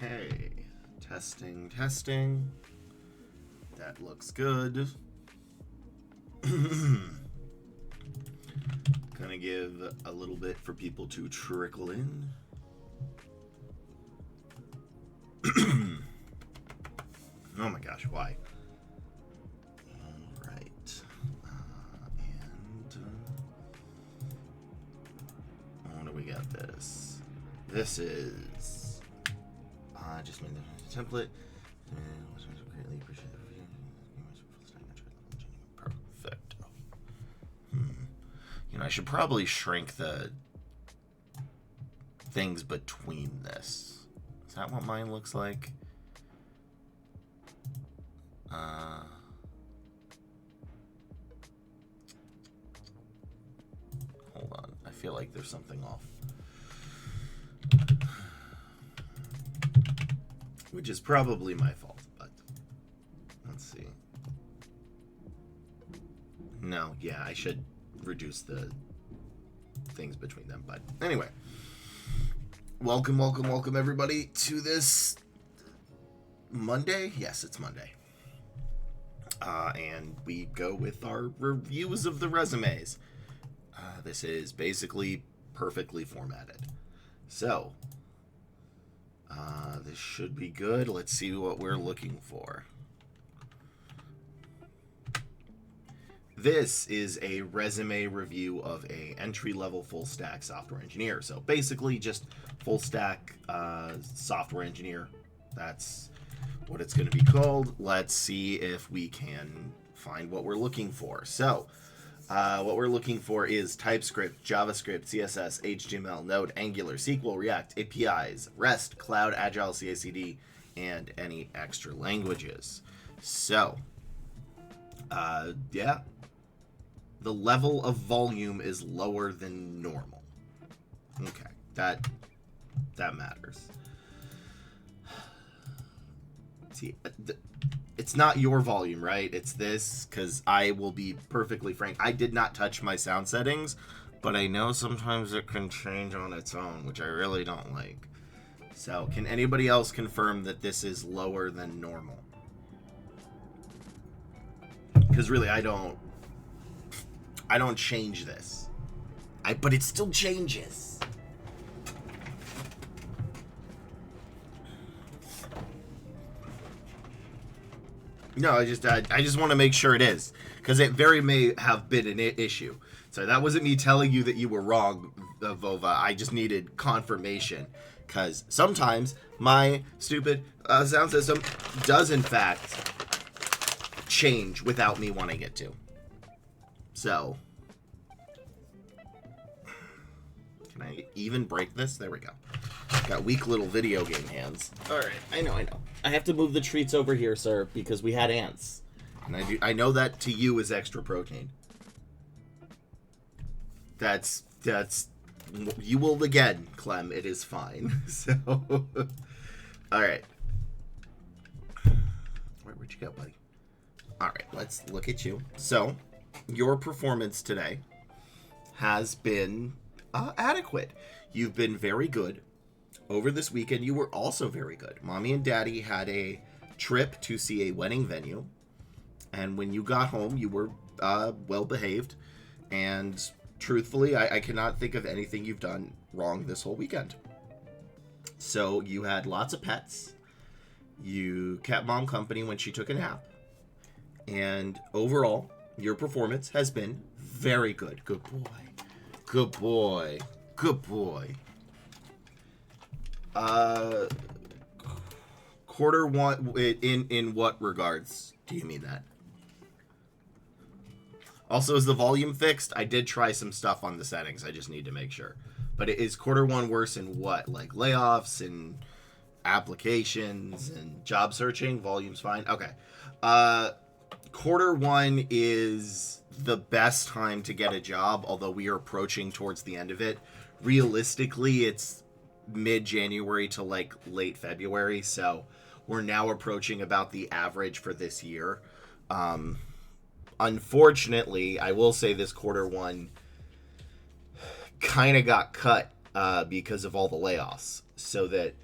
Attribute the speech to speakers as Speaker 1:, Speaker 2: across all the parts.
Speaker 1: Okay, testing. That looks good. Gonna give a little bit for people to trickle in. Oh my gosh, why? All right. What do we got this? This is... I just made the template. Greatly appreciate the review. Perfect. You know, I should probably shrink the things between this. Is that what mine looks like? Hold on. I feel like there's something off. Which is probably my fault, but let's see. No, yeah, I should reduce the things between them, but anyway. Welcome everybody to this Monday. Yes, it's Monday. And we go with our reviews of the resumes. This is basically perfectly formatted. So, this should be good. Let's see what we're looking for. This is a resume review of a entry-level full-stack software engineer. So basically just full-stack software engineer. That's what it's going to be called. Let's see if we can find what we're looking for. So what we're looking for is TypeScript, JavaScript, CSS, HTML, Node, Angular, SQL, React, APIs, REST, Cloud, Agile, CI/CD, and any extra languages. So, yeah. The level of volume is lower than normal. Okay, that matters. See, it's not your volume, right? It's this, because I will be perfectly frank. I did not touch my sound settings, but I know sometimes it can change on its own, which I really don't like. So, can anybody else confirm that this is lower than normal? Because really, I don't change this. But it still changes. No, I just want to make sure it is, because it very may have been an issue. So that wasn't me telling you that you were wrong, Vova. I just needed confirmation, because sometimes my stupid sound system does in fact change without me wanting it to. So, can I even break this? There we go. Got weak little video game hands. All right, I know. I have to move the treats over here, sir, because we had ants, and I know that to you is extra protein. That's you will again, Clem. It is fine. So, all right. Where'd you go, buddy? All right, let's look at you. So, your performance today has been adequate. You've been very good. Over this weekend, you were also very good. Mommy and Daddy had a trip to see a wedding venue, and when you got home, you were well behaved, and truthfully, I cannot think of anything you've done wrong this whole weekend. So you had lots of pets. You kept Mom company when she took a nap, and overall, your performance has been very good. Good boy. Good boy. Good boy. Quarter one, in what regards do you mean that? Also, is the volume fixed? I did try some stuff on the settings. I just need to make sure. But is quarter one worse in what? Like layoffs and applications and job searching? Volume's fine? Okay. Quarter one is the best time to get a job, although we are approaching towards the end of it. Realistically, it's mid-January to like late February, so we're now approaching about the average for this year. Unfortunately, I will say this quarter one kind of got cut because of all the layoffs, so that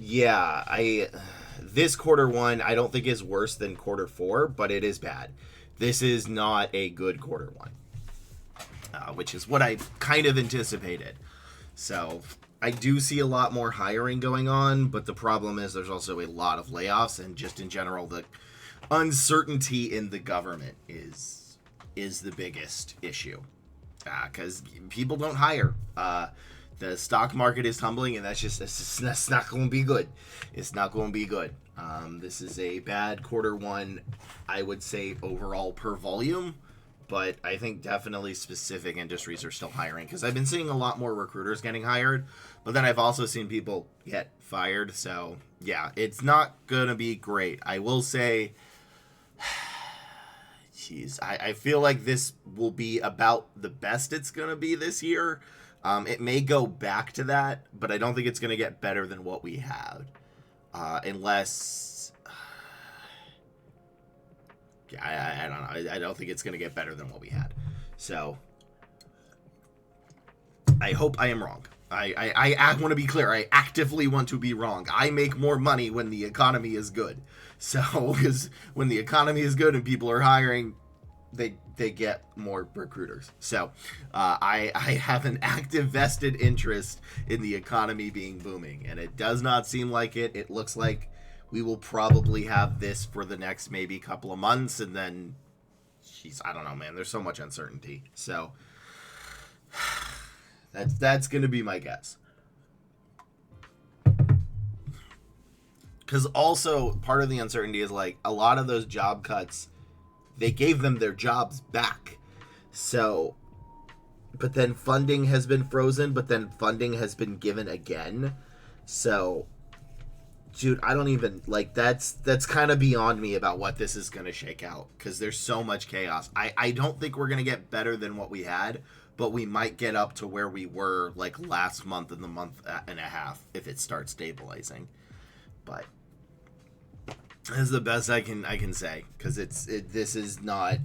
Speaker 1: Yeah, this quarter one I don't think is worse than quarter four, but it is bad. This is not a good quarter one, which is what I kind of anticipated. So I do see a lot more hiring going on, but the problem is there's also a lot of layoffs, and just in general, the uncertainty in the government is the biggest issue, because people don't hire. The stock market is tumbling, and that's not going to be good. It's not going to be good. This is a bad quarter one, I would say, overall per volume, but I think definitely specific industries are still hiring, because I've been seeing a lot more recruiters getting hired, but then I've also seen people get fired. So yeah, it's not going to be great. I will say, jeez, I feel like this will be about the best it's going to be this year. It may go back to that, but I don't think it's going to get better than what we had. Unless... I don't know. I don't think it's going to get better than what we had. So, I hope I am wrong. I want to be clear. I actively want to be wrong. I make more money when the economy is good. So, because when the economy is good and people are hiring, they get more recruiters. So I have an active vested interest in the economy being booming, and it does not seem like it. It looks like we will probably have this for the next maybe couple of months, and then, jeez, I don't know, man. There's so much uncertainty. So that's going to be my guess. Because also part of the uncertainty is like a lot of those job cuts, they gave them their jobs back. So, but then funding has been frozen, but then funding has been given again. So, dude, I don't even, like, that's kind of beyond me about what this is going to shake out, because there's so much chaos. I don't think we're going to get better than what we had, but we might get up to where we were, like, last month and the month and a half if it starts stabilizing. But this is the best I can say, because this is not...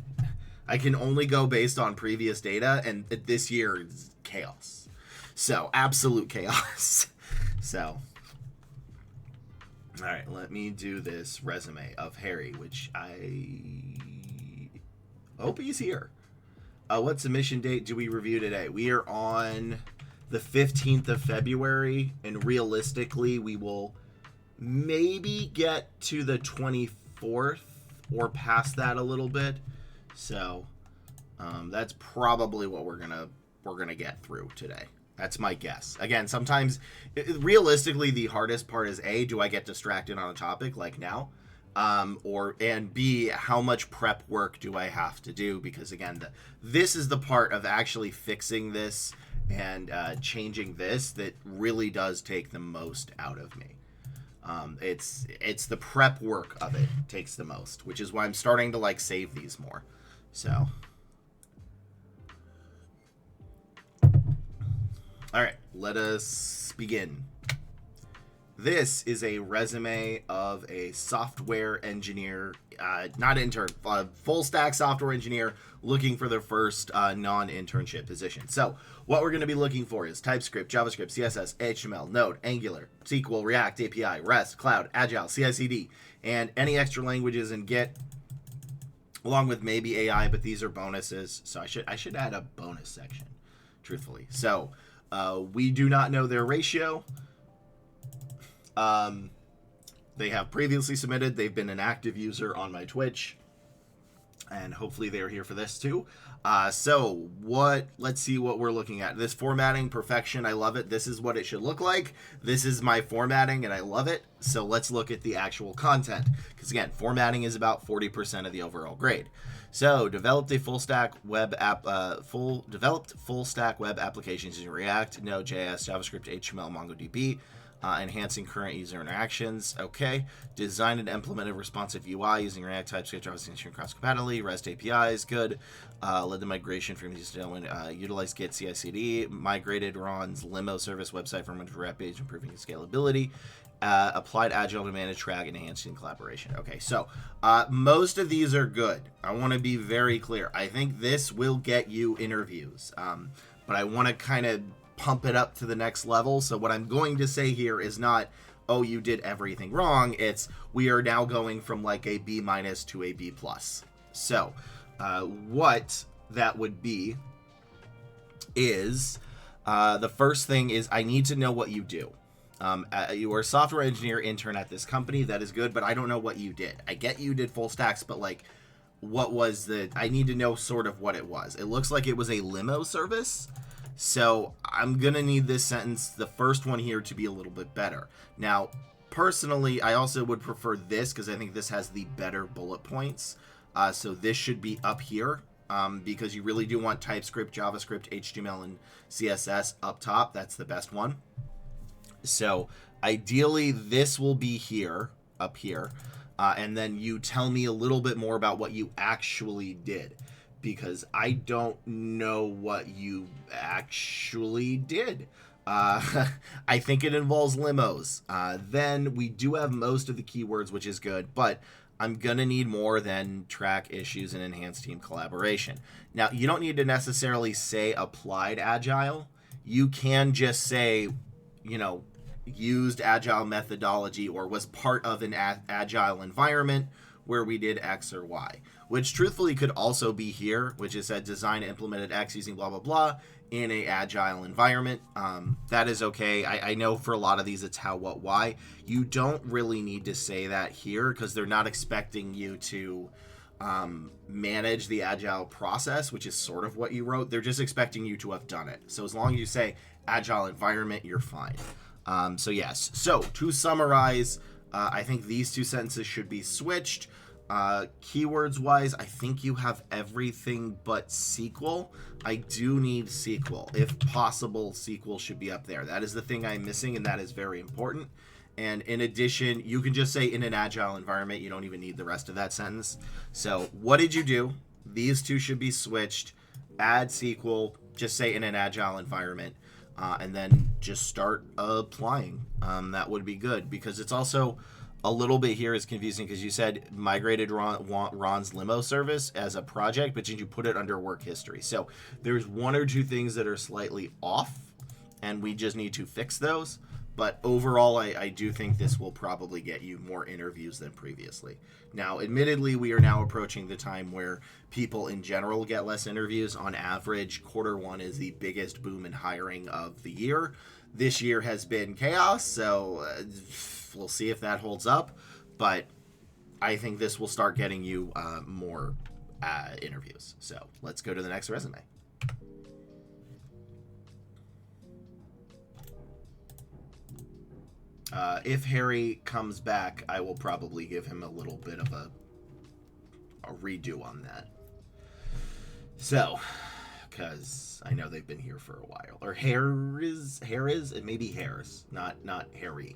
Speaker 1: I can only go based on previous data, and this year is chaos. So, absolute chaos. So, all right, let me do this resume of Harry, which I hope he's here. What submission date do we review today? We are on the 15th of February, and realistically, we will maybe get to the 24th or past that a little bit. So that's probably what we're gonna get through today. That's my guess. Again, sometimes realistically the hardest part is A, do I get distracted on a topic like now, and B, how much prep work do I have to do? Because again, this is the part of actually fixing this and changing this that really does take the most out of me. It's the prep work of it takes the most, which is why I'm starting to like save these more. So, all right, let us begin. This is a resume of a software engineer, not intern, full stack software engineer looking for their first non-internship position. So what we're going to be looking for is TypeScript, JavaScript, CSS, HTML, Node, Angular, SQL, React, API, REST, Cloud, Agile, CI/CD, and any extra languages in Git, along with maybe AI, but these are bonuses. So I should add a bonus section, truthfully. So we do not know their ratio. They have previously submitted. They've been an active user on my Twitch, and hopefully they're here for this too. So let's see what we're looking at. This formatting, perfection. I love it. This is what it should look like. This is my formatting and I love it. So let's look at the actual content. Because again, formatting is about 40% of the overall grade. So developed full stack web applications using React, Node.js, JavaScript, HTML, MongoDB. Enhancing current user interactions. Okay. Designed and implemented responsive UI using React, TypeScript, JavaScript, cross-compatibility. REST APIs. Good. Led the migration from utilized Git CI/CD. Migrated Ron's limo service website from a web page, improving scalability. Applied Agile to manage track and enhancing collaboration. Okay, so most of these are good. I want to be very clear. I think this will get you interviews, but I want to kind of pump it up to the next level. So what I'm going to say here is not, oh, you did everything wrong. It's we are now going from like a B- to a B+. So what that would be is the first thing is I need to know what you do. You are a software engineer intern at this company. That is good, but I don't know what you did. I get you did full stacks, but like, what was I need to know sort of what it was. It looks like it was a limo service. So I'm going to need this sentence, the first one here, to be a little bit better. Now, personally, I also would prefer this because I think this has the better bullet points. So this should be up here. Because you really do want TypeScript, JavaScript, HTML, and CSS up top. That's the best one. So ideally, this will be here, up here. And then you tell me a little bit more about what you actually did. Because I don't know what you actually did. I think it involves limos. Then we do have most of the keywords, which is good. But I'm going to need more than track issues and enhance team collaboration. Now, you don't need to necessarily say applied agile. You can just say, you know, used agile methodology or was part of an agile environment where we did X or Y, which truthfully could also be here, which is said design and implemented X using blah, blah, blah in a agile environment. That is okay. I know for a lot of these, it's how, what, why. You don't really need to say that here because they're not expecting you to manage the agile process, which is sort of what you wrote. They're just expecting you to have done it. So as long as you say agile environment, you're fine. So yes. So to summarize, I think these two sentences should be switched. Keywords wise, I think you have everything but SQL. I do need SQL. If possible, SQL should be up there. That is the thing I'm missing, and that is very important. And in addition, you can just say in an agile environment. You don't even need the rest of that sentence. So what did you do? These two should be switched. Add SQL, just say in an agile environment. And then just start applying. That would be good because it's also a little bit here is confusing because you said migrated Ron's limo service as a project, but did you put it under work history? So there's one or two things that are slightly off and we just need to fix those. But overall, I do think this will probably get you more interviews than previously. Now, admittedly, we are now approaching the time where people in general get less interviews. On average, Q1 is the biggest boom in hiring of the year. This year has been chaos, so we'll see if that holds up. But I think this will start getting you more interviews. So let's go to the next resume. If Harry comes back, I will probably give him a little bit of a redo on that. So, because I know they've been here for a while. Or Harris, it may be Harris, not Harry.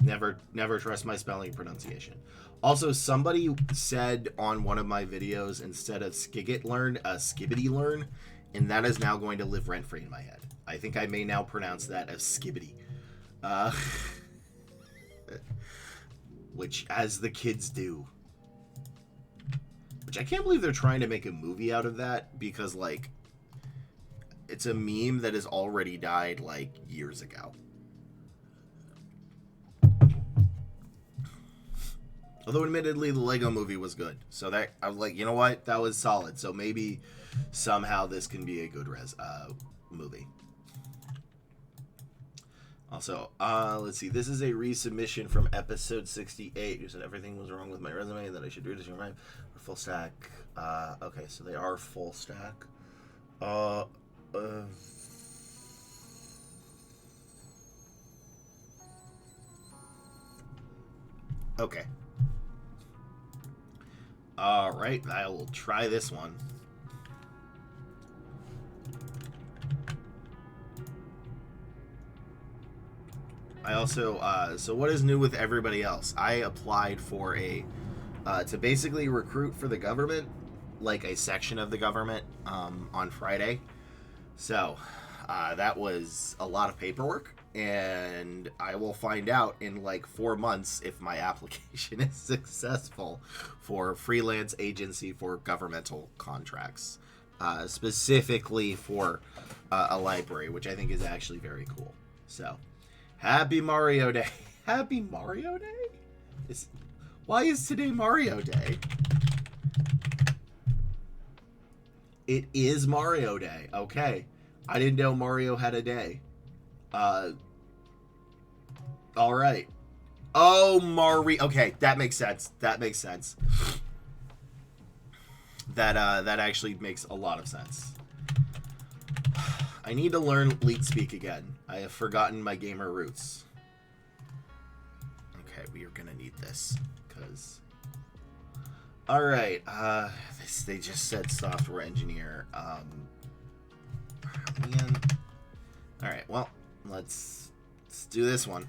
Speaker 1: Never trust my spelling and pronunciation. Also, somebody said on one of my videos, instead of skiggit learn, skibbity learn, and that is now going to live rent-free in my head. I think I may now pronounce that as skibbity. Which, as the kids do. Which I can't believe they're trying to make a movie out of that, because, like, it's a meme that has already died, like, years ago. Although, admittedly, the Lego movie was good. So that, I was like, you know what? That was solid. So maybe somehow this can be a good movie. Also, let's see. This is a resubmission from episode 68. You said everything was wrong with my resume, that I should do this for full stack. Okay, so they are full stack. Okay. All right, I will try this one. I also, so what is new with everybody else? I applied for to basically recruit for the government, like a section of the government, on Friday. So, that was a lot of paperwork, and I will find out in like 4 months if my application is successful for freelance agency for governmental contracts, specifically for a library, which I think is actually very cool. So, Happy Mario Day. Happy Mario Day? Why is today Mario Day? It is Mario Day. Okay. I didn't know Mario had a day. All right. Oh, Mario. Okay, that makes sense. That makes sense. That actually makes a lot of sense. I need to learn Leet Speak again. I have forgotten my gamer roots. Okay, we are gonna need this because. All right. They just said software engineer. Man. All right. Well, let's do this one.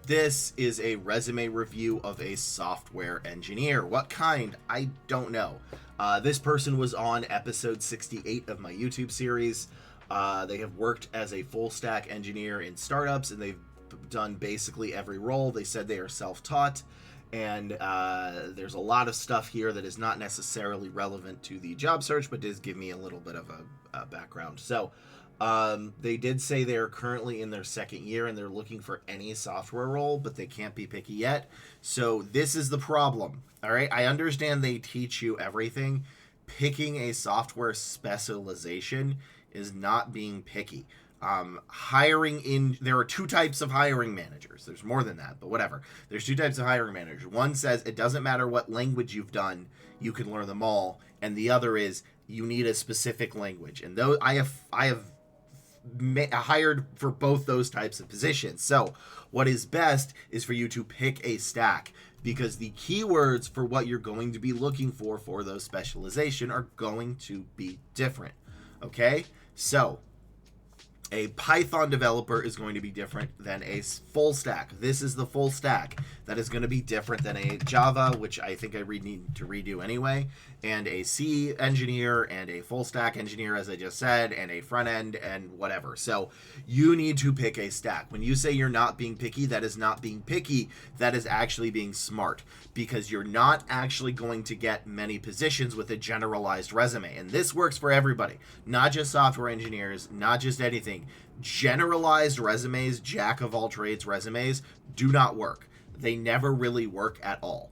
Speaker 1: This is a resume review of a software engineer. What kind? I don't know. This person was on episode 68 of my YouTube series. They have worked as a full stack engineer in startups, and they've done basically every role. They said they are self-taught, and there's a lot of stuff here that is not necessarily relevant to the job search, but does give me a little bit of a background. So they did say they're currently in their second year and they're looking for any software role, but they can't be picky yet. So this is the problem. All right. I understand they teach you everything. Picking a software specialization is not being picky. There are two types of hiring managers. There's more than that, but whatever. There's two types of hiring managers. One says it doesn't matter what language you've done, you can learn them all. And the other is you need a specific language. And though I have hired for both those types of positions. So what is best is for you to pick a stack, because the keywords for what you're going to be looking for those specialization are going to be different. Okay? So a Python developer is going to be different than a full stack. This is the full stack. That is going to be different than a Java, which I think I need to redo anyway, and a C engineer, and a full stack engineer, as I just said, and a front end, and whatever. So you need to pick a stack. When you say you're not being picky, that is not being picky. That is actually being smart, because you're not actually going to get many positions with a generalized resume. And this works for everybody, not just software engineers, not just anything. Generalized resumes, jack of all trades resumes, do not work. They never really work at all.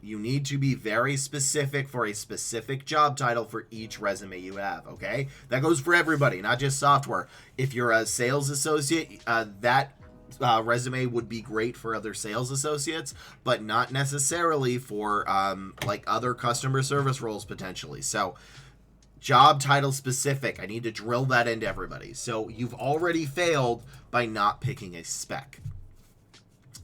Speaker 1: You need to be very specific for a specific job title for each resume you have, okay? That goes for everybody, not just software. If you're a sales associate, that resume would be great for other sales associates, but not necessarily for like other customer service roles potentially. So job title specific, I need to drill that into everybody. So you've already failed by not picking a spec.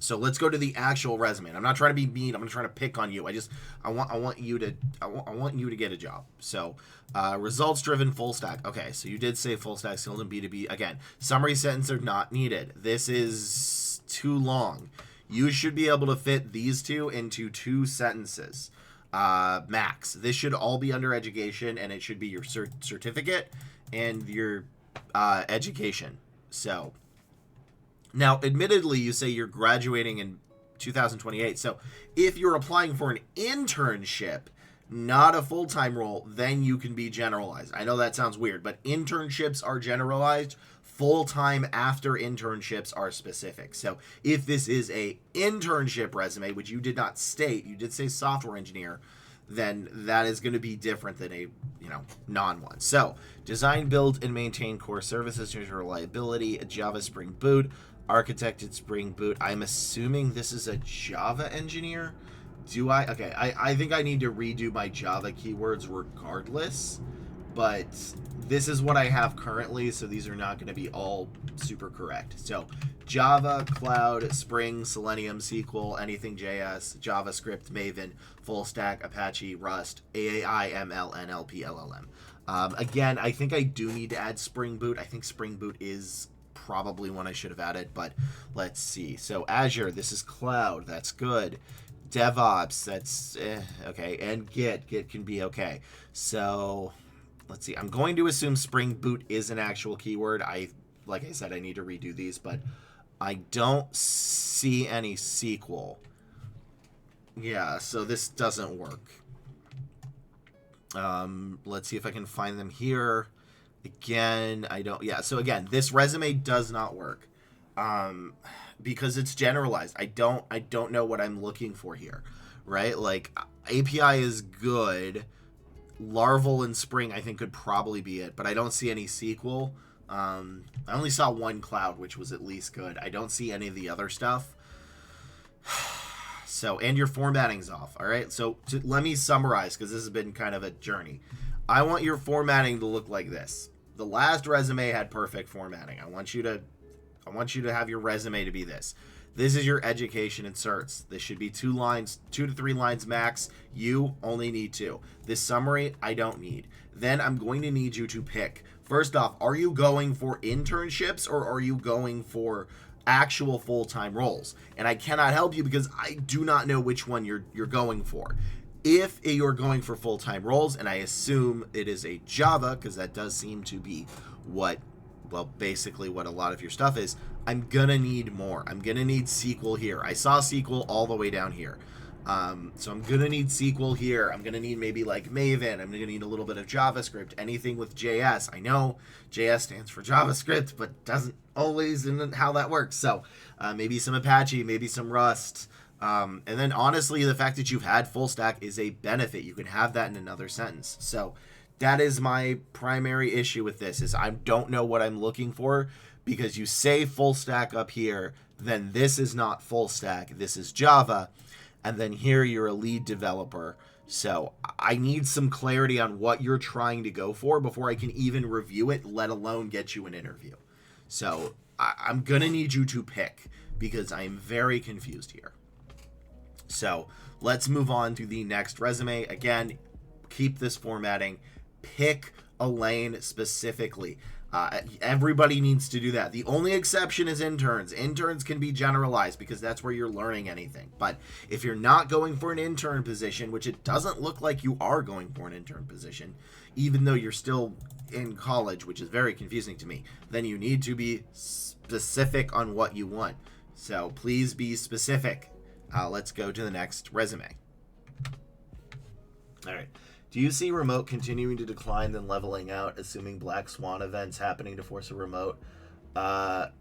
Speaker 1: So let's go to the actual resume. And I'm not trying to be mean. I'm not trying to pick on you. I want you to get a job. So results driven full stack. Okay, so you did say full stack skills in B2B. Again, summary sentence are not needed. This is too long. You should be able to fit these two into 2 sentences. Max. This should all be under education, and it should be your certificate and your education. So now, admittedly, you say you're graduating in 2028. So if you're applying for an internship, not a full-time role, then you can be generalized. I know that sounds weird, but internships are generalized. Full-time after internships are specific. So if this is a internship resume, which you did not state, you did say software engineer, then that is going to be different than a non-one. So design, build, and maintain core services, user reliability, a Java Spring Boot, architected Spring Boot. I'm assuming this is a Java engineer. Do I? Okay, I think I need to redo my Java keywords regardless, but this is what I have currently, so these are not going to be all super correct. So Java, Cloud, Spring, Selenium, SQL, anything JS, JavaScript, Maven, Full Stack, Apache, Rust, AAI, ML, NLP, LLM. Again, I think I do need to add Spring Boot. I think Spring Boot is probably one I should have added, but let's see. So Azure, this is Cloud. That's good. DevOps, that's okay. And Git can be okay. So let's see. I'm going to assume Spring Boot is an actual keyword. Like I said, I need to redo these, but I don't see any SQL. Yeah, so this doesn't work. Let's see if I can find them here. Again, I don't. Yeah. So again, this resume does not work, because it's generalized. I don't know what I'm looking for here, right? Like API is good. Larval and Spring, I think, could probably be it, but I don't see any SQL. I only saw one cloud, which was at least good. I don't see any of the other stuff. So, and your formatting's off. All right. So let me summarize, because this has been kind of a journey. I want your formatting to look like this. The last resume had perfect formatting. I want you to have your resume to be this. This is your education inserts. This should be 2 lines, 2 to 3 lines max. You only need 2. This summary, I don't need. Then I'm going to need you to pick. First off, are you going for internships or are you going for actual full-time roles? And I cannot help you because I do not know which one you're going for. If you're going for full-time roles, and I assume it is a Java, because that does seem to be what, well, basically what a lot of your stuff is, I'm going to need more. I'm going to need SQL here. I saw SQL all the way down here. So I'm going to need SQL here. I'm going to need maybe like Maven. I'm going to need a little bit of JavaScript, anything with JS. I know JS stands for JavaScript, but doesn't always in how that works. So maybe some Apache, maybe some Rust. And then honestly, the fact that you've had full stack is a benefit. You can have that in another sentence. So that is my primary issue with this, is I don't know what I'm looking for, because you say full stack up here, then this is not full stack, this is Java, and then here you're a lead developer. So I need some clarity on what you're trying to go for before I can even review it, let alone get you an interview. So I'm going to need you to pick, because I'm very confused here. So let's move on to the next resume. Again, keep this formatting. Pick a lane specifically. Everybody needs to do that. The only exception is interns. Interns can be generalized because that's where you're learning anything. But if you're not going for an intern position, which it doesn't look like you are going for an intern position, even though you're still in college, which is very confusing to me, then you need to be specific on what you want. So please be specific. Let's go to the next resume. All right. Do you see remote continuing to decline, then leveling out, assuming Black Swan events happening to force a remote? I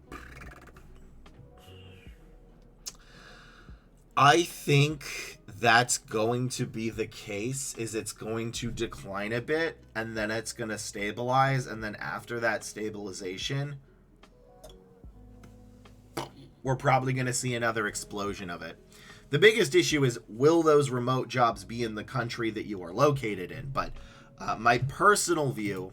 Speaker 1: think that's going to be the case, is it's going to decline a bit, and then it's going to stabilize, and then after that stabilization, we're probably going to see another explosion of it. The biggest issue is, will those remote jobs be in the country that you are located in? But my personal view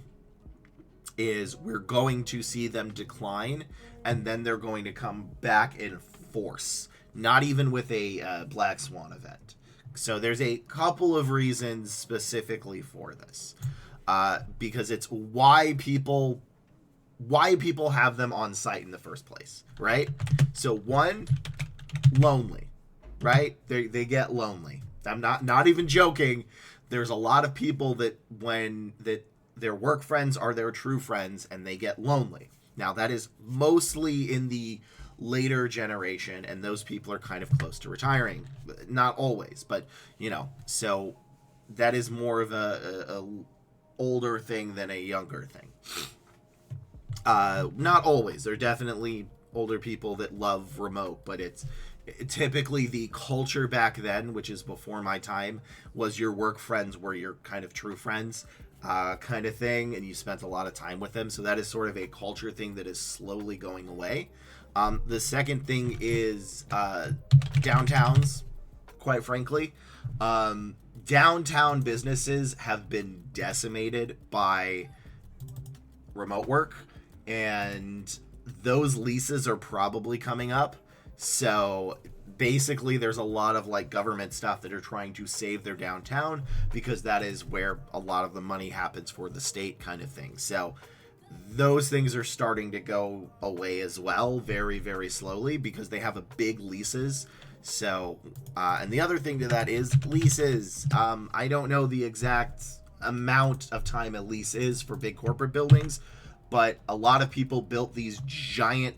Speaker 1: is we're going to see them decline, and then they're going to come back in force. Not even with a Black Swan event. So there's a couple of reasons specifically for this. Because it's why people have them on site in the first place, right? So one, lonely. Right? They get lonely. I'm not even joking. There's a lot of people that their work friends are their true friends, and they get lonely. Now, that is mostly in the later generation, and those people are kind of close to retiring. Not always, but, so that is more of a older thing than a younger thing. Not always. There are definitely older people that love remote, but it's typically the culture back then, which is before my time, was your work friends were your kind of true friends kind of thing, and you spent a lot of time with them. So that is sort of a culture thing that is slowly going away. The second thing is downtowns, quite frankly. Downtown businesses have been decimated by remote work, and those leases are probably coming up. So basically there's a lot of like government stuff that are trying to save their downtown, because that is where a lot of the money happens for the state kind of thing. So those things are starting to go away as well, very, very slowly, because they have a big leases. So, and the other thing to that is leases. I don't know the exact amount of time a lease is for big corporate buildings, but a lot of people built these giant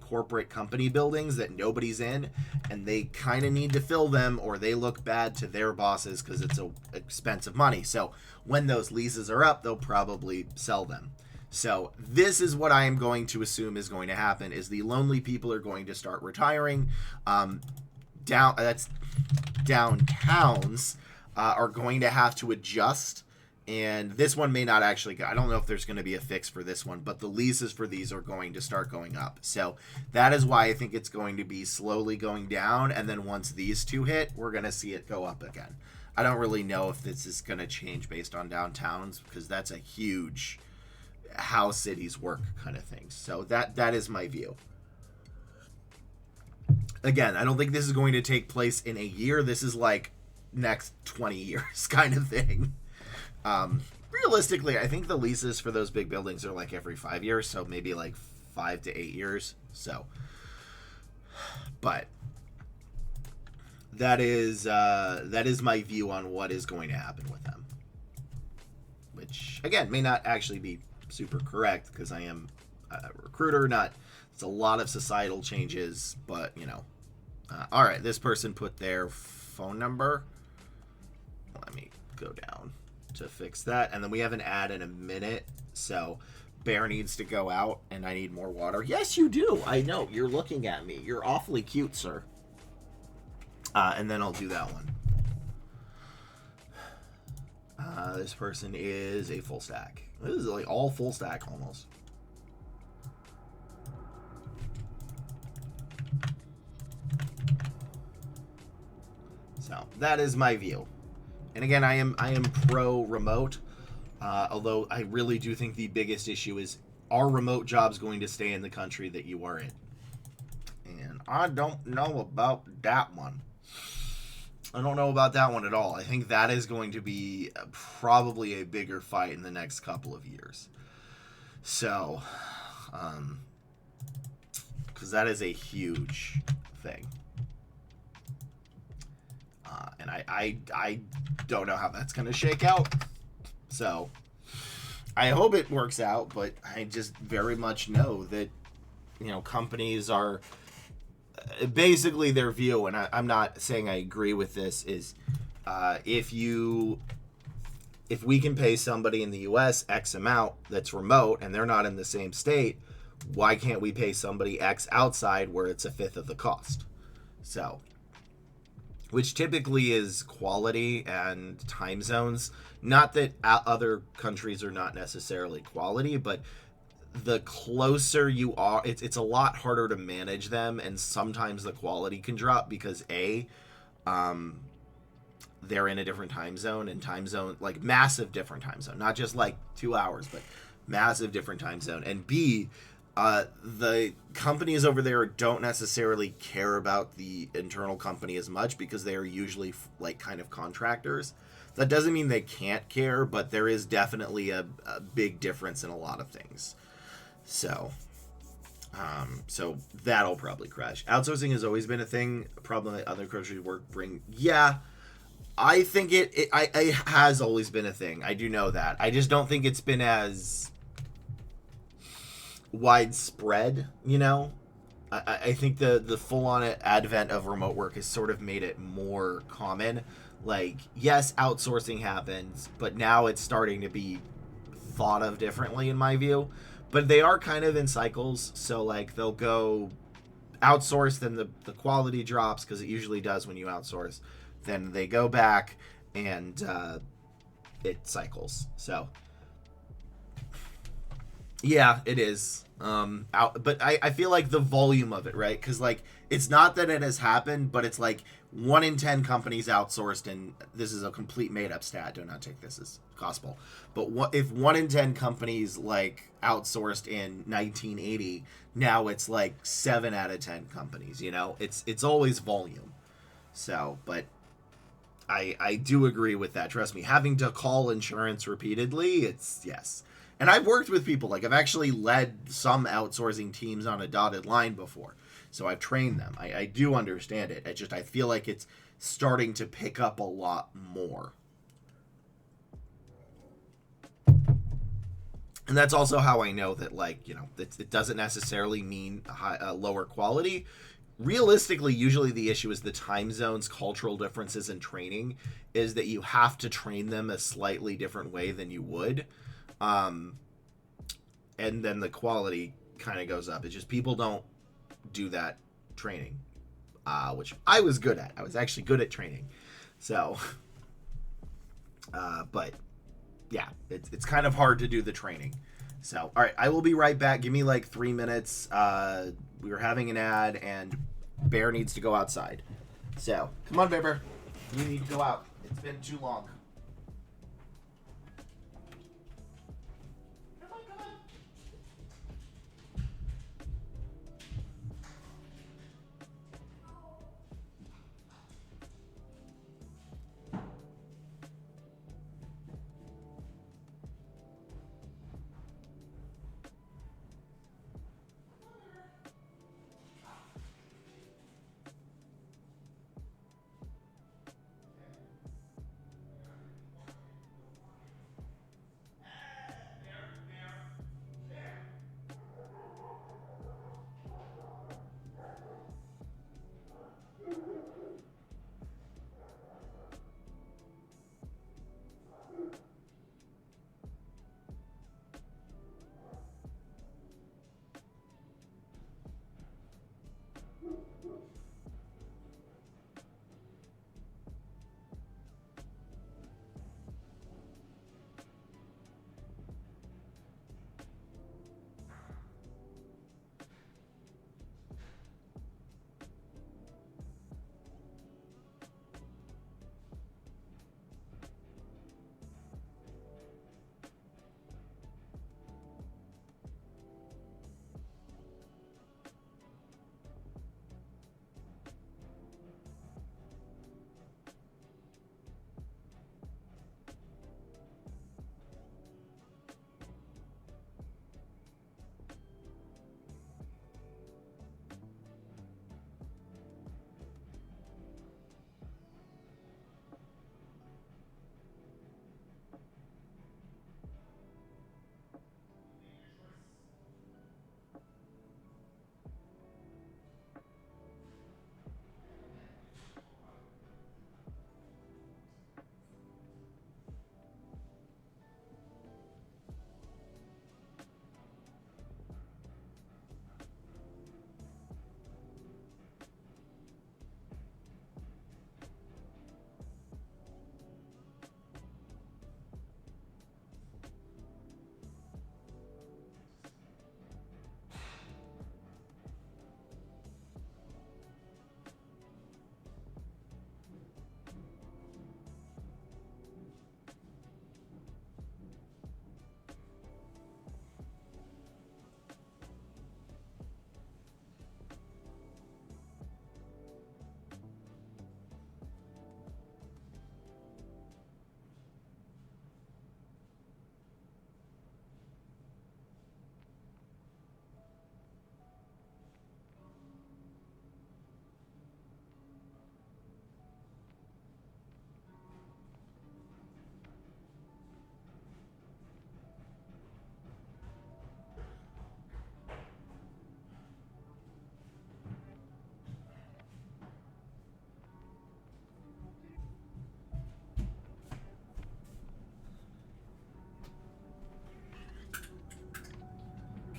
Speaker 1: corporate company buildings that nobody's in, and they kind of need to fill them, or they look bad to their bosses because it's expensive money. So when those leases are up, they'll probably sell them. So this is what I am going to assume is going to happen: is the lonely people are going to start retiring. That's downtowns are going to have to adjust, and this one may not actually go. I don't know if there's going to be a fix for this one, but the leases for these are going to start going up. So that is why I think it's going to be slowly going down, and then once these two hit, we're going to see it go up again. I don't really know if this is going to change based on downtowns, because that's a huge how cities work kind of thing. So that is my view. Again, I don't think this is going to take place in a year. This is like next 20 years kind of thing. Realistically, I think the leases for those big buildings are like every 5 years, so maybe like 5 to 8 years. So, but that is my view on what is going to happen with them, which again may not actually be super correct, because I am a recruiter. It's a lot of societal changes, but you know. All right, this person put their phone number. Let me go down to fix that, and then we have an ad in a minute, so Bear needs to go out, and I need more water. Yes, you do. I know. You're looking at me. You're awfully cute, sir. And then I'll do that one. This person is a full stack. This is like all full stack almost. So that is my view. And again, I am pro remote, although I really do think the biggest issue is, are remote jobs going to stay in the country that you are in? And I don't know about that one. I don't know about that one at all. I think that is going to be probably a bigger fight in the next couple of years. So, because that is a huge thing. And I don't know how that's going to shake out. So, I hope it works out, but I just very much know that, you know, companies are basically their view, and I'm not saying I agree with this, is if we can pay somebody in the US X amount that's remote and they're not in the same state, why can't we pay somebody X outside where it's a fifth of the cost? So, which typically is quality and time zones. Not that other countries are not necessarily quality, but the closer you are, it's a lot harder to manage them, and sometimes the quality can drop because they're in a different time zone, and time zone, like massive different time zone, not just like 2 hours, but massive different time zone. And B, the companies over there don't necessarily care about the internal company as much, because they are usually like kind of contractors. That doesn't mean they can't care, but there is definitely a big difference in a lot of things. So that'll probably crash. Outsourcing has always been a thing, a problem that other countries bring. Yeah, I think it has always been a thing. I do know that. I just don't think it's been as widespread, you know? I think the full-on advent of remote work has sort of made it more common. Like, yes, outsourcing happens, but now it's starting to be thought of differently, in my view. But they are kind of in cycles, so like they'll go outsource, then the quality drops, because it usually does when you outsource. Then they go back, and it cycles. So yeah, it is. But I feel like the volume of it, right? Because like it's not that it has happened, but it's like 1 in 10 companies outsourced, and this is a complete made up stat. Do not take this as gospel. But if 1 in 10 companies like outsourced in 1980, now it's like 7 out of 10 companies. You know, it's always volume. So, but I do agree with that. Trust me, having to call insurance repeatedly, it's yes. And I've worked with people, like I've actually led some outsourcing teams on a dotted line before. So I've trained them. I do understand it. I feel like it's starting to pick up a lot more. And that's also how I know that, like, you know, it doesn't necessarily mean lower quality. Realistically, usually the issue is the time zones, cultural differences, and training is that you have to train them a slightly different way than you would. and then the quality kind of goes up. It's just people don't do that training, which I was good at. I was actually good at training. So, but yeah, it's kind of hard to do the training. So, all right, I will be right back. Give me like 3 minutes. We were having an ad, and Bear needs to go outside. So, come on, Bear. You need to go out. It's been too long.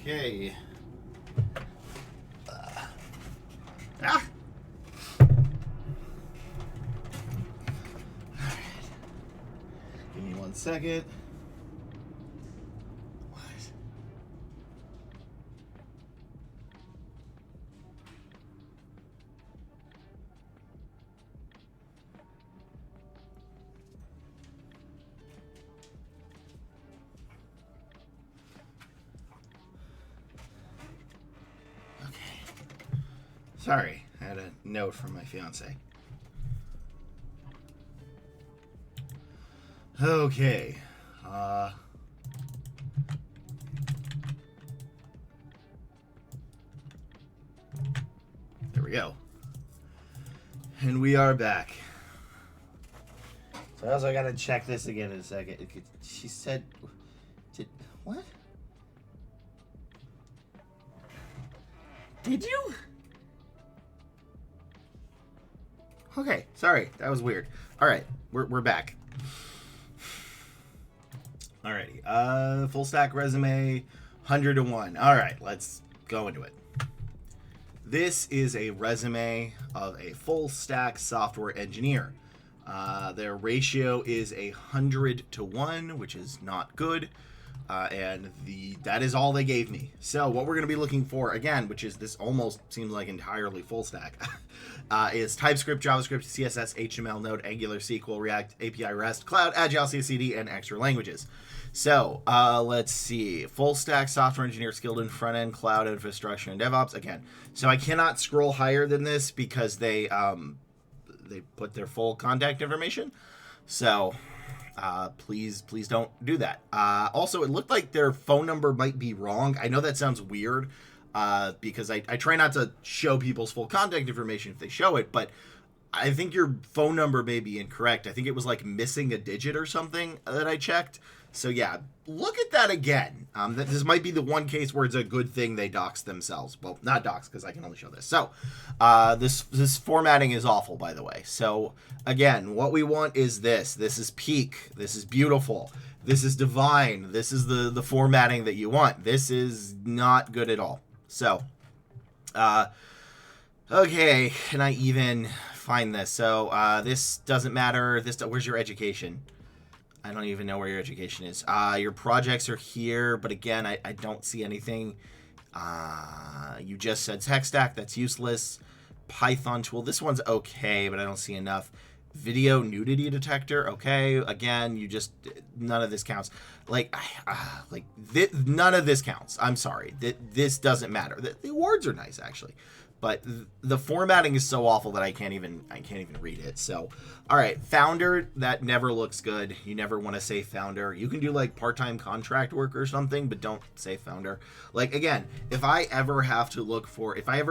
Speaker 1: Okay. Ah! Alright. Give me 1 second. What? Sorry, I had a note from my fiance. Okay. There we go. And we are back. So I also gotta check this again in a second. She said... What? Did you? Okay, sorry. That was weird. Alright, we're back. Alrighty. Full stack resume, 100 to 1. All right, let's go into it. This is a resume of a full stack software engineer. Their ratio is 100 to 1, which is not good. And that is all they gave me. So what we're going to be looking for, again, which is this almost seems like entirely full stack, is TypeScript, JavaScript, CSS, HTML, Node, Angular, SQL, React, API, REST, Cloud, Agile, CI/CD, and extra languages. So let's see. Full stack software engineer skilled in front end, cloud infrastructure, and DevOps. Again, so I cannot scroll higher than this because they put their full contact information. So please don't do that. Also, it looked like their phone number might be wrong. I know that sounds weird because I try not to show people's full contact information if they show it, but I think your phone number may be incorrect. I think it was like missing a digit or something that I checked. So yeah, look at that again. This might be the one case where it's a good thing they doxed themselves. Well, not doxed because I can only show this. So this formatting is awful, by the way. So again, what we want is this. This is peak. This is beautiful. This is divine. This is the formatting that you want. This is not good at all. So, okay, can I even find this? So this doesn't matter. Where's your education? I don't even know where your education is. Your projects are here, but again, I don't see anything. You just said tech stack. That's useless. Python tool. This one's okay, but I don't see enough. Video nudity detector. Okay. Again, none of this counts. None of this counts. I'm sorry. This doesn't matter. The awards are nice, actually. But the formatting is so awful that I can't even read it. So, all right, founder, that never looks good. You never want to say founder. You can do like part-time contract work or something, but don't say founder. Like, again, if I ever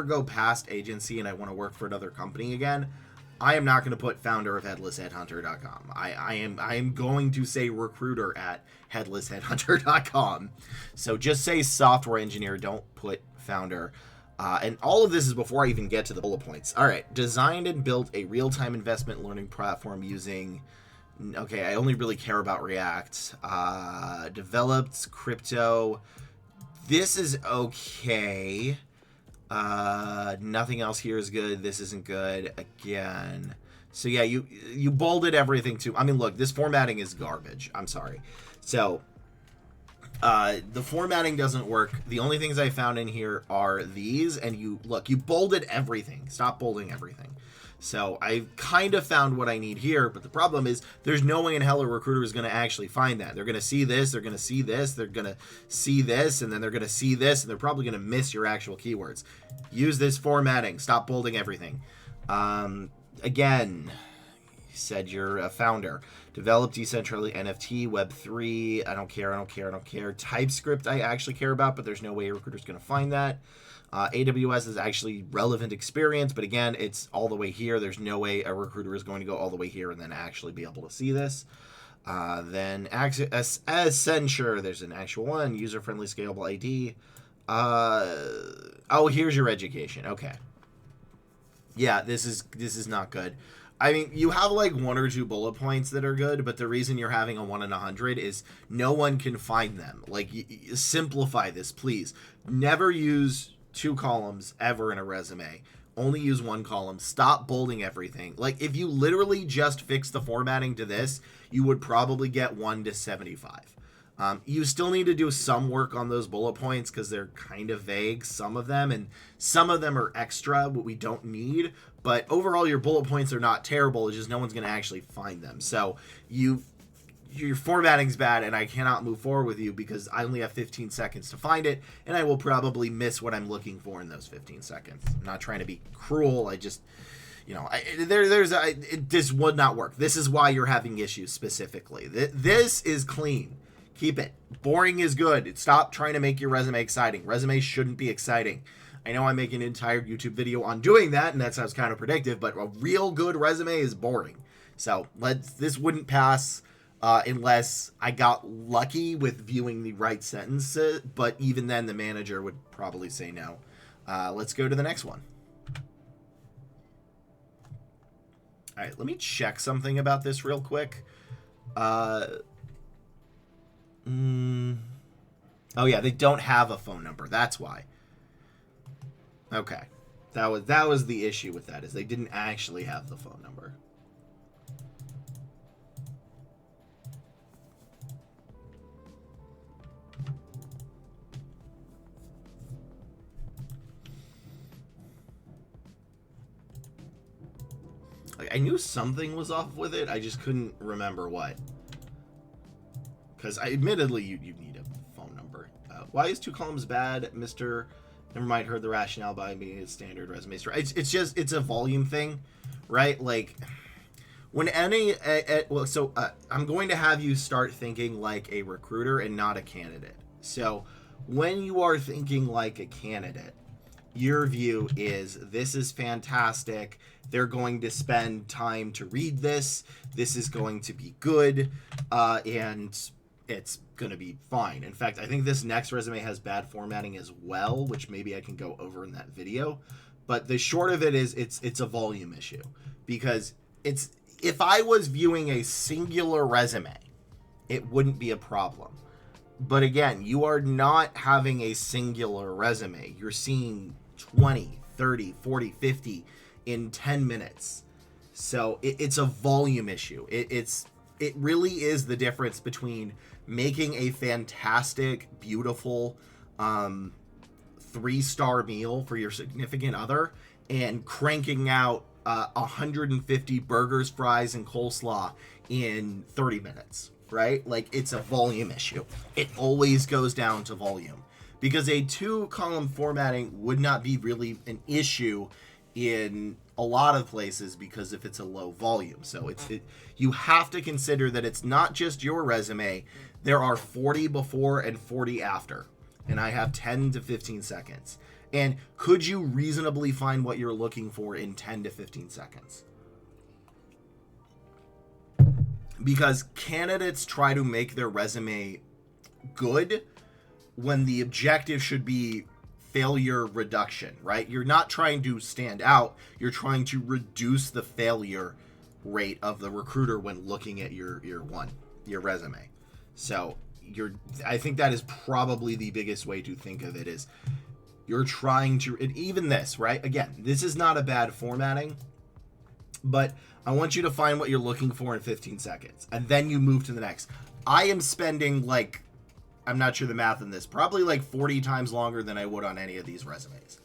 Speaker 1: go past agency and I want to work for another company again, I am not going to put founder of headlessheadhunter.com. I am going to say recruiter at headlessheadhunter.com. So just say software engineer. Don't put founder. And all of this is before I even get to the bullet points. All right, designed and built a real-time investment learning platform using... Okay, I only really care about React. Developed crypto. This is okay. Nothing else here is good. This isn't good. Again. So yeah, you bolded everything too. I mean, look, this formatting is garbage. I'm sorry. So... the formatting doesn't work. The only things I found in here are these, and you bolded everything. Stop bolding everything. So I kind of found what I need here, but the problem is there's no way in hell a recruiter is going to actually find that. They're going to see this, they're going to see this, they're going to see this, and then they're going to see this, and they're probably going to miss your actual keywords. Use this formatting. Stop bolding everything. Again, you said you're a founder. Developed decentrally NFT, Web3. I don't care. TypeScript I actually care about, but there's no way a recruiter's going to find that. AWS is actually relevant experience, but again, it's all the way here. There's no way a recruiter is going to go all the way here and then actually be able to see this. Then Accenture, there's an actual one. User-friendly, scalable ID. Oh, here's your education. Okay. Yeah, this is not good. I mean, you have like one or two bullet points that are good, but the reason you're having a 1 in 100 is no one can find them. Like, simplify this, please. Never use 2 columns ever in a resume. Only use 1 column. Stop bolding everything. Like, if you literally just fix the formatting to this, you would probably get 1 to 75. You still need to do some work on those bullet points because they're kind of vague, some of them, and some of them are extra, what we don't need. But overall, your bullet points are not terrible. It's just no one's going to actually find them. So your formatting's bad, and I cannot move forward with you because I only have 15 seconds to find it, and I will probably miss what I'm looking for in those 15 seconds. I'm not trying to be cruel. I just... this would not work. This is why you're having issues specifically. This is clean. Keep it. Boring is good. Stop trying to make your resume exciting. Resumes shouldn't be exciting. I know I'm making an entire YouTube video on doing that, and that sounds counterproductive, but a real good resume is boring. So this wouldn't pass unless I got lucky with viewing the right sentences, but even then the manager would probably say no. Let's go to the next one. All right, let me check something about this real quick. Oh yeah, they don't have a phone number. That's why. Okay. That was the issue with that, is they didn't actually have the phone number. Like, I knew something was off with it, I just couldn't remember what. Because admittedly, you need a phone number. Why is 2 columns bad, Mr. Never mind, heard the rationale by being a standard resume. It's just, it's a volume thing, right? Like, when any, I'm going to have you start thinking like a recruiter and not a candidate. So when you are thinking like a candidate, your view is, this is fantastic. They're going to spend time to read this. This is going to be good. And it's going to be fine. In fact, I think this next resume has bad formatting as well, which maybe I can go over in that video. But the short of it is, it's a volume issue. Because if I was viewing a singular resume, it wouldn't be a problem. But again, you are not having a singular resume. You're seeing 20, 30, 40, 50 in 10 minutes. So it's a volume issue. It really is the difference between making a fantastic, beautiful 3-star meal for your significant other and cranking out 150 burgers, fries, and coleslaw in 30 minutes, right? Like, it's a volume issue. It always goes down to volume, because a 2-column formatting would not be really an issue in a lot of places, because if it's a low volume. So you have to consider that it's not just your resume. There are 40 before and 40 after, and I have 10 to 15 seconds. And could you reasonably find what you're looking for in 10 to 15 seconds? Because candidates try to make their resume good when the objective should be failure reduction, right? You're not trying to stand out. You're trying to reduce the failure rate of the recruiter when looking at your resume. So I think that is probably the biggest way to think of it, is you're trying to, and even this, right? Again, this is not a bad formatting, but I want you to find what you're looking for in 15 seconds, and then you move to the next. I am spending, like, I'm not sure the math in this, probably like 40 times longer than I would on any of these resumes.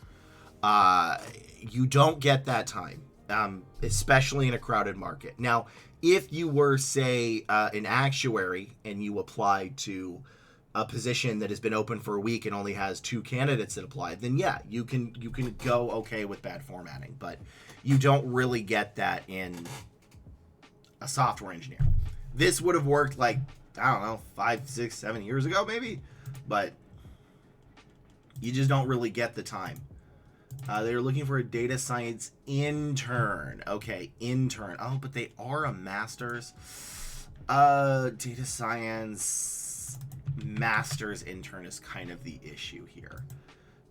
Speaker 1: You don't get that time, especially in a crowded market. Now, if you were, say, an actuary and you applied to a position that has been open for a week and only has 2 candidates that applied, then yeah, you can go okay with bad formatting, but you don't really get that in a software engineer. This would have worked, like, I don't know, 5, 6, 7 years ago maybe, but you just don't really get the time. They're looking for a data science intern. Okay, intern. Oh, but they are a master's. Data science master's intern is kind of the issue here.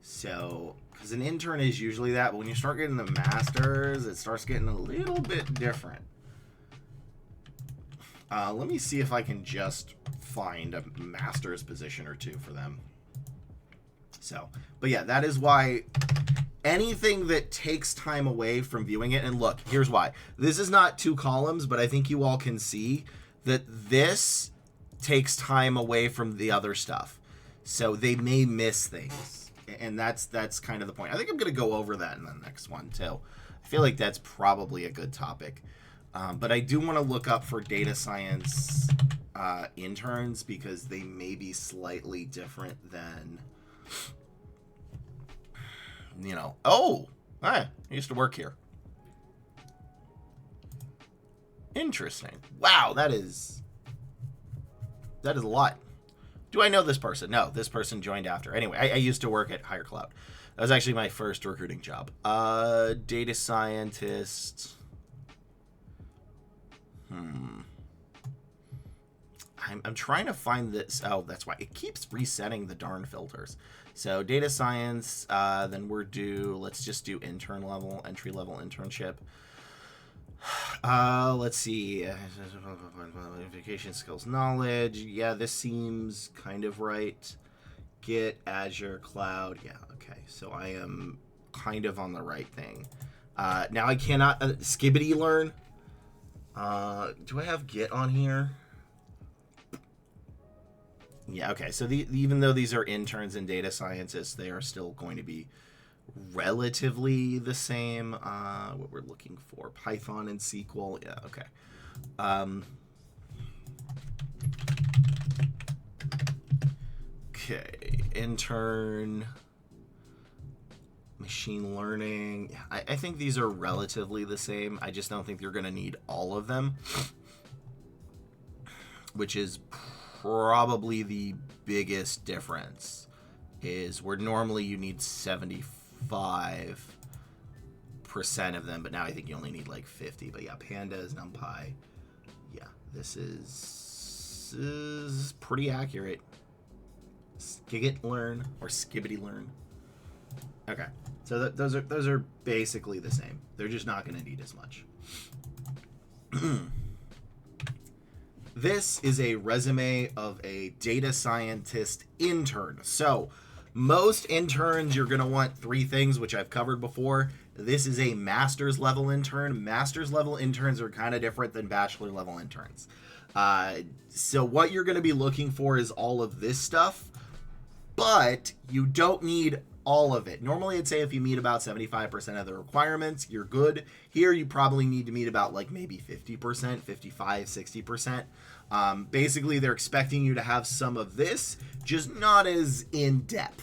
Speaker 1: So, because an intern is usually that, but when you start getting the masters, it starts getting a little bit different. Let me see if I can just find a master's position or two for them. So, but yeah, that is why anything that takes time away from viewing it, and look, here's why. This is not 2 columns, but I think you all can see that this takes time away from the other stuff. So they may miss things. And that's kind of the point. I think I'm going to go over that in the next one, too. I feel like that's probably a good topic. But I do want to look up for data science interns, because they may be slightly different than, I used to work here. Interesting. Wow, that is a lot. Do I know this person? No, this person joined after. Anyway, I used to work at Higher Cloud. That was actually my first recruiting job. Data scientist. I'm trying to find this. Oh, that's why. It keeps resetting the darn filters. So data science, then let's just do intern level, entry level internship. Let's see. Education skills knowledge. Yeah, this seems kind of right. Git, Azure, Cloud. Yeah, okay. So I am kind of on the right thing. Now I cannot skibbity learn. Do I have Git on here? Yeah, okay. So even though these are interns and data scientists, they are still going to be relatively the same. What we're looking for, Python and SQL. Yeah, okay. Okay, intern, machine learning. I think these are relatively the same. I just don't think you're going to need all of them, which is probably the biggest difference. Is where normally you need 75% of them, but now I think you only need like 50. But yeah, pandas, NumPy. Yeah, this is pretty accurate. Skigit learn or skibbity learn. Okay, so those are basically the same. They're just not going to need as much. This is a resume of a data scientist intern. So most interns, you're going to want 3 things, which I've covered before. This is a master's level intern. Master's level interns are kind of different than bachelor level interns. So what you're going to be looking for is all of this stuff, but you don't need all of it. Normally I'd say if you meet about 75% of the requirements, you're good. Here you probably need to meet about like maybe 50%, 55, 60%. Basically they're expecting you to have some of this, just not as in depth.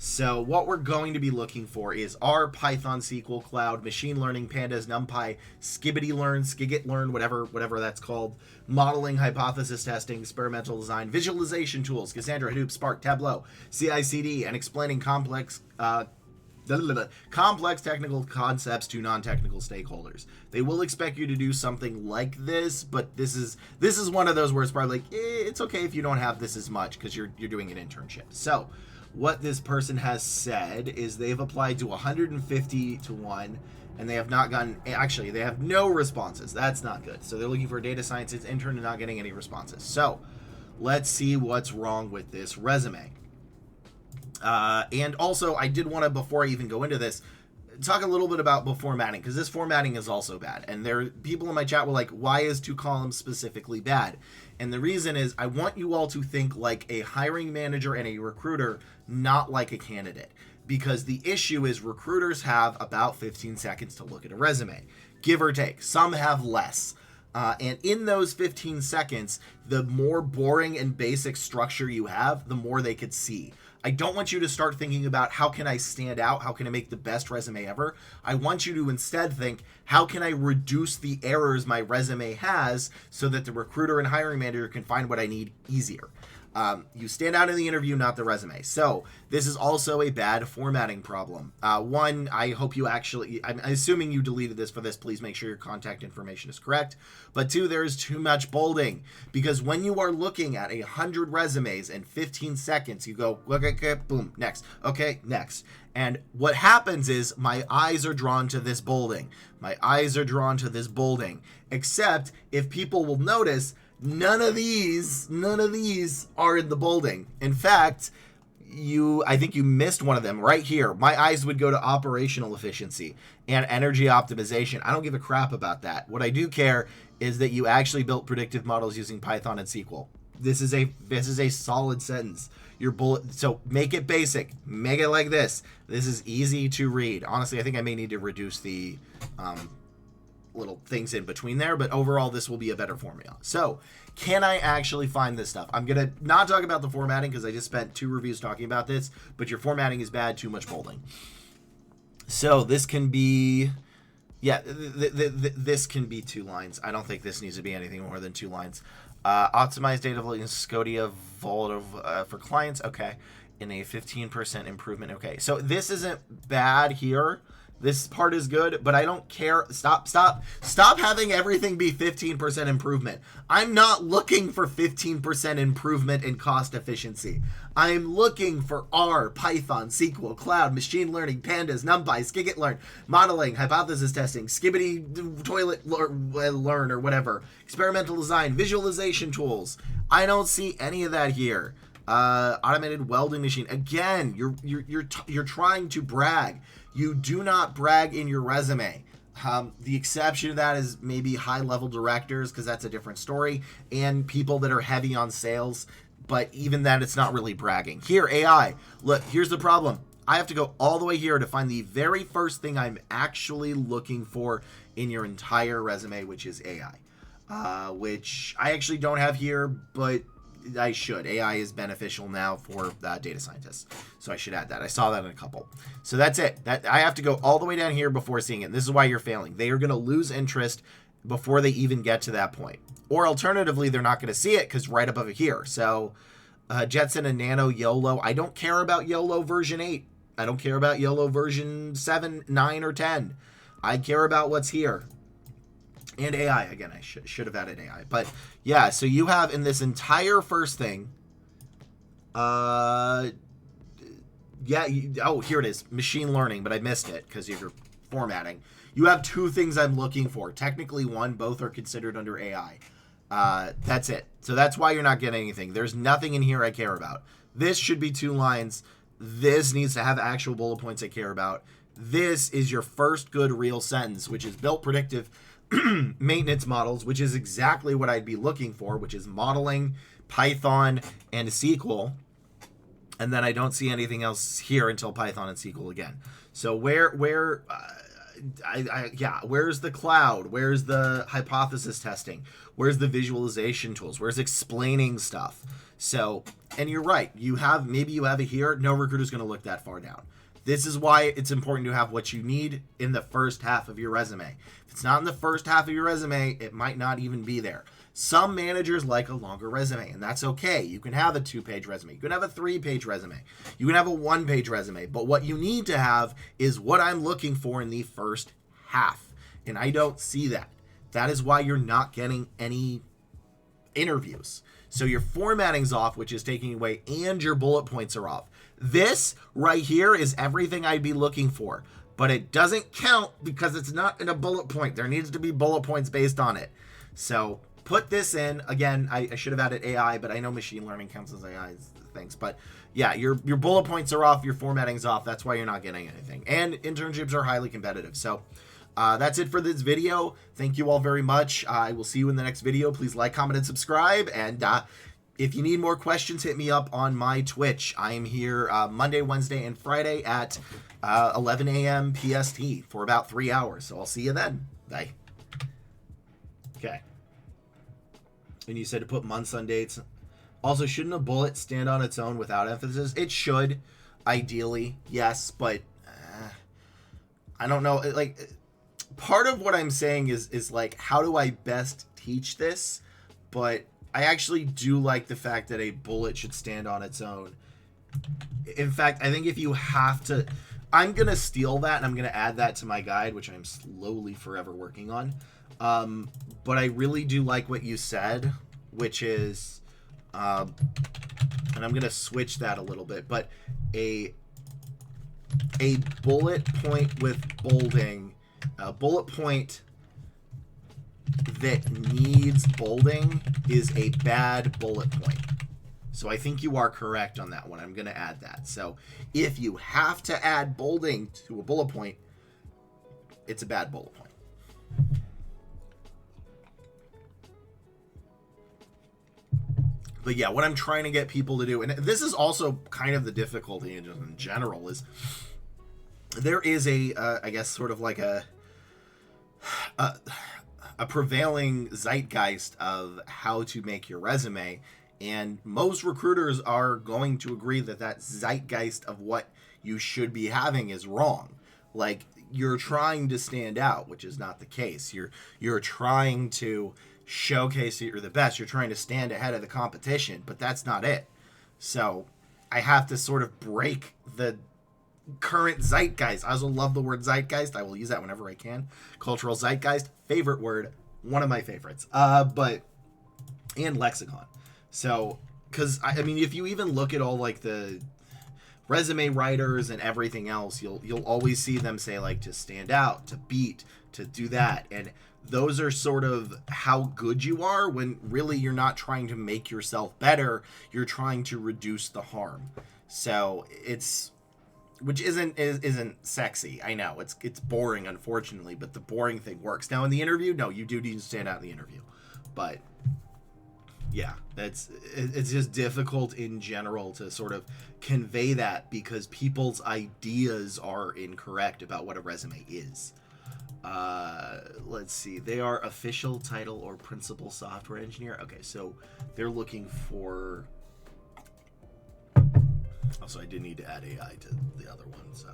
Speaker 1: So what we're going to be looking for is R, Python, SQL, Cloud, machine learning, pandas, NumPy, skibbity learn, skigit learn, whatever that's called, modeling, hypothesis testing, experimental design, visualization tools, Cassandra, Hadoop, Spark, Tableau, CI/CD, and explaining complex technical concepts to non-technical stakeholders. They will expect you to do something like this, but this is one of those where it's probably like, it's okay if you don't have this as much because you're doing an internship. So what this person has said is they've applied to 150 to 1, and they have not gotten, actually, they have no responses. That's not good. So they're looking for a data scientist intern and not getting any responses. So let's see what's wrong with this resume. And also, I did want to, before I even go into this, talk a little bit about formatting, because this formatting is also bad. And there people in my chat were like, why is 2 columns specifically bad? And the reason is I want you all to think like a hiring manager and a recruiter, not like a candidate. Because the issue is recruiters have about 15 seconds to look at a resume, give or take. Some have less. And in those 15 seconds, the more boring and basic structure you have, the more they could see. I don't want you to start thinking about how can I stand out? How can I make the best resume ever? I want you to instead think, how can I reduce the errors my resume has so that the recruiter and hiring manager can find what I need easier? You stand out in the interview, not the resume. So this is also a bad formatting problem. One, I hope you actually, I'm assuming you deleted this for this. Please make sure your contact information is correct. But 2, there is too much bolding, because when you are looking at 100 resumes in 15 seconds, you go, okay, boom, next. Okay, next. And what happens is my eyes are drawn to this bolding. My eyes are drawn to this bolding, except if people will notice, none of these are in the bolding. In fact, I think you missed one of them right here. My eyes would go to operational efficiency and energy optimization. I don't give a crap about that. What I do care is that you actually built predictive models using Python and SQL. This is a solid sentence. Your bullet, so make it basic. Make it like this. This is easy to read. Honestly, I think I may need to reduce the little things in between there, but overall this will be a better formula. So can I actually find this stuff? I'm gonna not talk about the formatting because I just spent 2 reviews talking about this, but your formatting is bad, too much bolding. So this can be, yeah, this can be 2 lines. I don't think this needs to be anything more than 2 lines. Optimized data in Scotia Vault for clients. Okay. In a 15% improvement. Okay. So this isn't bad here. This part is good, but I don't care. Stop having everything be 15% improvement. I'm not looking for 15% improvement in cost efficiency. I'm looking for R, Python, SQL, Cloud, machine learning, pandas, NumPy, skigit learn, modeling, hypothesis testing, skibbity toilet learn or whatever, experimental design, visualization tools. I don't see any of that here. Automated welding machine. Again, you're trying to brag. You do not brag in your resume. The exception to that is maybe high-level directors, because that's a different story, and people that are heavy on sales. But even then, it's not really bragging. Here, AI. Look, here's the problem. I have to go all the way here to find the very first thing I'm actually looking for in your entire resume, which is AI. Which I actually don't have here, but I should. AI is beneficial now for data scientists, so I should add that. I saw that in a couple. So that's it. That I have to go all the way down here before seeing it. This is why you're failing. They are going to lose interest before they even get to that point. Or alternatively, they're not going to see it because right above it here. So Jetson and Nano YOLO. I don't care about YOLO version 8. I don't care about YOLO version 7, 9, or 10. I care about what's here. And AI, again, I should have added AI. But, yeah, so you have in this entire first thing, oh, here it is, machine learning, but I missed it because you're formatting. You have two things I'm looking for. Technically one, both are considered under AI. That's it. So that's why you're not getting anything. There's nothing in here I care about. This should be 2 lines. This needs to have actual bullet points I care about. This is your first good real sentence, which is built predictive maintenance models, which is exactly what I'd be looking for, which is modeling, Python, and SQL. And then I don't see anything else here until Python and SQL again. So where's the cloud? Where's the hypothesis testing? Where's the visualization tools? Where's explaining stuff? So, and you're right. Maybe you have it here. No recruiter's going to look that far down. This is why it's important to have what you need in the first half of your resume. If it's not in the first half of your resume, it might not even be there. Some managers like a longer resume, and that's okay. You can have a 2-page resume. You can have a 3-page resume. You can have a 1-page resume. But what you need to have is what I'm looking for in the first half. And I don't see that. That is why you're not getting any interviews. So your formatting's off, which is taking away, and your bullet points are off. This right here is everything I'd be looking for, but it doesn't count because it's not in a bullet point. There needs to be bullet points based on it. So put this in. Again, I should have added AI, but I know machine learning counts as AI things. But yeah, your bullet points are off, your formatting's off. That's why you're not getting anything. And internships are highly competitive. So that's it for this video. Thank you all very much. I will see you in the next video. Please like, comment, and subscribe. And if you need more questions, hit me up on my Twitch. I am here Monday, Wednesday, and Friday at 11 a.m. PST for about 3 hours. So I'll see you then. Bye. Okay. And you said to put months on dates. Also, shouldn't a bullet stand on its own without emphasis? It should, ideally, yes, but I don't know. Like, part of what I'm saying is like, how do I best teach this? But I actually do like the fact that a bullet should stand on its own. In fact, I think if you have to, I'm going to steal that and I'm going to add that to my guide, which I'm slowly forever working on. But I really do like what you said, which is, and I'm going to switch that a little bit, but a bullet point with bolding, a bullet point that needs bolding is a bad bullet point. So I think you are correct on that one. I'm going to add that. So if you have to add bolding to a bullet point, it's a bad bullet point. But yeah, what I'm trying to get people to do, and this is also kind of the difficulty in general, is there is I guess sort of like a prevailing zeitgeist of how to make your resume, and most recruiters are going to agree that that zeitgeist of what you should be having is wrong. Like, you're trying to stand out, which is not the case. You're trying to showcase that you're the best. You're trying to stand ahead of the competition, but that's not it. So I have to sort of break the current zeitgeist. I also love the word zeitgeist. I will use that whenever I can. Cultural zeitgeist, favorite word, one of my favorites. And lexicon. So, because I mean, if you even look at all like the resume writers and everything else, you'll always see them say like to stand out, to beat, to do that, and those are sort of how good you are, when really you're not trying to make yourself better, you're trying to reduce the harm. So it's, which isn't sexy. I know it's boring, unfortunately, but the boring thing works. Now in the interview, no, you do need to stand out in the interview, but yeah, it's just difficult in general to sort of convey that, because people's ideas are incorrect about what a resume is. Let's see. They are official title or principal software engineer. Okay, so they're looking for. Also, I did need to add AI to the other one, so.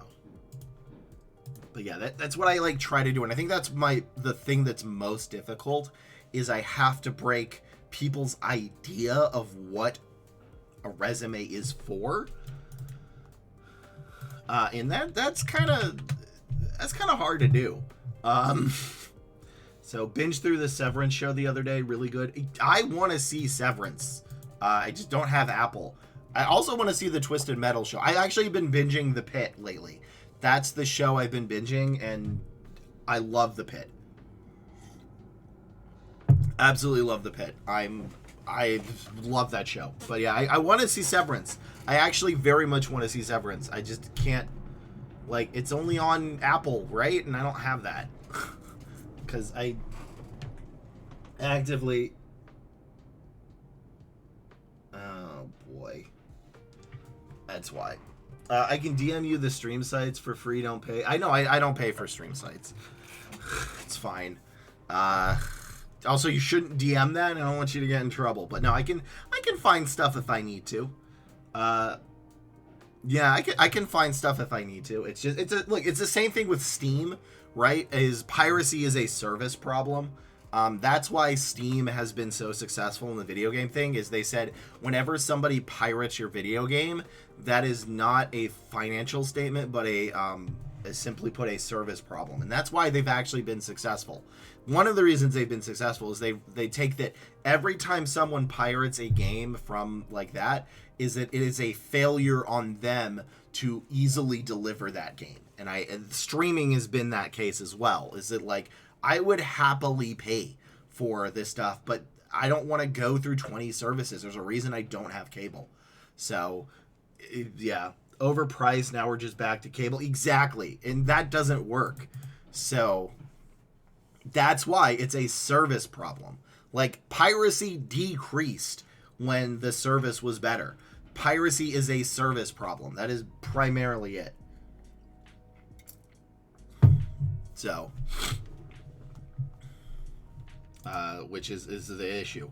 Speaker 1: But yeah, that's what I like try to do, and I think that's the thing that's most difficult is I have to break people's idea of what a resume is for. And that's kind of hard to do. So binge through the Severance show the other day, really good. I want to see Severance. I just don't have Apple. I also want to see the Twisted Metal show. I actually have been binging The Pit lately. That's the show I've been binging, and I love The Pit. Absolutely love The Pit. I love that show. But yeah, I want to see Severance. I actually very much want to see Severance. I just can't, like, it's only on Apple, right? And I don't have that. Because I actively... Oh, boy. That's why. I can DM you the stream sites for free, don't pay. I know, I don't pay for stream sites. It's fine. Also, you shouldn't DM that. I don't want you to get in trouble. But no, I can find stuff if I need to. Yeah, I can find stuff if I need to. It's just look, it's the same thing with Steam, right? Piracy is a service problem. That's why Steam has been so successful in the video game thing, is they said whenever somebody pirates your video game, that is not a financial statement, but simply put, a service problem. And that's why they've actually been successful. One of the reasons they've been successful is they take that every time someone pirates a game from like that, is that it is a failure on them to easily deliver that game. And streaming has been that case as well. Is that like, I would happily pay for this stuff, but I don't want to go through 20 services. There's a reason I don't have cable. So, yeah, overpriced. Now we're just back to cable. Exactly. And that doesn't work. So, that's why it's a service problem. Like, piracy decreased when the service was better. Piracy is a service problem. That is primarily it. So... which is the issue.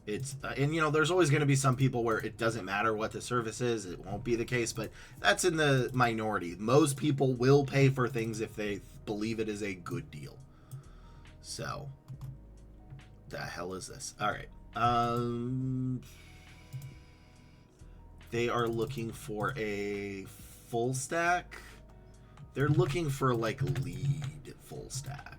Speaker 1: It's and you know, there's always going to be some people where it doesn't matter what the service is, it won't be the case, but that's in the minority. Most people will pay for things if they believe it is a good deal. So, the hell is this? All right. They are looking for a full stack. They're looking for like lead full stack.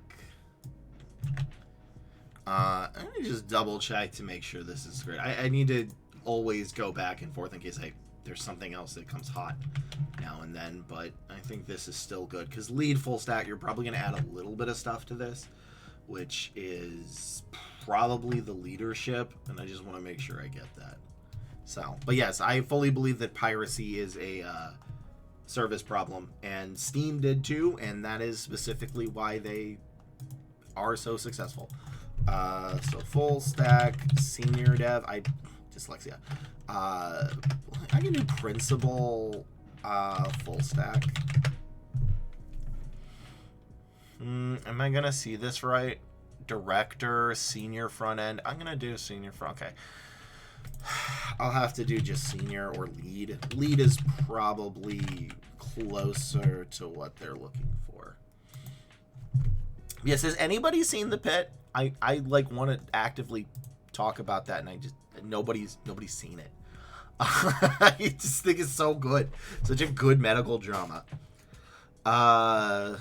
Speaker 1: Let me just double check to make sure this is great. I need to always go back and forth in case there's something else that comes hot now and then, but I think this is still good, because lead full stack, you're probably going to add a little bit of stuff to this, which is probably the leadership, and I just want to make sure I get that. So, but yes, I fully believe that piracy is a service problem, and Steam did too, and that is specifically why they are so successful. So full stack, senior dev, dyslexia. I can do principal, full stack. Am I gonna see this right? Director, senior front end. I'm gonna do senior front. Okay. I'll have to do just senior or lead. Lead is probably closer to what they're looking for. Yes, has anybody seen The Pit? I like want to actively talk about that, and I just nobody's seen it. I just think it's so good, such a good medical drama. Let's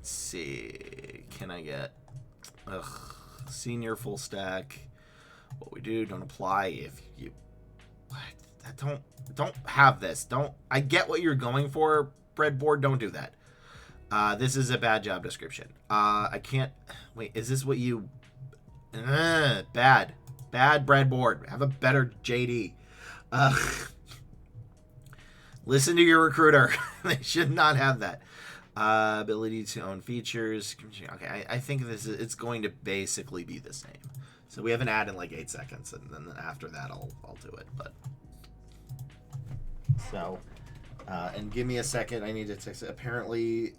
Speaker 1: see, can I get senior full stack? What we do, don't apply if you what don't have this. I get what you're going for, breadboard. Don't do that. This is a bad job description. I can't... Wait, is this what you... Bad breadboard. Have a better JD. Listen to your recruiter. They should not have that. Ability to own features. Okay, I think it's going to basically be the same. So we have an ad in like 8 seconds, and then after that I'll do it. But so, and give me a second. I need to text it. Apparently,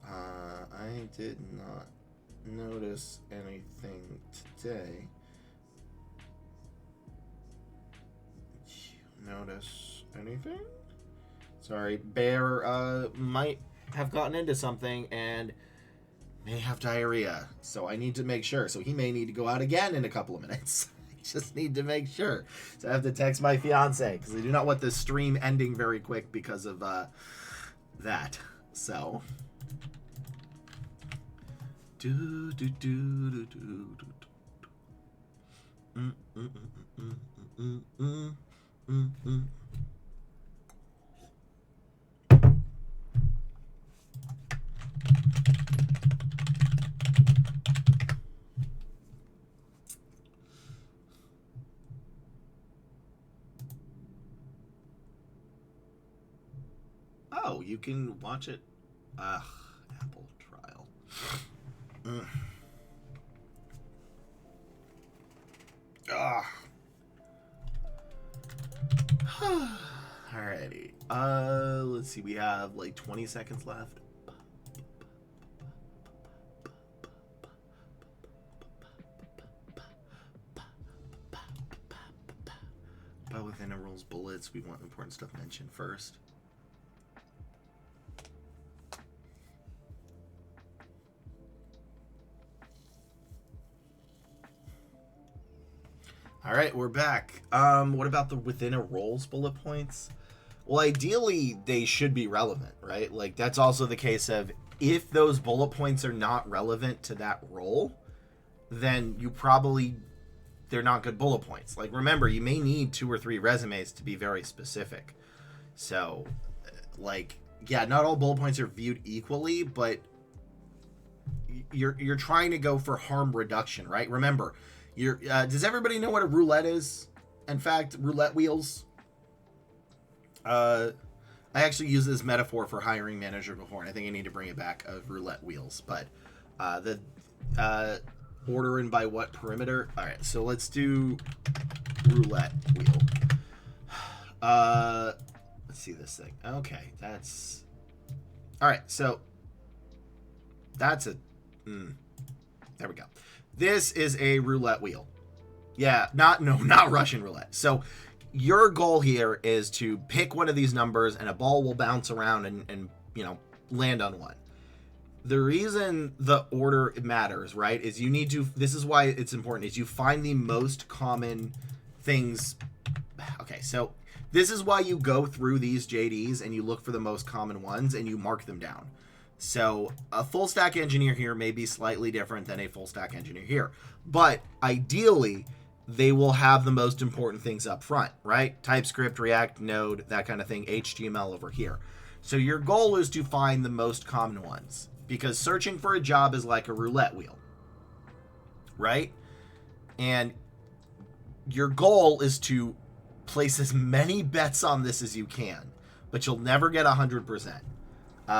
Speaker 1: I did not notice anything today. Did you notice anything? Sorry, Bear might have gotten into something and may have diarrhea. So I need to make sure. So he may need to go out again in a couple of minutes. I just need to make sure. So I have to text my fiance because I do not want this stream ending very quick because of that. So. Oh, you can watch it. Apple trial. Alrighty. Let's see. We have like 20 seconds left. But within a rules bullets, we want important stuff mentioned first. All right, we're back. What about the within a roles bullet points? Well, ideally, they should be relevant, right? Like, that's also the case of if those bullet points are not relevant to that role, then they're not good bullet points. Like, remember, you may need 2 or 3 resumes to be very specific. So, like, yeah, not all bullet points are viewed equally, but you're trying to go for harm reduction, right? Remember, does everybody know what a roulette is? In fact, roulette wheels. I actually used this metaphor for hiring manager before, and I think I need to bring it back of roulette wheels. But the order and by what perimeter? All right, so let's do roulette wheel. Let's see this thing. Okay, that's all right. So that's there we go. This is a roulette wheel. Yeah, not Russian roulette. So your goal here is to pick one of these numbers and a ball will bounce around and land on one. The reason the order matters, right, is you need to, this is why it's important, is you find the most common things. Okay, so this is why you go through these JDs and you look for the most common ones and you mark them down. So a full stack engineer here may be slightly different than a full stack engineer here, but ideally they will have the most important things up front, right? TypeScript, React, Node, that kind of thing, HTML over here. So your goal is to find the most common ones because searching for a job is like a roulette wheel, right? And your goal is to place as many bets on this as you can, but you'll never get 100%.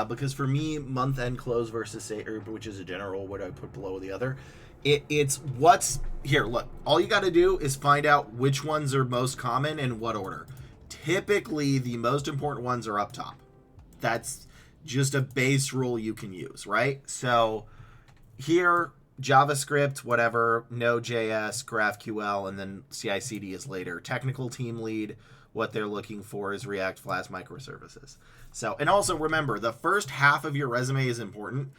Speaker 1: Because for me, month-end close versus which is a general, what I put below the other, it's what's here. Look, all you got to do is find out which ones are most common and what order. Typically, the most important ones are up top. That's just a base rule you can use, right? So here, JavaScript, whatever, Node.js, GraphQL, and then CI/CD is later. Technical team lead, what they're looking for is React, Flask, microservices. So, and also remember, the first half of your resume is important,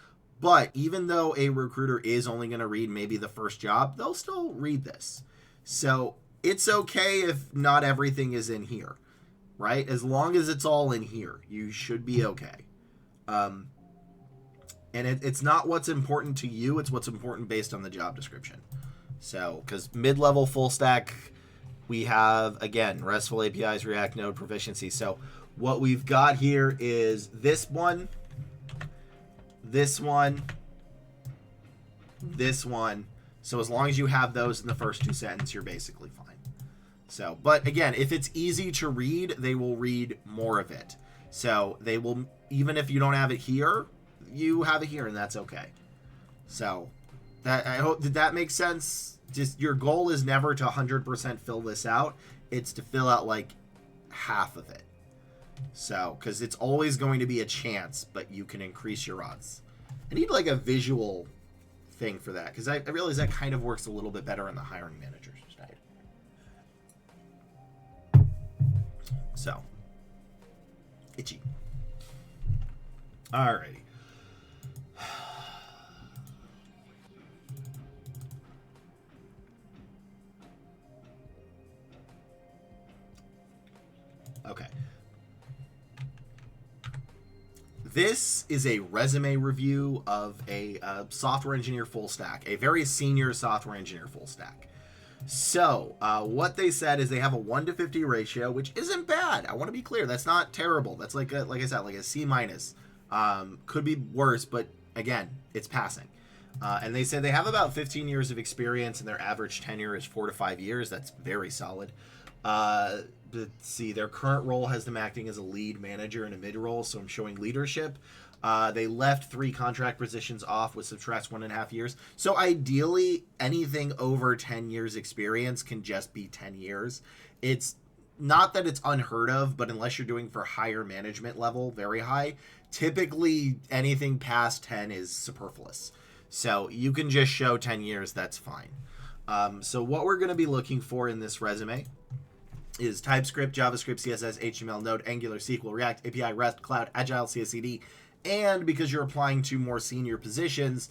Speaker 1: but even though a recruiter is only going to read maybe the first job, they'll still read this. So it's okay if not everything is in here, right? As long as it's all in here, you should be okay. And it's not what's important to you, it's what's important based on the job description. So, because mid-level full stack, we have, again, RESTful APIs, React Node proficiency. So what we've got here is this one, this one, this one. So as long as you have those in the first 2 sentences, you're basically fine. So, but again, if it's easy to read, they will read more of it. So they will, even if you don't have it here, you have it here, and that's okay. So that, I hope, did that make sense? Just your goal is never to 100% fill this out. It's to fill out like half of it. So, because it's always going to be a chance, but you can increase your odds. I need like a visual thing for that, because I realize that kind of works a little bit better on the hiring manager's side. So, itchy. Alrighty. Okay. This is a resume review of a software engineer full stack, a very senior software engineer full stack. So what they said is they have a 1-to-50 ratio, which isn't bad. I want to be clear. That's not terrible. That's like I said, like a C-. Could be worse, but again, it's passing. And they said they have about 15 years of experience, and their average tenure is 4 to 5 years. That's very solid. Let's see, their current role has them acting as a lead manager and a mid role, so I'm showing leadership. They left 3 contract positions off, which subtracts 1.5 years. So ideally, anything over 10 years experience can just be 10 years. It's not that it's unheard of, but unless you're doing for higher management level, very high, typically anything past 10 is superfluous. So you can just show 10 years, that's fine. So what we're going to be looking for in this resume is TypeScript, JavaScript, CSS, HTML, Node, Angular, SQL, React, API, REST, Cloud, Agile, CI/CD, and because you're applying to more senior positions,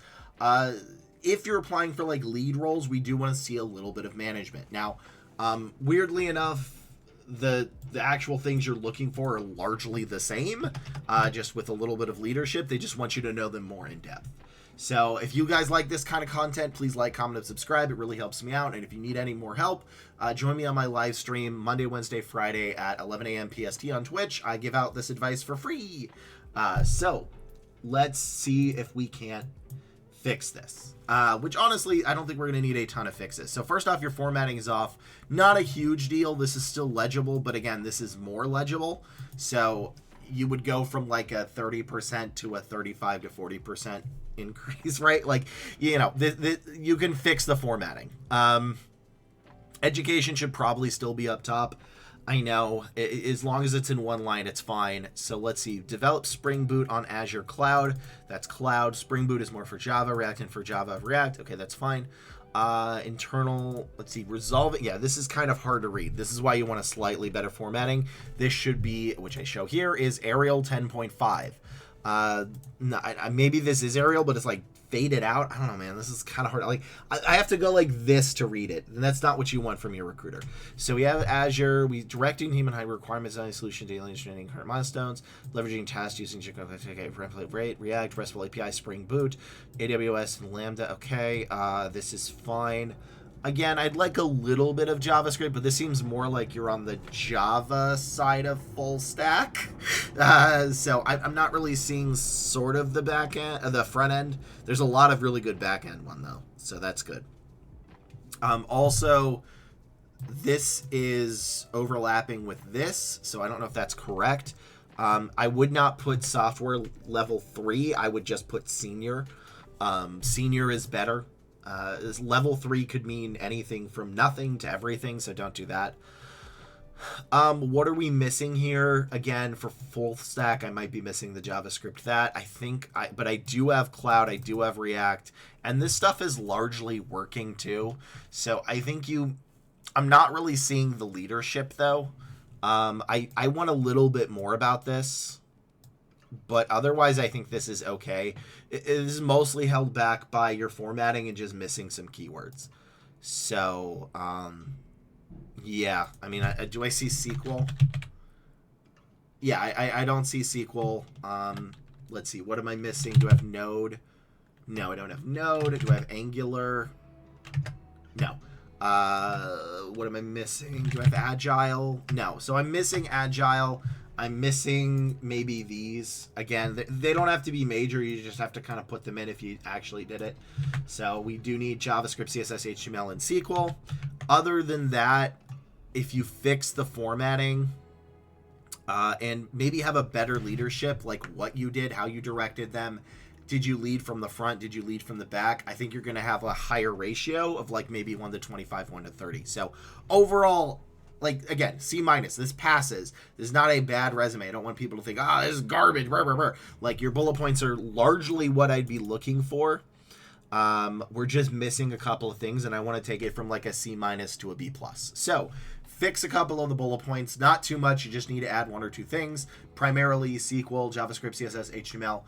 Speaker 1: if you're applying for like lead roles, we do want to see a little bit of management. Now, weirdly enough, the actual things you're looking for are largely the same, just with a little bit of leadership. They just want you to know them more in depth. So if you guys like this kind of content, please like, comment, and subscribe. It really helps me out. And if you need any more help, join me on my live stream Monday, Wednesday, Friday at 11 a.m. PST on Twitch. I give out this advice for free. So let's see if we can't fix this, which honestly, I don't think we're going to need a ton of fixes. So first off, your formatting is off. Not a huge deal. This is still legible, but again, this is more legible. So you would go from like a 30% to a 35 to 40% increase, right? Like, you know, you can fix the formatting. Education should probably still be up top. I know, as long as it's in one line, it's fine. So let's see, develop Spring Boot on Azure Cloud. That's Cloud. Spring Boot is more for Java, React and for Java, React. Okay, that's fine. Internal, let's see, resolve it. Yeah, this is kind of hard to read. This is why you want a slightly better formatting. This should be, which I show here, is Arial 10.5. No, maybe this is Arial, but it's like faded out. I don't know, man. This is kind of hard. Like, I have to go like this to read it, and that's not what you want from your recruiter. So we have Azure. We directing human height requirements design solution, daily engineering, current milestones, leveraging tasks using React, RESTful API, Spring Boot, AWS, and Lambda. Okay, this is fine. Again, I'd like a little bit of JavaScript, but this seems more like you're on the Java side of full stack. So I'm not really seeing sort of the back end, the front end. There's a lot of really good back end one though, so that's good. Also, this is overlapping with this, so I don't know if that's correct. I would not put software level 3. I would just put senior. Senior is better. This level 3 could mean anything from nothing to everything, so don't do that. What are we missing here? Again, for full stack, I might be missing the JavaScript. But I do have Cloud, I do have React, and this stuff is largely working too. So I think I'm not really seeing the leadership though. I want a little bit more about this. But otherwise, I think this is okay. It is mostly held back by your formatting and just missing some keywords. So, yeah. I mean, do I see SQL? Yeah, I don't see SQL. Let's see. What am I missing? Do I have Node? No, I don't have Node. Do I have Angular? No. What am I missing? Do I have Agile? No. So I'm missing Agile. I'm missing maybe these. Again, they don't have to be major. You just have to kind of put them in if you actually did it. So we do need JavaScript, CSS, HTML, and SQL. Other than that, if you fix the formatting and maybe have a better leadership, like what you did, how you directed them, did you lead from the front, did you lead from the back, I think you're going to have a higher ratio of like maybe 1 to 25, 1 to 30. So overall, like, again, C-. This passes. This is not a bad resume. I don't want people to think, this is garbage. Rah, rah, rah. Like, your bullet points are largely what I'd be looking for. We're just missing a couple of things, and I want to take it from like a C- to a B+. So fix a couple of the bullet points. Not too much. You just need to add 1 or 2 things. Primarily SQL, JavaScript, CSS, HTML.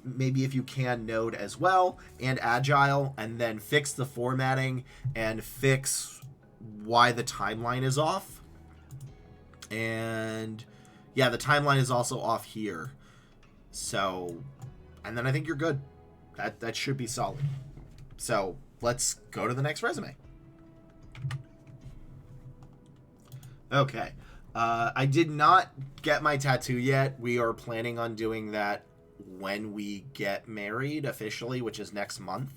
Speaker 1: Maybe if you can Node as well, and Agile, and then fix the formatting and fix why the timeline is off. And yeah, the timeline is also off here. So, and then I think you're good. That should be solid. So let's go to the next resume. Okay. I did not get my tattoo yet. We are planning on doing that when we get married officially, which is next month.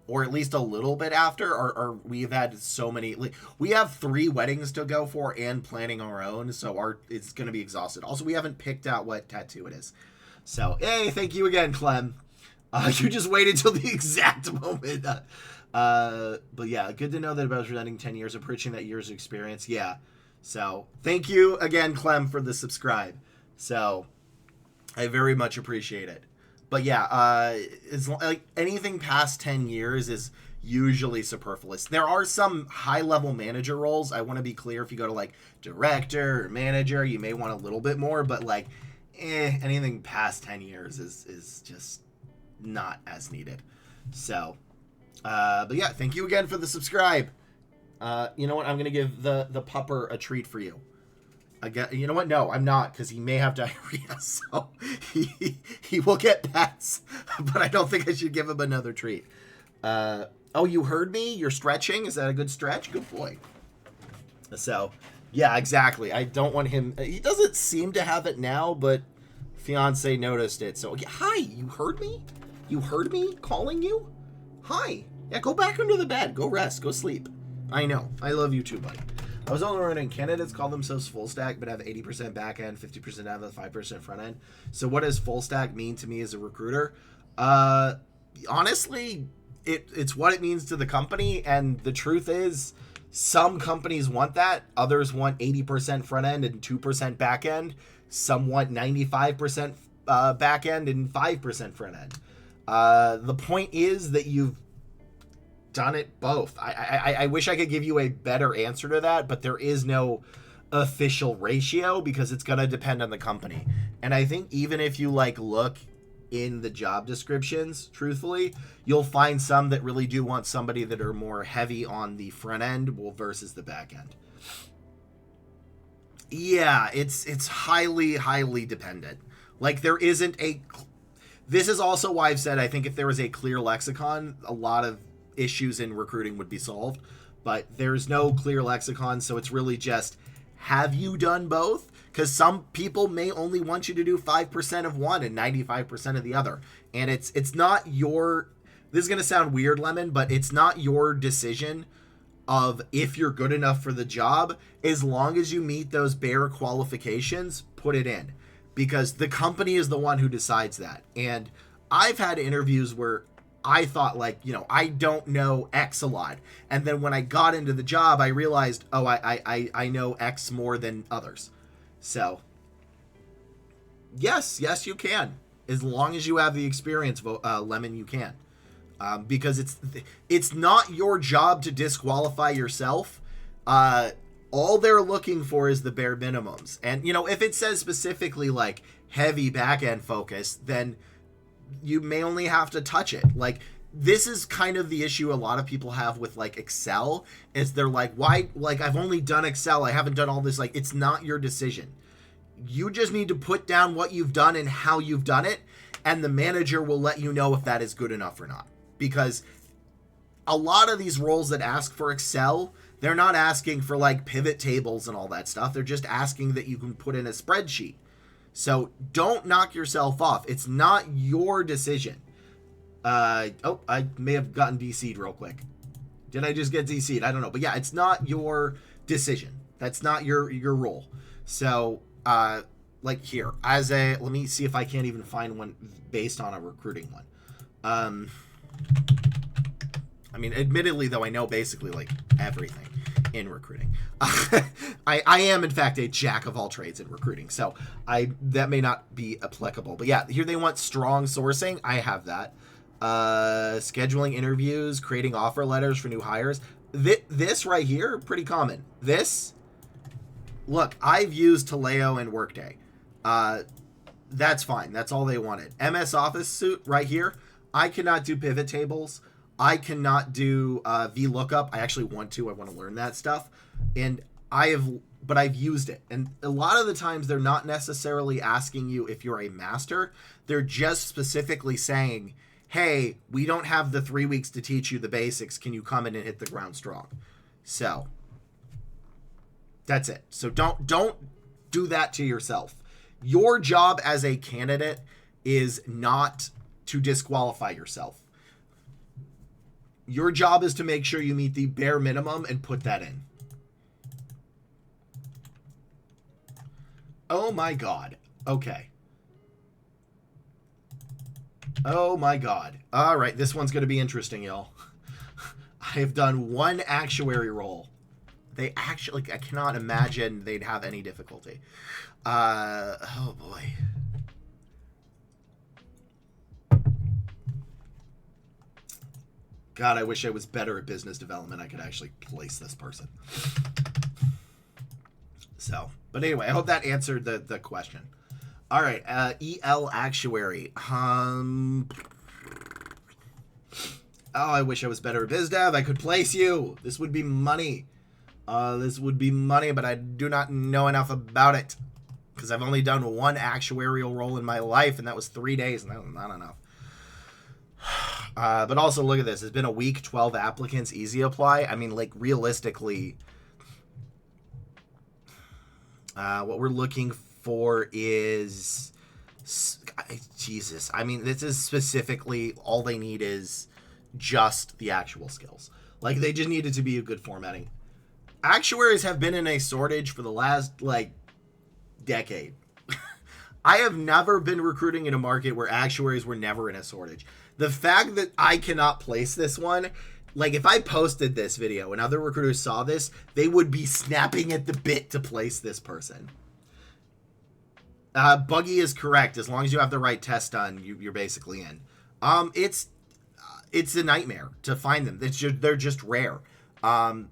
Speaker 1: Or at least a little bit after, or we've had so many, like, we have 3 weddings to go for and planning our own, so it's going to be exhausted. Also, we haven't picked out what tattoo it is. So, hey, thank you again, Clem. You just waited till the exact moment. But yeah, good to know that about presenting 10 years of preaching, that year's experience. Yeah. So, thank you again, Clem, for the subscribe. So, I very much appreciate it. But yeah, it's like anything past 10 years is usually superfluous. There are some high-level manager roles. I want to be clear, if you go to like director or manager, you may want a little bit more, but like anything past 10 years is just not as needed. So, but yeah, thank you again for the subscribe. You know what? I'm going to give the pupper a treat for you. Again, you know what? No, I'm not, because he may have diarrhea, so he will get pets, but I don't think I should give him another treat. Oh, you heard me? You're stretching? Is that a good stretch? Good boy. So, yeah, exactly. I don't want him... He doesn't seem to have it now, but fiance noticed it. So, yeah, hi, you heard me? You heard me calling you? Hi. Yeah, go back under the bed. Go rest. Go sleep. I know. I love you too, buddy. I was only learning candidates call themselves full stack, but have 80% back end, 50% out of the 5% front end. So what does full stack mean to me as a recruiter? Honestly, it's what it means to the company. And the truth is, some companies want that. Others want 80% front end and 2% back end. Some want 95% back end and 5% front end. The point is that you've done it both. I wish I could give you a better answer to that, but there is no official ratio because it's going to depend on the company. And I think even if you like look in the job descriptions, truthfully, you'll find some that really do want somebody that are more heavy on the front end versus the back end. Yeah, it's highly dependent. Like, there isn't a... This is also why I've said I think if there was a clear lexicon, a lot of issues in recruiting would be solved, but there's no clear lexicon, so it's really just, have you done both? Because some people may only want you to do 5% of one and 95% of the other, and it's not your... This is going to sound weird, Lemon, but it's not your decision of if you're good enough for the job. As long as you meet those bare qualifications, put it in, because the company is the one who decides that. And I've had interviews where I thought, like, you know, I don't know X a lot. And then when I got into the job, I realized, oh, I know X more than others. So, yes, you can. As long as you have the experience, Lemon, you can. Because it's not your job to disqualify yourself. All they're looking for is the bare minimums. And, you know, if it says specifically, like, heavy back-end focus, then you may only have to touch it. Like, this is kind of the issue a lot of people have with, like, Excel, is they're like, why, like, I've only done Excel, I haven't done all this. Like, it's not your decision. You just need to put down what you've done and how you've done it, and the manager will let you know if that is good enough or not. Because a lot of these roles that ask for Excel, they're not asking for like pivot tables and all that stuff. They're just asking that you can put in a spreadsheet. So don't knock yourself off. It's not your decision. Oh, I may have gotten DC'd real quick. Did I just get DC'd? I don't know. But yeah, it's not your decision. That's not your role. So, like here, let me see if I can't even find one based on a recruiting one. I mean, admittedly, though, I know basically like everything in recruiting. I am, in fact, a jack of all trades in recruiting. So that may not be applicable. But yeah, here they want strong sourcing. I have that. Scheduling interviews, creating offer letters for new hires. This right here, pretty common. Look, I've used Taleo and Workday. That's fine. That's all they wanted. MS Office suite right here. I cannot do pivot tables. I cannot do VLOOKUP. I actually want to. I want to learn that stuff. And but I've used it. And a lot of the times they're not necessarily asking you if you're a master. They're just specifically saying, hey, we don't have the 3 weeks to teach you the basics. Can you come in and hit the ground strong? So that's it. So don't do that to yourself. Your job as a candidate is not to disqualify yourself. Your job is to make sure you meet the bare minimum and put that in. Oh my God. Okay. Oh my God. All right, this one's going to be interesting, y'all. I have done one actuary role. They actually, I cannot imagine they'd have any difficulty. Oh boy. God, I wish I was better at business development. I could actually place this person. So, but anyway, I hope that answered the question. All right, EL Actuary. Oh, I wish I was better at biz dev. I could place you. This would be money. This would be money, but I do not know enough about it because I've only done one actuarial role in my life, and that was 3 days, and that was not enough. But also, look at this. It's been a week, 12 applicants, easy apply. I mean, like, realistically, what we're looking for is... Jesus. I mean, this is specifically, all they need is just the actual skills. Like, they just needed to be a good formatting. Actuaries have been in a shortage for the last, like, decade. I have never been recruiting in a market where actuaries were never in a shortage. The fact that I cannot place this one, like if I posted this video and other recruiters saw this, they would be snapping at the bit to place this person. Buggy is correct. As long as you have the right test done, you're basically in. It's a nightmare to find them. They're just rare. No,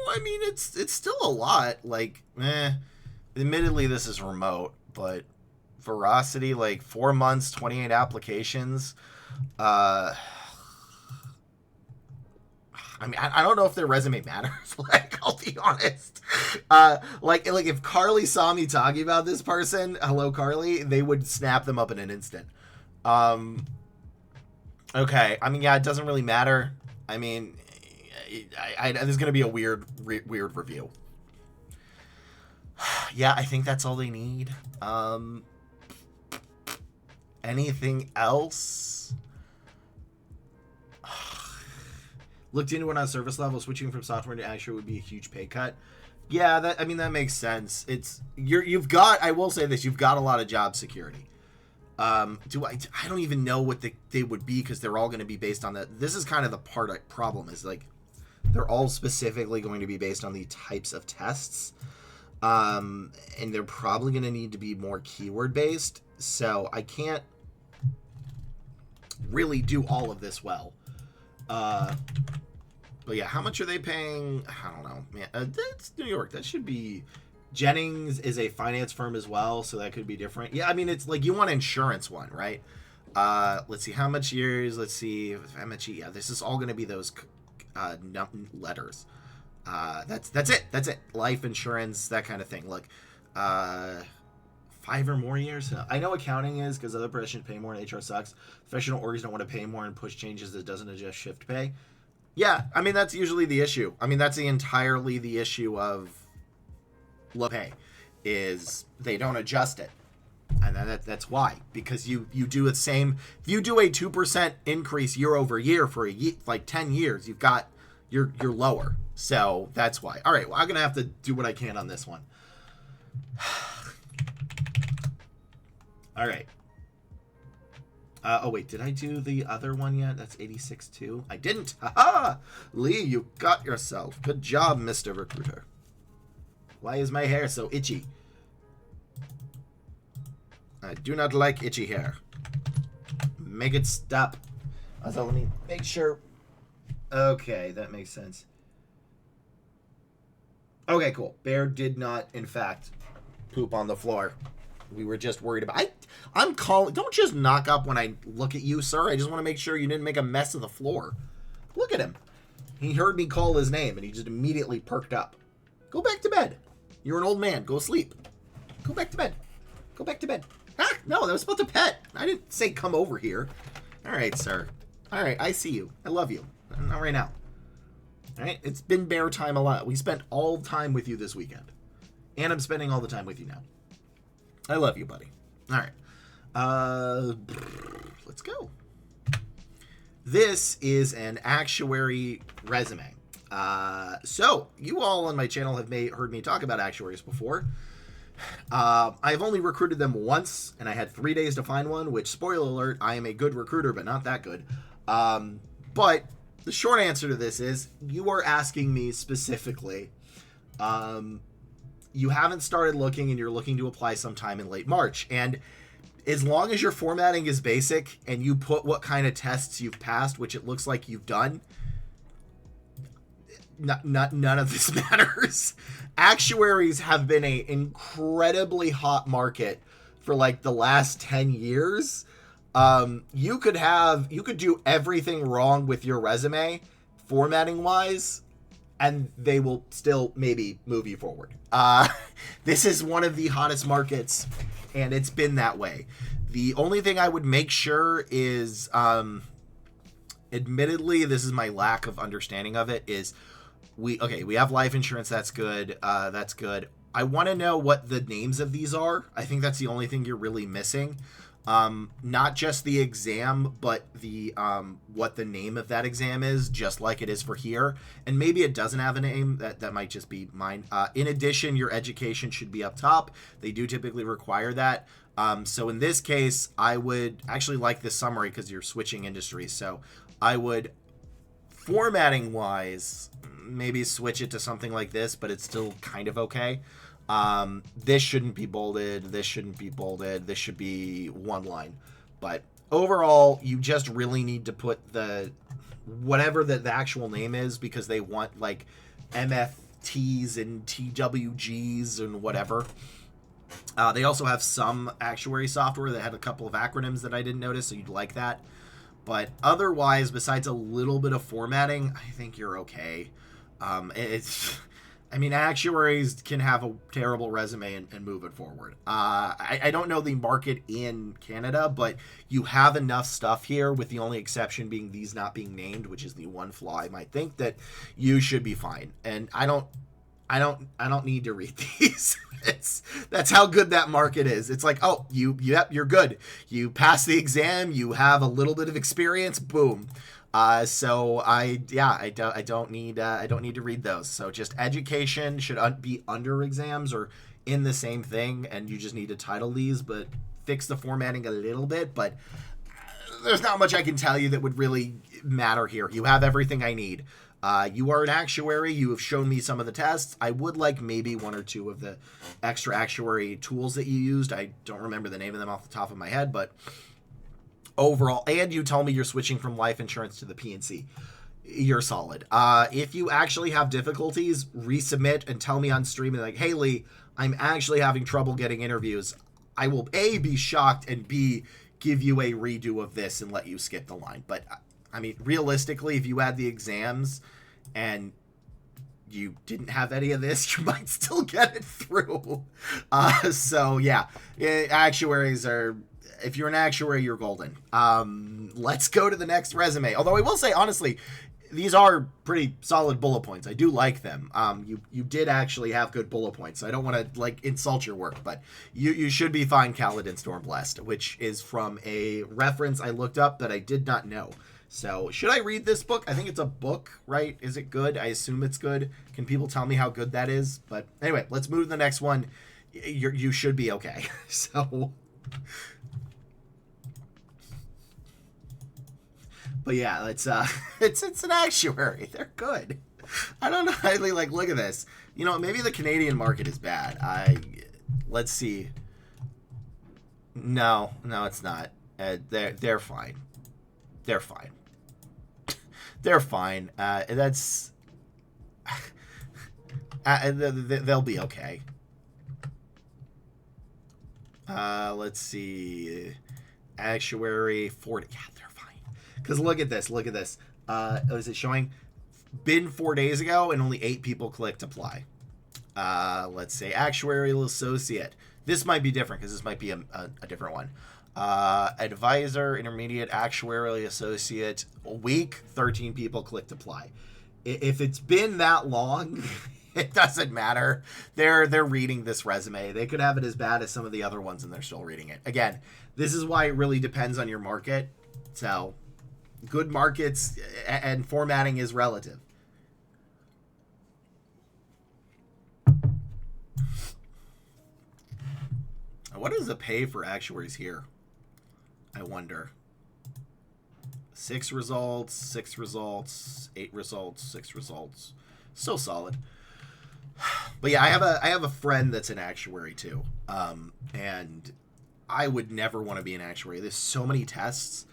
Speaker 1: I mean it's still a lot. Like, admittedly, this is remote, but Veracity, like 4 months, 28 applications. I mean, I don't know if their resume matters. Like, I'll be honest. Like if Carly saw me talking about this person, hello Carly, they would snap them up in an instant. Okay. I mean, yeah, it doesn't really matter. I mean, this is gonna be a weird review. Yeah, I think that's all they need. Anything else? Looked into it on service level. Switching from software to actual would be a huge pay cut. Yeah, that makes sense. You've got, I will say this, you've got a lot of job security. I don't even know what they would be because they're all going to be based on that. This is kind of the problem is like they're all specifically going to be based on the types of tests. And they're probably going to need to be more keyword based. So I can't really do all of this well. But yeah, how much are they paying? I don't know, man. That's New York. That should be... Jennings is a finance firm as well, so that could be different. Yeah, I mean, it's like you want an insurance one, right? Let's see, how much years? Let's see, how much... Yeah, this is all going to be those letters. That's it. That's it. Life insurance, that kind of thing. Look, 5 or more years? I know accounting is because other professions pay more and HR sucks. Professional orgs don't want to pay more and push changes that doesn't adjust shift pay. Yeah, I mean, that's usually the issue. I mean, that's entirely the issue of low pay, is they don't adjust it. And that's why. Because you do the same. If you do a 2% increase year over year for like 10 years, you're lower. So that's why. All right, well, I'm going to have to do what I can on this one. All right. Oh, wait, did I do the other one yet? That's 86 too. I didn't. Haha! Lee, you got yourself. Good job, Mr. Recruiter. Why is my hair so itchy? I do not like itchy hair. Make it stop. Also, let me make sure. Okay, that makes sense. Okay, cool. Bear did not, in fact, poop on the floor. We were just worried about... I'm calling... Don't just knock up when I look at you, sir. I just want to make sure you didn't make a mess of the floor. Look at him. He heard me call his name, and he just immediately perked up. Go back to bed. You're an old man. Go sleep. Go back to bed. Go back to bed. Ah, no, that was about to pet. I didn't say come over here. All right, sir. All right, I see you. I love you. Not right now. All right, it's been bear time a lot. We spent all time with you this weekend. And I'm spending all the time with you now. I love you, buddy. All right. Let's go. This is an actuary resume. So, you all on my channel have heard me talk about actuaries before. I've only recruited them once, and I had 3 days to find one, which, spoiler alert, I am a good recruiter, but not that good. But the short answer to this is, you are asking me specifically, you haven't started looking and you're looking to apply sometime in late March. And as long as your formatting is basic and you put what kind of tests you've passed, which it looks like you've done, none of this matters. Actuaries have been an incredibly hot market for like the last 10 years. You could do everything wrong with your resume, formatting wise, and they will still maybe move you forward. This is one of the hottest markets, and it's been that way. The only thing I would make sure is, admittedly, this is my lack of understanding of it, is we have life insurance. That's good. That's good. I want to know what the names of these are. I think that's the only thing you're really missing. Not just the exam, but the what the name of that exam is, just like it is for here. And maybe it doesn't have a name. That might just be mine. In addition, your education should be up top. They do typically require that. So in this case, I would actually like this summary because you're switching industries. So I would, formatting wise, maybe switch it to something like this, but it's still kind of okay. This shouldn't be bolded. This shouldn't be bolded. This should be one line. But overall, you just really need to put whatever the actual name is, because they want like MFTs and TWGs and whatever. They also have some actuary software that had a couple of acronyms that I didn't notice, so you'd like that. But otherwise, besides a little bit of formatting, I think you're okay. Actuaries can have a terrible resume and move it forward. I don't know the market in Canada, but you have enough stuff here, with the only exception being these not being named, which is the one flaw I might think, that you should be fine. And I don't need to read these. That's how good that market is. It's like, oh, you're good. You passed the exam. You have a little bit of experience. Boom. So I don't need to read those. So just education should be under exams or in the same thing, and you just need to title these, but fix the formatting a little bit. But there's not much I can tell you that would really matter here. You have everything I need. You are an actuary. You have shown me some of the tests. I would like maybe one or two of the extra actuary tools that you used. I don't remember the name of them off the top of my head, but overall, and you tell me you're switching from life insurance to the PNC. You're solid. If you actually have difficulties, resubmit and tell me on stream, and like, hey Lee, I'm actually having trouble getting interviews. I will A, be shocked, and B, give you a redo of this and let you skip the line. But I mean, realistically, if you had the exams and you didn't have any of this, you might still get it through. So yeah, actuaries are, if you're an actuary, you're golden. Let's go to the next resume. Although I will say, honestly, these are pretty solid bullet points. I do like them. You did actually have good bullet points. So I don't want to like insult your work, but you should be fine, Kaladin Stormblessed, which is from a reference I looked up that I did not know. So should I read this book? I think it's a book, right? Is it good? I assume it's good. Can people tell me how good that is? But anyway, let's move to the next one. You should be okay. So... But yeah, it's an actuary. They're good. I don't know. I like look at this. You know, maybe the Canadian market is bad. Let's see. No, it's not. They're fine. They're fine. They're fine. That's they'll be okay. Let's see. Actuary 40. Yeah, they're fine. Because look at this. Is it showing? Been 4 days ago and only 8 people clicked apply. Let's say actuarial associate. This might be different because this might be a different one. Advisor, intermediate, actuarial associate. A week, 13 people clicked apply. If it's been that long, it doesn't matter. They're reading this resume. They could have it as bad as some of the other ones and they're still reading it. Again, this is why it really depends on your market. So... good markets and formatting is relative. What is the pay for actuaries here? I wonder. 6 results, 6 results, 8 results, 6 results. So solid. But yeah, I have a friend that's an actuary too. And I would never want to be an actuary. There's so many tests.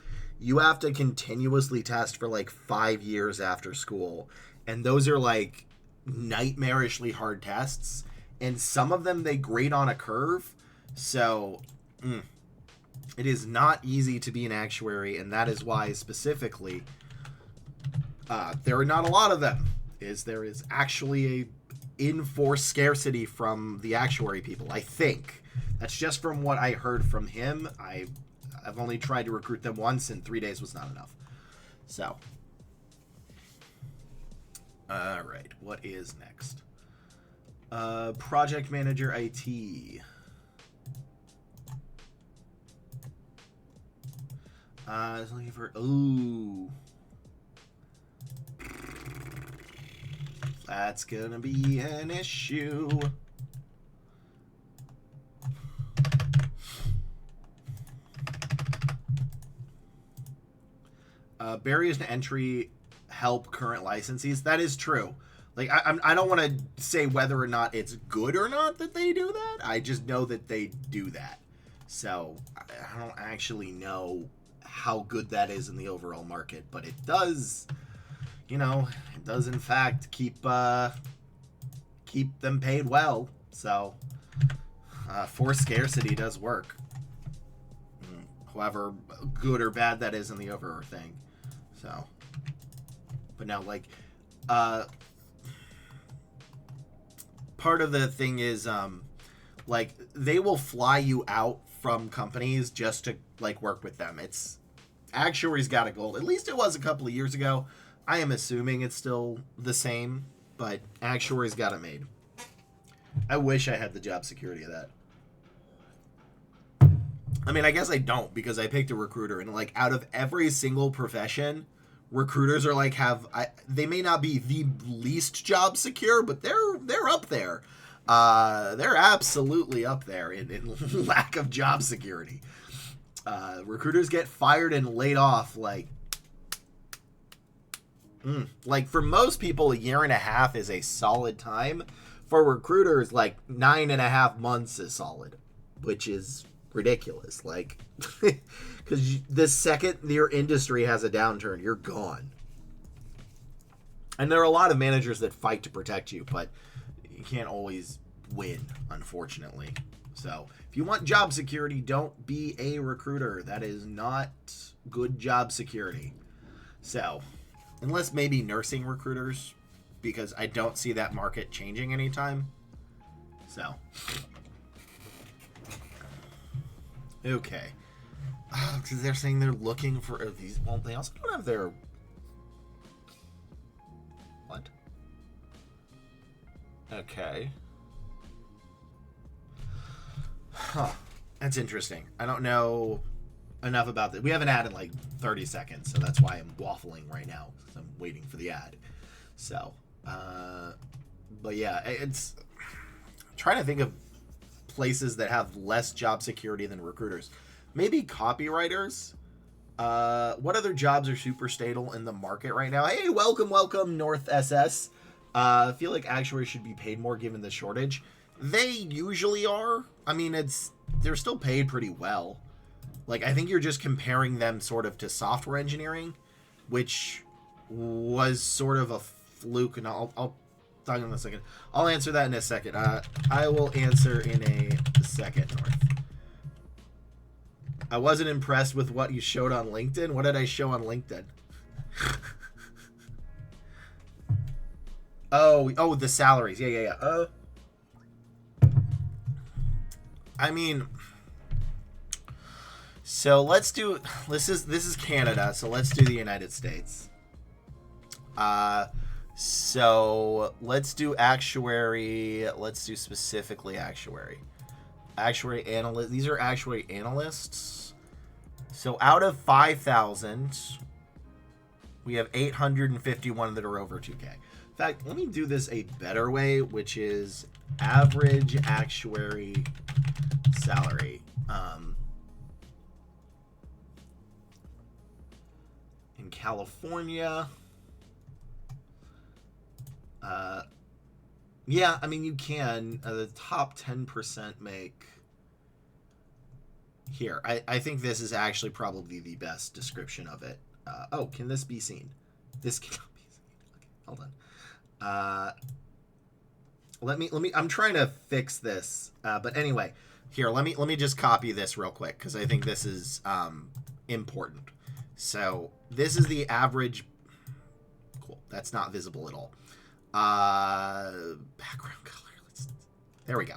Speaker 1: You have to continuously test for like 5 years after school. And those are like nightmarishly hard tests. And some of them they grade on a curve. So it is not easy to be an actuary. And that is why specifically there are not a lot of them. There is actually a enforced scarcity from the actuary people, I think. That's just from what I heard from him. I've only tried to recruit them once, and 3 days was not enough. So, all right, what is next? Project manager IT. I was looking for. Ooh, that's gonna be an issue. Barriers to entry help current licensees. That is true. Like, I don't want to say whether or not it's good or not that they do that. I just know that they do that. So, I don't actually know how good that is in the overall market. But it does, it does in fact keep them paid well. So, forced scarcity does work. However good or bad that is in the overall thing. So, but now, like, part of the thing is, like, they will fly you out from companies just to, like, work with them. It's, actuaries got a gold. At least it was a couple of years ago. I am assuming it's still the same, but actuaries got it made. I wish I had the job security of that. I mean, I guess I don't because I picked a recruiter, and like out of every single profession, recruiters are like they may not be the least job secure, but they're up there. They're absolutely up there in lack of job security. Recruiters get fired and laid off like for most people, 1.5 years is a solid time. For recruiters, like 9.5 months is solid, which is ridiculous. Like, because the second your industry has a downturn, you're gone. And there are a lot of managers that fight to protect you, but you can't always win, unfortunately. So if you want job security, don't be a recruiter. That is not good job security. So unless maybe nursing recruiters, because I don't see that market changing anytime. So, okay. Because they're saying they're looking for these. Well, they also don't have their. What? Okay. Huh. That's interesting. I don't know enough about that. We have an ad in like 30 seconds, so that's why I'm waffling right now, because I'm waiting for the ad. So, but yeah, it's I'm trying to think of places that have less job security than recruiters. Maybe copywriters. What other jobs are super stable in the market right now? Hey, welcome, North SS. I feel like actuaries should be paid more given the shortage. They usually are. I mean, they're still paid pretty well. Like, I think you're just comparing them sort of to software engineering, which was sort of a fluke, and I'll talk in a second. I'll answer that in a second. I will answer in a second, North. I wasn't impressed with what you showed on LinkedIn. What did I show on LinkedIn? Oh, the salaries. Yeah. I mean, so let's do. This is Canada, so let's do the United States. So let's do actuary. Let's do specifically actuary. Actuary analyst. These are actuary analysts. So out of 5,000, we have 851 that are over 2K. In fact, let me do this a better way, which is average actuary salary. In California, yeah, I mean, you can. The top 10% make. Here, I think this is actually probably the best description of it. Oh, can this be seen? This cannot be seen. Okay, hold on. Let me. I'm trying to fix this. But anyway, here, let me just copy this real quick because I think this is important. So this is the average. Cool. That's not visible at all. Background color. There we go.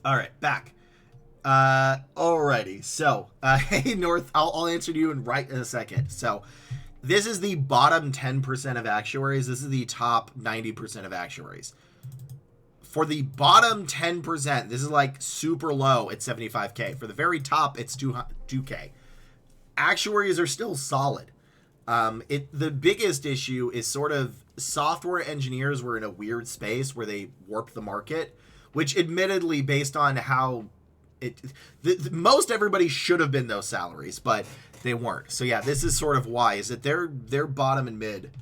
Speaker 1: All right, back. Alrighty. So, hey North, I'll answer you in a second. So, this is the bottom 10% of actuaries. This is the top 90% of actuaries. For the bottom 10%, this is like super low at 75K. For the very top, it's 2K. Actuaries are still solid. The biggest issue is sort of software engineers were in a weird space where they warped the market, which admittedly, based on how most everybody should have been those salaries, but they weren't. So yeah, this is sort of why. Is that they're bottom and mid.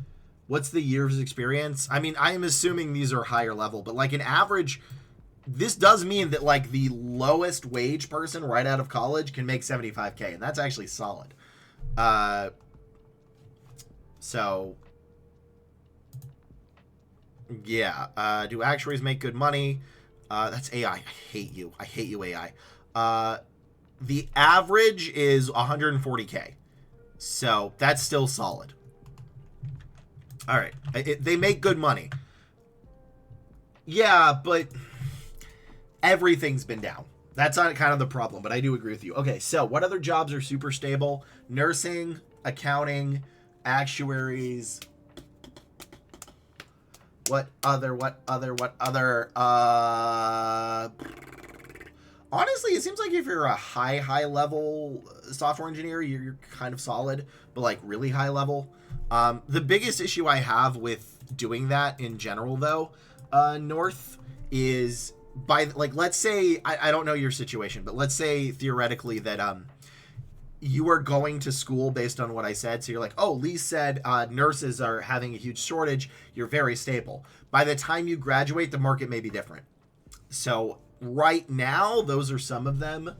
Speaker 1: What's the years experience? I mean, I am assuming these are higher level, but like an average, this does mean that like the lowest wage person right out of college can make 75K, and that's actually solid. So yeah, do actuaries make good money? That's AI. I hate you. I hate you, AI. The average is 140K. So that's still solid. All right. They make good money. Yeah, but everything's been down. That's not kind of the problem, but I do agree with you. Okay, so what other jobs are super stable? Nursing, accounting, actuaries. What other? Honestly, it seems like if you're a high level software engineer, you're kind of solid, but like really high level. The biggest issue I have with doing that in general, though, North, is by like, let's say, I don't know your situation, but let's say theoretically that you are going to school based on what I said. So you're like, oh, Lee said nurses are having a huge shortage. You're very stable. By the time you graduate, the market may be different. So right now, those are some of them.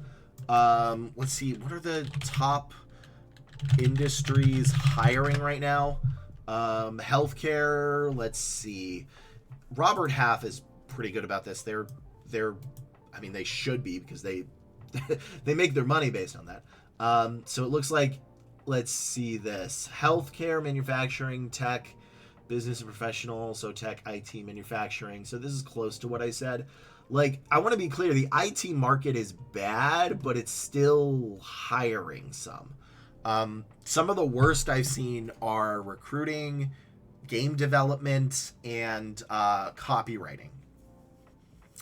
Speaker 1: Let's see. What are the top industries hiring right now? Healthcare. Let's see. Robert Half is pretty good about this. They're I mean, they should be, because they they make their money based on that. So it looks like, let's see this. Healthcare, manufacturing, tech, business and professional, so tech, IT, manufacturing. So this is close to what I said. Like, I want to be clear, the IT market is bad, but it's still hiring some. Some of the worst I've seen are recruiting, game development, and copywriting.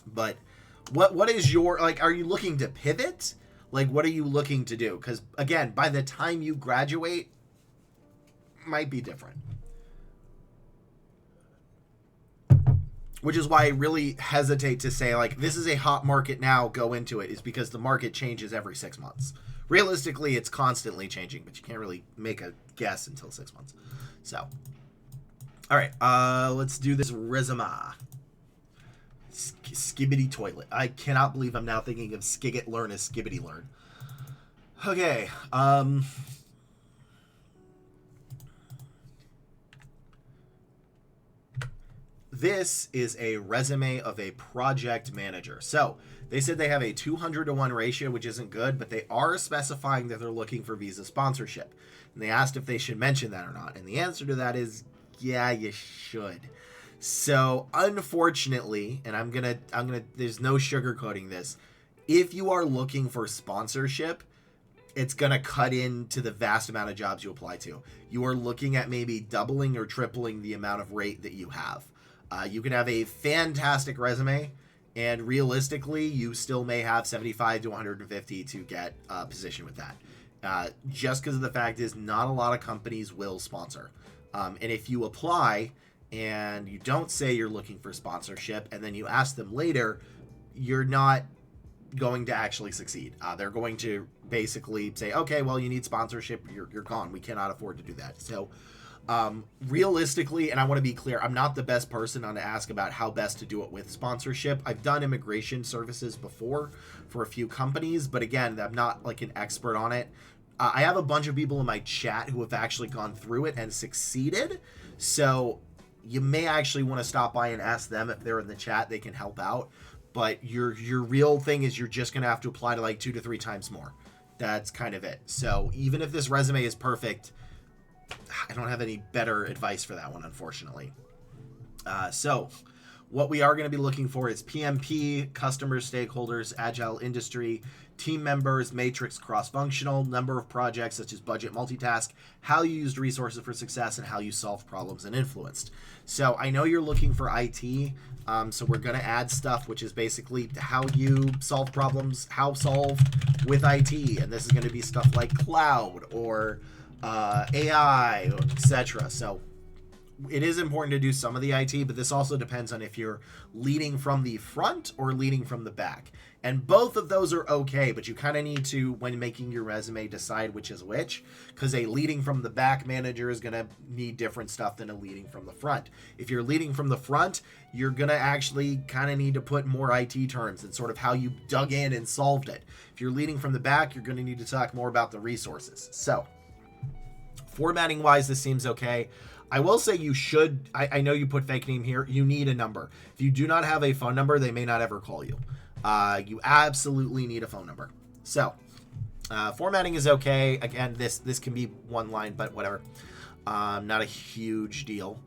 Speaker 1: But what is your, like, are you looking to pivot? Like, what are you looking to do? Because, again, by the time you graduate, might be different. Which is why I really hesitate to say, like, this is a hot market now, go into it, is because the market changes every 6 months. Realistically, it's constantly changing, but you can't really make a guess until 6 months. So, all right, let's do this resume. Skibbity toilet. I cannot believe I'm now thinking of Skigget Learn as Skibbity Learn. Okay, this is a resume of a project manager. So they said they have a 200-to-1 ratio, which isn't good, but they are specifying that they're looking for visa sponsorship. And they asked if they should mention that or not. And the answer to that is, yeah, you should. So unfortunately, and I'm gonna, there's no sugarcoating this. If you are looking for sponsorship, it's going to cut into the vast amount of jobs you apply to. You are looking at maybe doubling or tripling the amount of rate that you have. You can have a fantastic resume, and realistically, you still may have 75 to 150 to get a position with that. Just because of the fact is not a lot of companies will sponsor. And if you apply and you don't say you're looking for sponsorship, and then you ask them later, you're not going to actually succeed. They're going to basically say, okay, well, you need sponsorship, you're gone. We cannot afford to do that. So realistically, and I want to be clear, I'm not the best person on to ask about how best to do it with sponsorship. I've done immigration services before for a few companies, but again, I'm not like an expert on it. I have a bunch of people in my chat who have actually gone through it and succeeded. So you may actually want to stop by and ask them if they're in the chat, they can help out. But your real thing is you're just going to have to apply to like 2 to 3 times more. That's kind of it. So even if this resume is perfect, I don't have any better advice for that one, unfortunately. So what we are going to be looking for is PMP, customers, stakeholders, agile industry, team members, matrix, cross-functional, number of projects such as budget, multitask, how you used resources for success, and how you solved problems and influenced. So I know you're looking for IT, so we're going to add stuff, which is basically how you solve problems, how solved with IT. And this is going to be stuff like cloud or AI, etc. So it is important to do some of the IT, but this also depends on if you're leading from the front or leading from the back. And both of those are okay, but you kind of need to, when making your resume, decide which is which, because a leading from the back manager is going to need different stuff than a leading from the front. If you're leading from the front, you're going to actually kind of need to put more IT terms and sort of how you dug in and solved it. If you're leading from the back, you're going to need to talk more about the resources. So formatting wise, this seems okay. I will say you should, I know you put fake name here, you need a number. If you do not have a phone number, they may not ever call you. You absolutely need a phone number. So formatting is okay. Again, this can be one line, but whatever. Not a huge deal.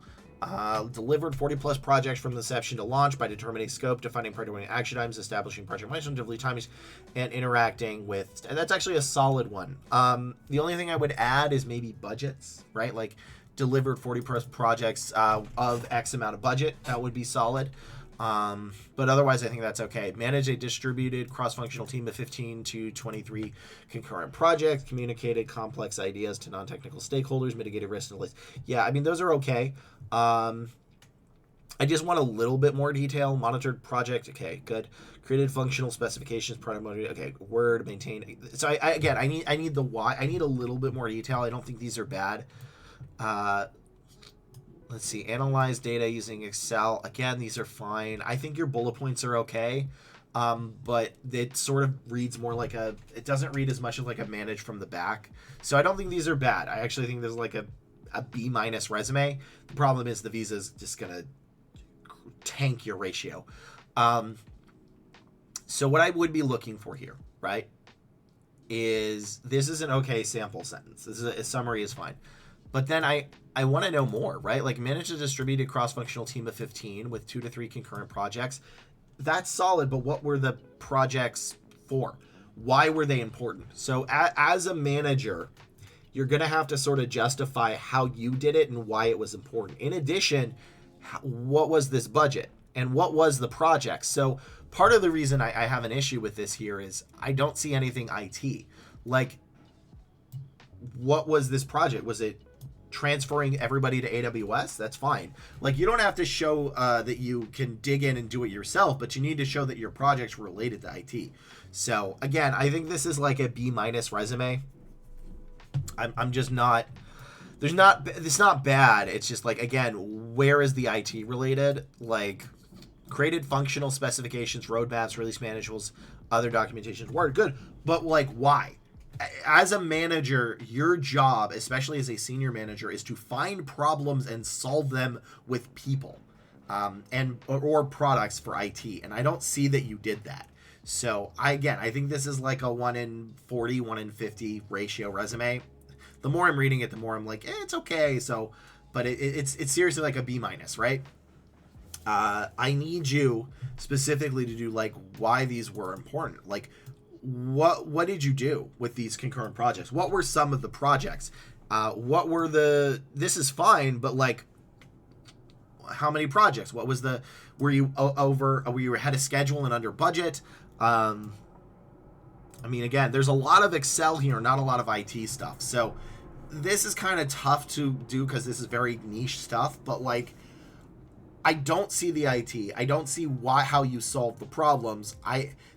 Speaker 1: Delivered 40 plus projects from inception to launch by determining scope, defining priority action items, establishing project milestones, delivery times, and interacting with, and that's actually a solid one. The only thing I would add is maybe budgets, right? Like delivered 40 plus projects of X amount of budget. That would be solid. But otherwise, I think that's okay. Manage a distributed cross-functional team of 15 to 23 concurrent projects, communicated complex ideas to non-technical stakeholders, mitigated risk and list. Yeah, I mean, those are okay. I just want a little bit more detail. Monitored project. Okay, good. Created functional specifications, product mode. Okay, Word, maintain. So I need the why. I need a little bit more detail. I don't think these are bad. Let's see, analyze data using Excel. Again, these are fine. I think your bullet points are okay, but it sort of reads more like it doesn't read as much as like a manage from the back. So I don't think these are bad. I actually think there's like a B- resume. The problem is the visa is just going to tank your ratio. So what I would be looking for here, right, is this is an okay sample sentence. This is a summary is fine. But then I want to know more, right? Like manage a distributed cross-functional team of 15 with 2 to 3 concurrent projects. That's solid, but what were the projects for? Why were they important? So as a manager, you're going to have to sort of justify how you did it and why it was important. In addition, what was this budget and what was the project? So part of the reason I have an issue with this here is I don't see anything IT. Like, what was this project? Was it transferring everybody to AWS? That's fine. Like, you don't have to show that you can dig in and do it yourself, but you need to show that your project's related to IT. So again, I think this is like a B- resume. I'm just not, it's not bad. It's just like, again, where is the IT related? Like, created functional specifications, roadmaps, release manuals, other documentations were good, but like, why? As a manager, your job, especially as a senior manager, is to find problems and solve them with people, or products for IT. And I don't see that you did that. So I think this is like a 1 in 40, 1 in 50 ratio resume. The more I'm reading it, the more I'm like, it's okay. So, but it's seriously like a B-, right? I need you specifically to do like why these were important. Like, what did you do with these concurrent projects? What were some of the projects? What were this is fine, but like, how many projects? What was were you ahead of schedule and under budget? I mean, again, there's a lot of Excel here, not a lot of IT stuff. So this is kind of tough to do because this is very niche stuff, but like, I don't see the IT. I don't see how you solve the problems.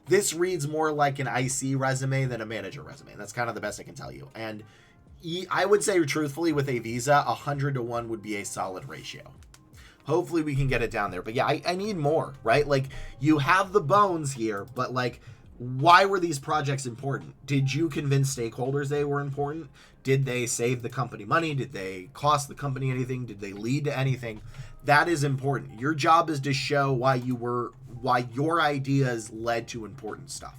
Speaker 1: This reads more like an IC resume than a manager resume. That's kind of the best I can tell you. And I would say, truthfully, with a visa, 100 to 1 would be a solid ratio. Hopefully we can get it down there. But yeah, I need more, right? Like, you have the bones here, but like, why were these projects important? Did you convince stakeholders they were important? Did they save the company money? Did they cost the company anything? Did they lead to anything? That is important. Your job is to show why your ideas led to important stuff.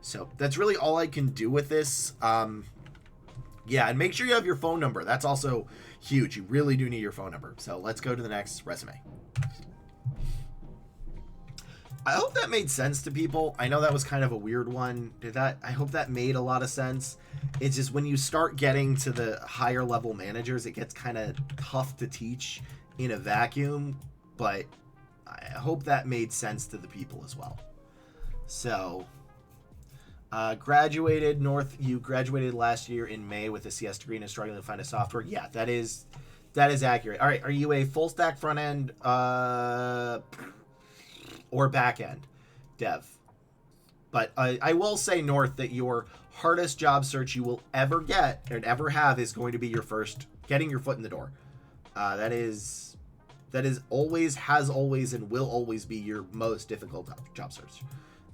Speaker 1: So that's really all I can do with this. Yeah, and make sure you have your phone number. That's also huge. You really do need your phone number. So let's go to the next resume. I hope that made sense to people. I know that was kind of a weird one. I hope that made a lot of sense. It's just when you start getting to the higher level managers, it gets kind of tough to teach in a vacuum, but I hope that made sense to the people as well. So, graduated you graduated last year in May with a CS degree and are struggling to find a software. Yeah, that is accurate. All right, are you a full stack front end or back end dev? But I will say, North, that your hardest job search you will ever get and ever have is going to be your first getting your foot in the door. That is always, has always, and will always be your most difficult job search.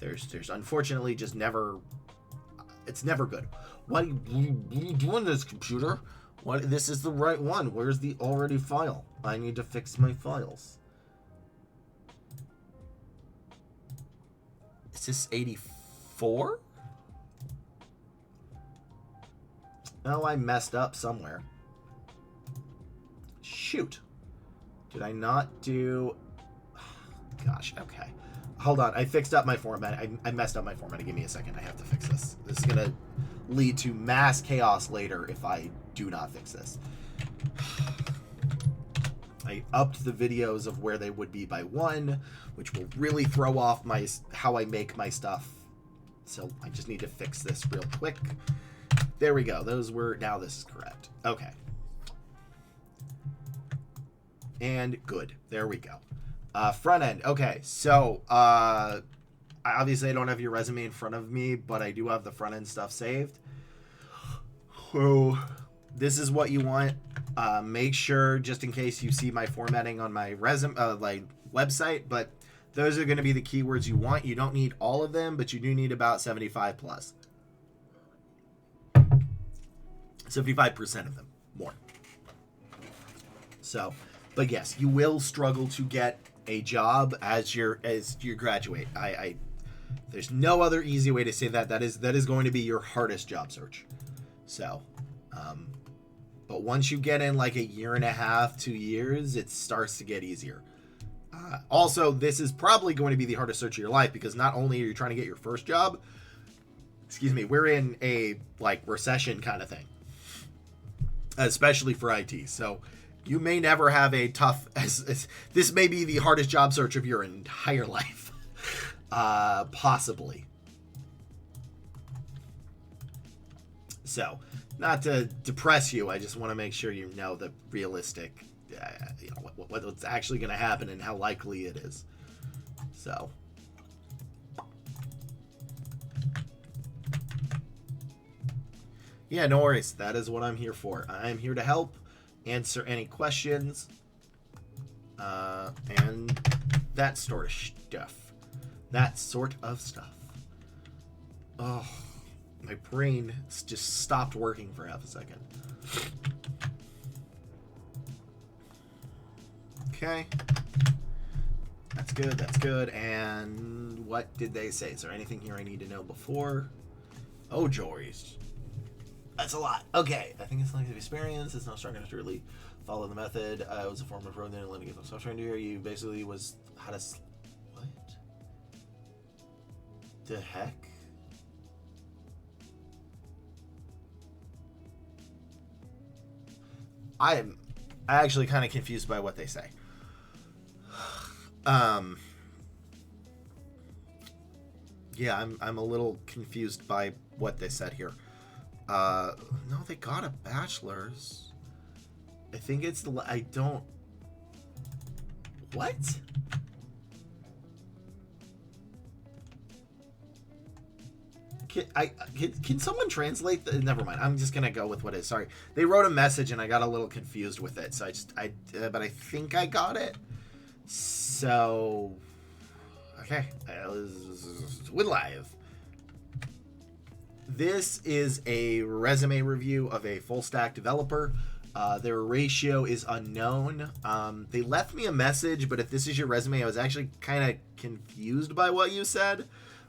Speaker 1: There's unfortunately just never, it's never good. What are you doing this, computer? This is the right one. Where's the already file? I need to fix my files. Is this 84? Oh, I messed up somewhere. Shoot. Did I not do... Gosh, okay. Hold on, I fixed up my format. I messed up my format. Give me a second. I have to fix this. This is going to lead to mass chaos later if I do not fix this. I upped the videos of where they would be by 1, which will really throw off how I make my stuff. So I just need to fix this real quick. There we go. Now this is correct. Okay. And good. There we go. Front end. Okay, so obviously I don't have your resume in front of me, but I do have the front end stuff saved. So this is what you want. Make sure, just in case you see my formatting on my resume, like website, but those are going to be the keywords you want. You don't need all of them, but you do need about 75 plus. 75% of them, more. So, but yes, you will struggle to get a job as you graduate. There's no other easy way to say that. That is going to be your hardest job search. So, But once you get in like a year and a half, 2 years, it starts to get easier. Also, this is probably going to be the hardest search of your life because not only are you trying to get your first job, we're in a like recession kind of thing, especially for IT. So you may never have a tough, this may be the hardest job search of your entire life. Possibly. So, not to depress you, I just want to make sure you know the realistic, what's actually going to happen and how likely it is. So, yeah, no worries. That is what I'm here for. I'm here to help, answer any questions, and that sort of stuff. That sort of stuff. Oh, my brain just stopped working for half a second. Okay. That's good, that's good. And what did they say? Is there anything here I need to know before? Oh, Jories. That's a lot. Okay. I think it's like experience. It's not strong enough to really follow the method. It was a form of road analytics. So I'm trying to hear you basically was how to... What? The heck? I'm actually kind of confused by what they say. Yeah, I'm a little confused by what they said here. No, they got a bachelor's. I think it's the... I don't... What? Can someone translate the... Never mind. I'm just gonna go with what it is. Sorry. They wrote a message and I got a little confused with it. So but I think I got it. So... Okay. We're live. This is a resume review of a full stack developer. Their ratio is unknown. They left me a message, but if this is your resume, I was actually kind of confused by what you said.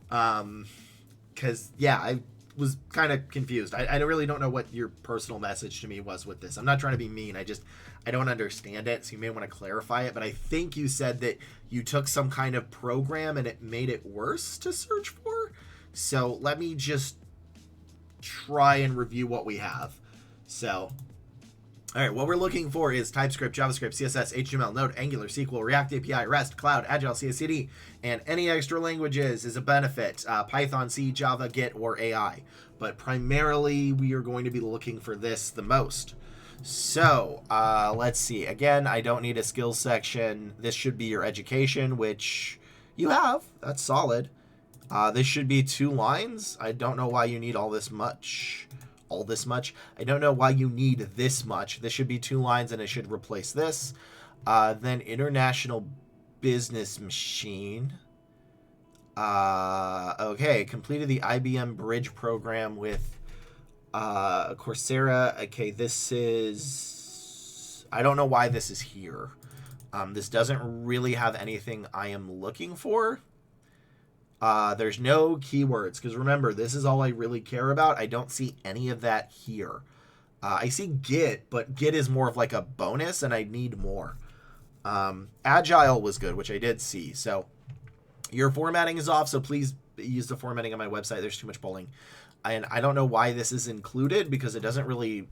Speaker 1: Because, yeah, I was kind of confused. I really don't know what your personal message to me was with this. I'm not trying to be mean. I don't understand it, so you may want to clarify it. But I think you said that you took some kind of program and it made it worse to search for. So let me just try and review what we have. So, all right, what we're looking for is TypeScript, JavaScript, CSS, HTML, Node, Angular, SQL, React API, REST, Cloud, Agile, CI/CD, and any extra languages is a benefit. Python, C, Java, Git, or AI. But primarily, we are going to be looking for this the most. So, let's see. Again, I don't need a skills section. This should be your education, which you have. That's solid. This should be 2 lines. I don't know why you need all this much. I don't know why you need this much. This should be 2 lines and it should replace this. Then International Business Machine. Okay, completed the IBM Bridge program with Coursera. Okay, this is... I don't know why this is here. This doesn't really have anything I am looking for. There's no keywords, because remember, this is all I really care about. I don't see any of that here. I see Git, but Git is more of like a bonus, and I need more. Agile was good, which I did see. So your formatting is off, so please use the formatting on my website. There's too much polling. And I don't know why this is included, because it doesn't really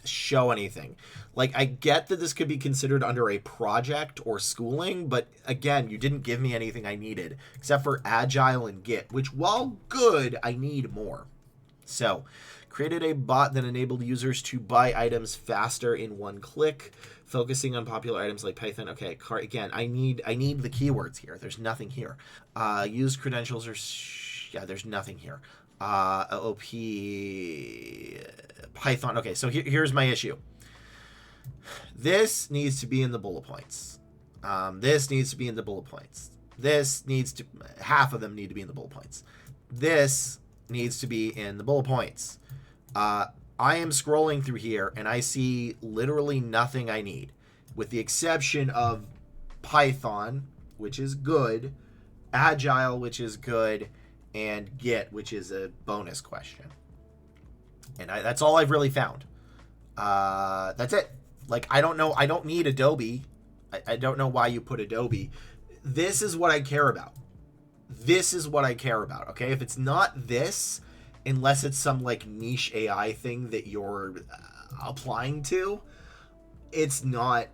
Speaker 1: show anything. Like, I get that this could be considered under a project or schooling, but again, you didn't give me anything I needed except for Agile and Git, which, while good, I need more. So, created a bot that enabled users to buy items faster in 1 click, focusing on popular items like Python. Okay, again, I need the keywords here. There's nothing here. Use credentials or yeah, there's nothing here. OP Python. Okay, so here's my issue. This needs to be in the bullet points. This needs to be in the bullet points. Half of them need to be in the bullet points. This needs to be in the bullet points. I am scrolling through here and I see literally nothing I need, with the exception of Python, which is good, Agile, which is good, and Git, which is a bonus question. And that's all I've really found. That's it. Like, I don't know. I don't need Adobe. I don't know why you put Adobe. This is what I care about. This is what I care about, okay? If it's not this, unless it's some, like, niche AI thing that you're applying to, it's not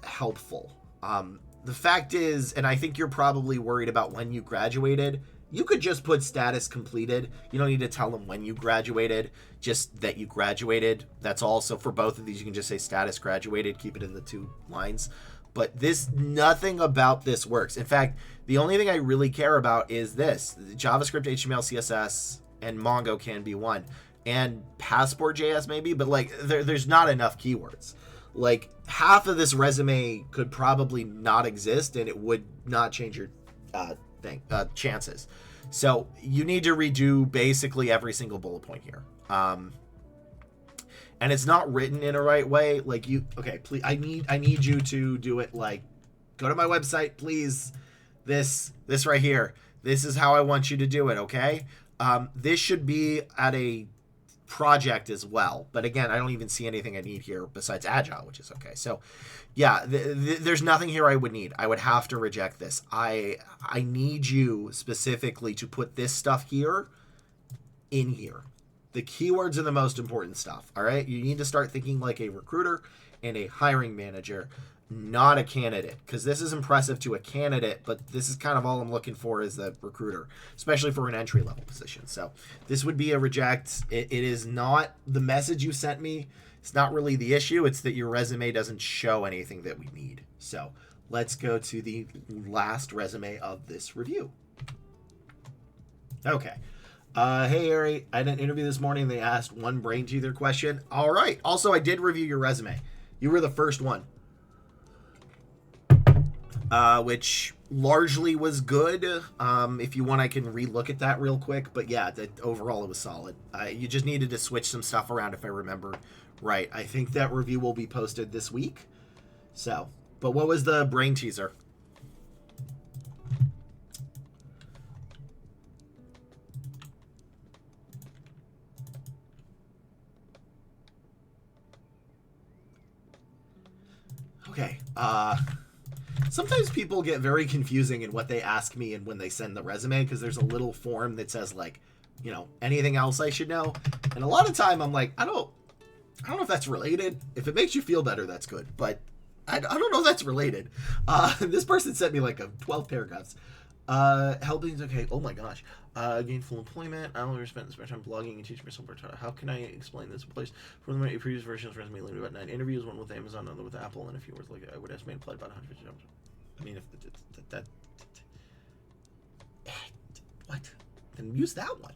Speaker 1: helpful. The fact is, and I think you're probably worried about when you graduated, you could just put status completed. You don't need to tell them when you graduated, just that you graduated. That's all. So for both of these, you can just say status graduated, keep it in the 2 lines. But nothing about this works. In fact, the only thing I really care about is this. JavaScript, HTML, CSS, and Mongo can be one. And Passport.js maybe, but like there's not enough keywords. Like half of this resume could probably not exist and it would not change your chances. So you need to redo basically every single bullet point here. And it's not written in a right way. Like please, I need you to do it like, go to my website, please. This right here. This is how I want you to do it, okay? This should be at a project as well. But again, I don't even see anything I need here besides Agile, which is okay. So yeah, there's nothing here I would need. I would have to reject this. I need you specifically to put this stuff here in here. The keywords are the most important stuff, all right? You need to start thinking like a recruiter and a hiring manager, not a candidate, because this is impressive to a candidate, but this is kind of all I'm looking for as the recruiter, especially for an entry-level position. So this would be a reject. It is not the message you sent me. It's not really the issue. It's that your resume doesn't show anything that we need. So let's go to the last resume of this review. Okay. Hey, Ari, I had an interview this morning. They asked one brain teether question. All right. Also, I did review your resume. You were the first one, which largely was good. If you want, I can relook at that real quick. But yeah, overall, it was solid. You just needed to switch some stuff around if I remember right. I think that review will be posted this week. So, but what was the brain teaser? Okay. Sometimes people get very confusing in what they ask me and when they send the resume, because there's a little form that says like, you know, anything else I should know. And a lot of time I'm like, I don't know if that's related. If it makes you feel better, that's good. But I don't know if that's related. This person sent me like 12 paragraphs. Helping, okay, oh my gosh. Gainful employment. I only spent this much time blogging and teaching myself. How can I explain this place? For the previous versions, resume limited about 9 interviews, one with Amazon, another with Apple, and a few words like I would estimate applied about 150 jobs. I mean, if that what? Then use that one.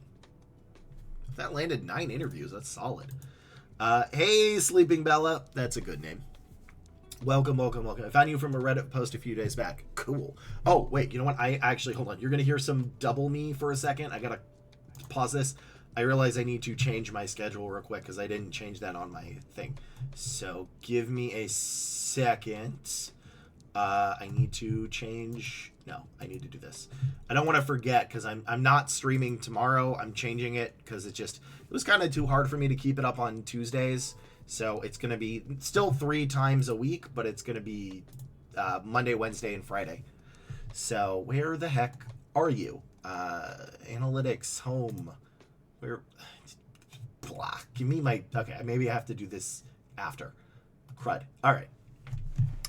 Speaker 1: If that landed 9 interviews, that's solid. Hey, Sleeping Bella. That's a good name. Welcome. I found you from a Reddit post a few days back. Cool. Oh, wait, you know what? I actually, hold on. You're going to hear some double me for a second. I got to pause this. I realize I need to change my schedule real quick because I didn't change that on my thing. So give me a second. I need to change. No, I need to do this. I don't want to forget because I'm not streaming tomorrow. I'm changing it because it was kind of too hard for me to keep it up on Tuesdays. So it's going to be still 3 times a week, but it's going to be Monday, Wednesday, and Friday. So where the heck are you? Analytics, home. Where? Blah. Give me my... Okay, maybe I have to do this after. Crud. All right.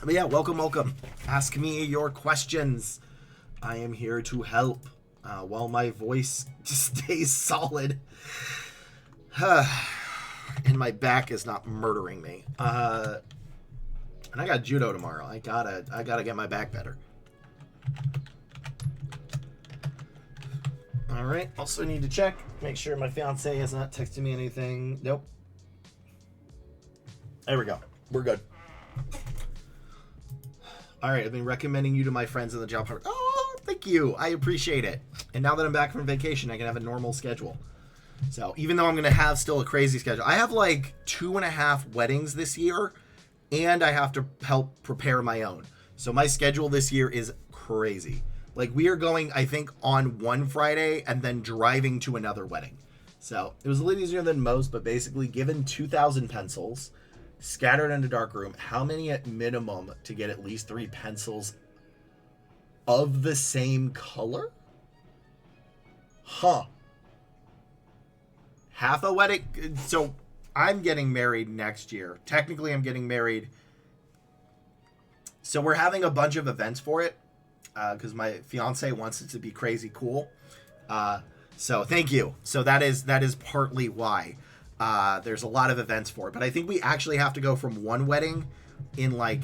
Speaker 1: But yeah, welcome. Ask me your questions. I am here to help while my voice stays solid. And my back is not murdering me. And I got judo tomorrow. I gotta get my back better. All right. Also need to check, make sure my fiance has not texted me anything. Nope. There we go. We're good. All right. I've been recommending you to my friends in the job. Oh, thank you. I appreciate it. And now that I'm back from vacation, I can have a normal schedule. So even though I'm going to have still a crazy schedule, I have like 2.5 weddings this year, and I have to help prepare my own. So my schedule this year is crazy. Like we are going, I think, on one Friday and then driving to another wedding. So it was a little easier than most, but basically given 2,000 pencils, scattered in a dark room. How many at minimum to get at least 3 pencils of the same color? Huh. Half a wedding. So I'm getting married next year. Technically, I'm getting married. So we're having a bunch of events for it because my fiance wants it to be crazy cool. So thank you. So that is partly why there's a lot of events for it. But I think we actually have to go from one wedding in like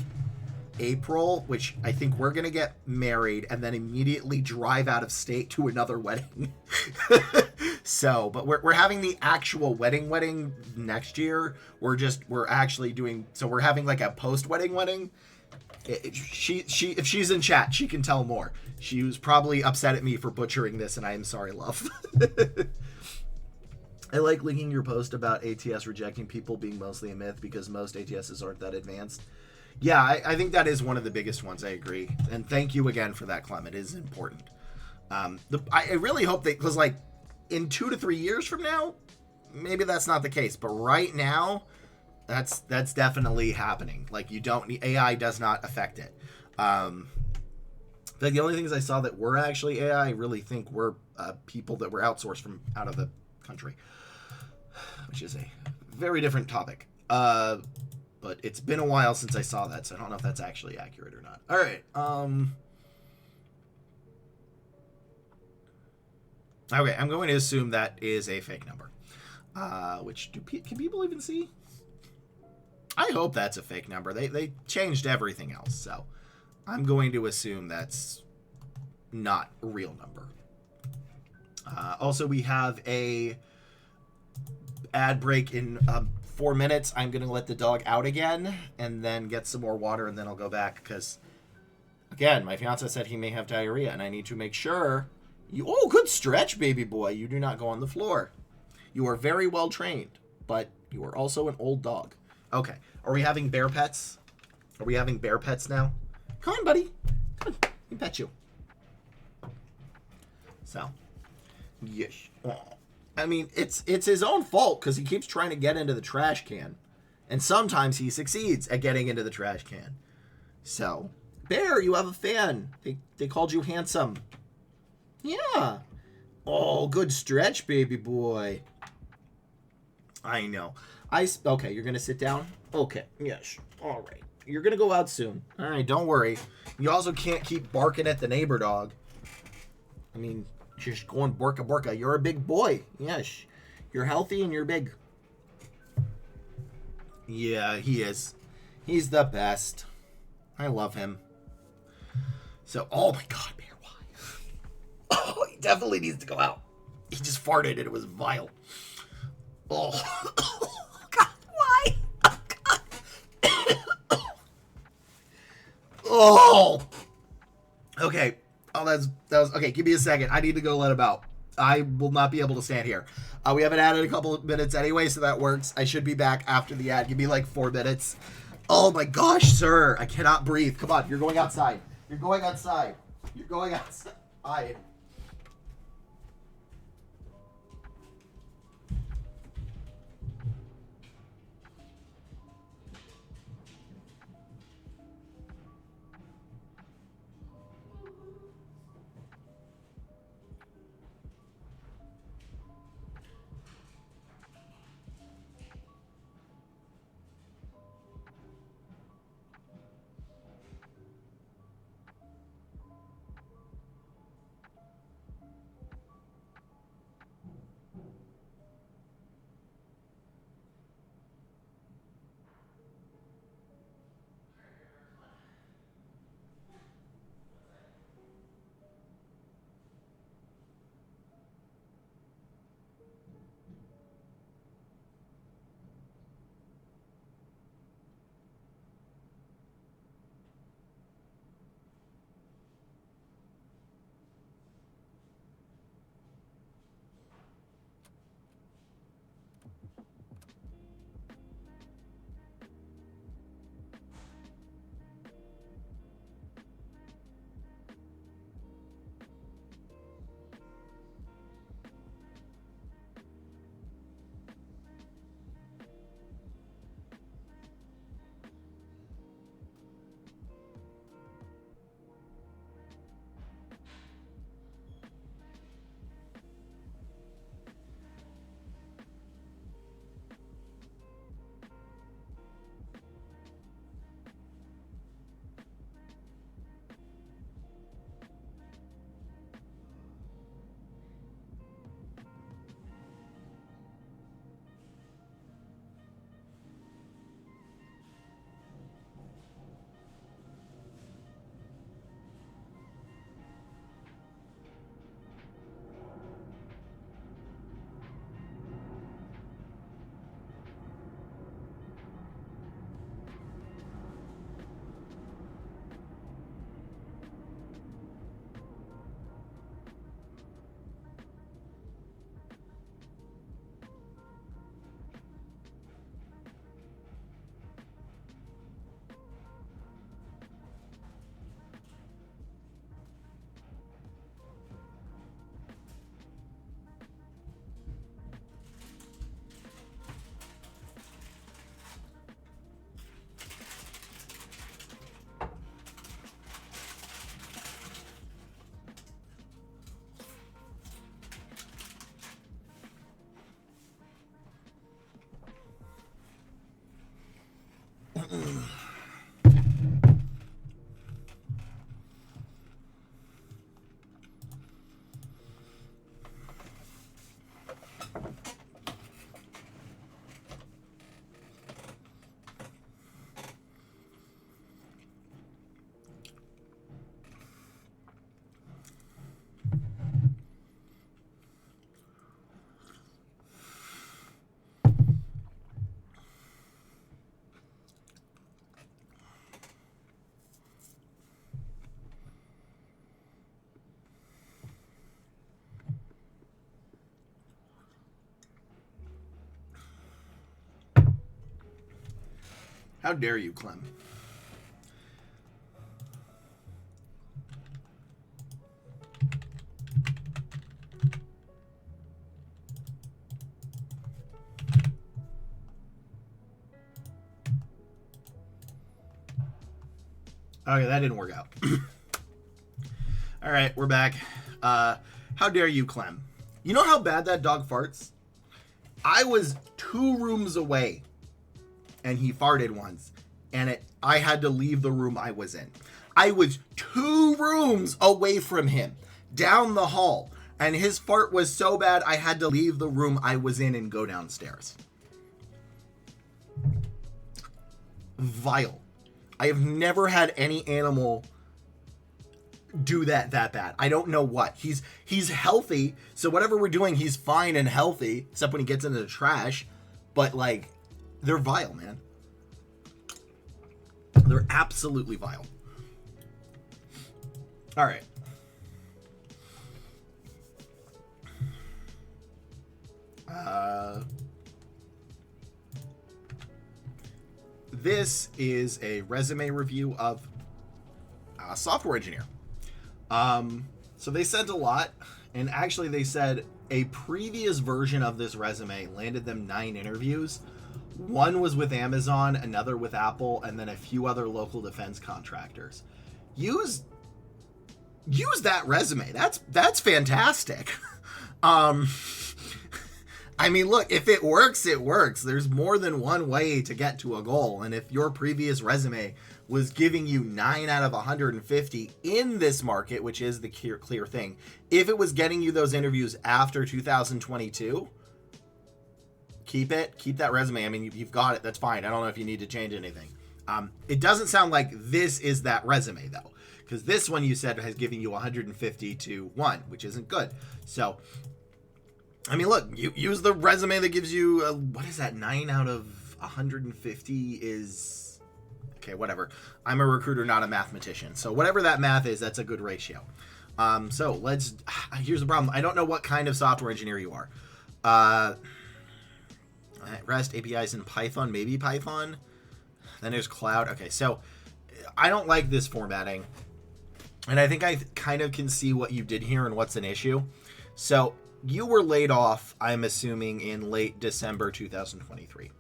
Speaker 1: April, which I think we're going to get married and then immediately drive out of state to another wedding. So, but we're having the actual wedding next year. We're actually doing, so we're having like a post-wedding. She if she's in chat, she can tell more. She was probably upset at me for butchering this, and I am sorry, love. I like linking your post about ATS rejecting people being mostly a myth because most ATSs aren't that advanced. Yeah, I think that is one of the biggest ones. I agree, and thank you again for that, Clem. It is important. I really hope that, because like in 2 to 3 years from now, maybe that's not the case, but right now, that's definitely happening. Like, you don't need, AI does not affect it. Like the only things I saw that were actually AI, I really think were people that were outsourced from out of the country, which is a very different topic. But it's been a while since I saw that, so I don't know if that's actually accurate or not. All right. Okay, I'm going to assume that is a fake number. Which can people even see? I hope that's a fake number. They changed everything else, so I'm going to assume that's not a real number. Also, we have a ad break in 4 minutes. I'm going to let the dog out again and then get some more water, and then I'll go back because, again, my fiance said he may have diarrhea, and I need to make sure you... Oh, good stretch, baby boy. You do not go on the floor. You are very well trained, but you are also an old dog. Okay. Are we having bear pets? Are we having bear pets now? Come on, buddy. Come on. Let me pet you. So, yes. Oh. I mean, it's his own fault because he keeps trying to get into the trash can. And sometimes he succeeds at getting into the trash can. So, Bear, you have a fan. They called you handsome. Yeah. Oh, good stretch, baby boy. I know. Okay, you're going to sit down? Okay, yes. All right. You're going to go out soon. All right, don't worry. You also can't keep barking at the neighbor dog. I mean, just go and borka. You're a big boy. Yes. You're healthy and you're big. Yeah, he is. He's the best. I love him. So, oh my God, Bear, why? Oh, he definitely needs to go out. He just farted and it was vile. Oh, God, why? Oh, God. Oh. Okay. Oh, that was okay. Give me a second. I need to go let him out. I will not be able to stand here. We haven't added a couple of minutes anyway, so that works. I should be back after the ad. Give me like 4 minutes. Oh my gosh, sir. I cannot breathe. Come on. You're going outside. You're going outside. You're going outside. How dare you, Clem? Okay, that didn't work out. All right, we're back. How dare you, Clem? You know how bad that dog farts? I was 2 rooms away, and he farted once, and I had to leave the room I was in. I was 2 rooms away from him, down the hall, and his fart was so bad I had to leave the room I was in and go downstairs. Vile. I have never had any animal do that bad. I don't know what. He's healthy, so whatever we're doing, he's fine and healthy, except when he gets into the trash. But, like, they're vile, man. They're absolutely vile. All right. This is a resume review of a software engineer. So they sent a lot, and actually they said a previous version of this resume landed them 9 interviews. One was with Amazon, another with Apple, and then a few other local defense contractors. Use that resume. That's fantastic. I mean, look, if it works, it works. There's more than one way to get to a goal. And if your previous resume was giving you 9 out of 150 in this market, which is the clear thing, if it was getting you those interviews after 2022, keep that resume. I mean, you've got it. That's fine. I don't know if you need to change anything. It doesn't sound like this is that resume, though, because this one you said has given you 150 to 1, which isn't good. So, I mean, look, you use the resume that gives you, what is that, 9 out of 150 is, okay, whatever. I'm a recruiter, not a mathematician. So whatever that math is, that's a good ratio. So here's the problem. I don't know what kind of software engineer you are. REST APIs in Python, maybe Python. Then there's cloud. Okay, so I don't like this formatting. And I think I kind of can see what you did here and what's an issue. So you were laid off, I'm assuming, in late December 2023,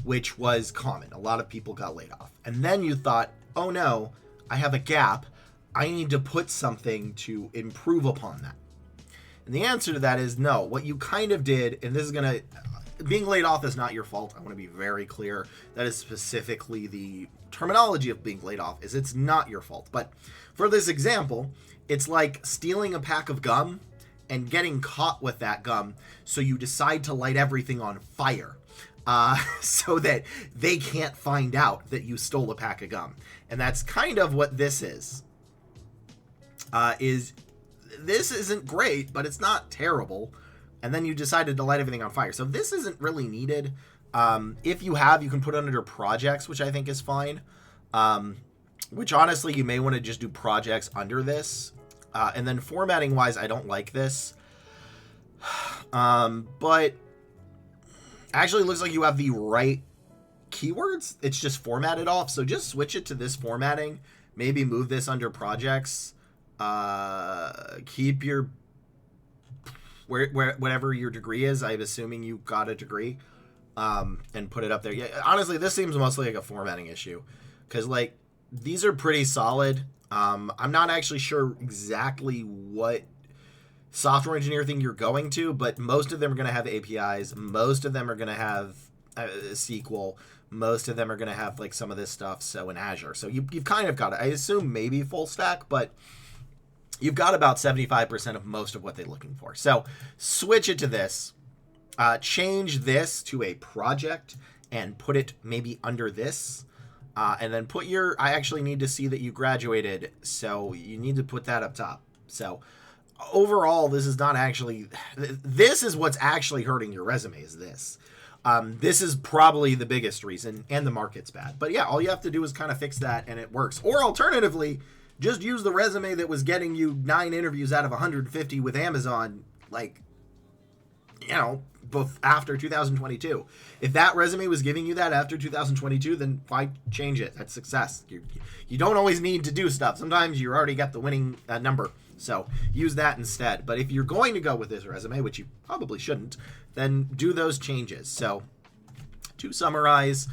Speaker 1: which was common. A lot of people got laid off. And then you thought, oh no, I have a gap. I need to put something to improve upon that. And the answer to that is no. What you kind of did, and this is going to, being laid off is not your fault. I want to be very clear. That is specifically the terminology of being laid off, is it's not your fault. But for this example, it's like stealing a pack of gum and getting caught with that gum, so you decide to light everything on fire so that they can't find out that you stole a pack of gum. And that's kind of what this is. This isn't great, but it's not terrible. And then you decided to light everything on fire. So this isn't really needed. If you have, you can put it under projects, which I think is fine. Which honestly, you may want to just do projects under this. And then formatting wise, I don't like this. But actually it looks like you have the right keywords. It's just formatted off. So just switch it to this formatting. Maybe move this under projects. Keep your whatever your degree is. I'm assuming you got a degree. And put it up there. Yeah, honestly, this seems mostly like a formatting issue. Because like these are pretty solid. I'm not actually sure exactly what software engineer thing you're going to, but most of them are going to have APIs. Most of them are going to have SQL. Most of them are going to have like some of this stuff. So in Azure. So you've kind of got it. I assume maybe full stack, but you've got about 75% of most of what they're looking for. So switch it to this. Change this to a project and put it maybe under this. And then put your, I actually need to see that you graduated, so you need to put that up top. So overall, this is not actually, this is what's actually hurting your resume is this. This is probably the biggest reason, and the market's bad. But yeah, all you have to do is kind of fix that and it works. Or alternatively, just use the resume that was getting you 9 interviews out of 150 with Amazon. Like, you know, after 2022. If that resume was giving you that after 2022, then why change it? That's success. You don't always need to do stuff. Sometimes you already got the winning number. So use that instead. But if you're going to go with this resume, which you probably shouldn't, then do those changes. So to summarize,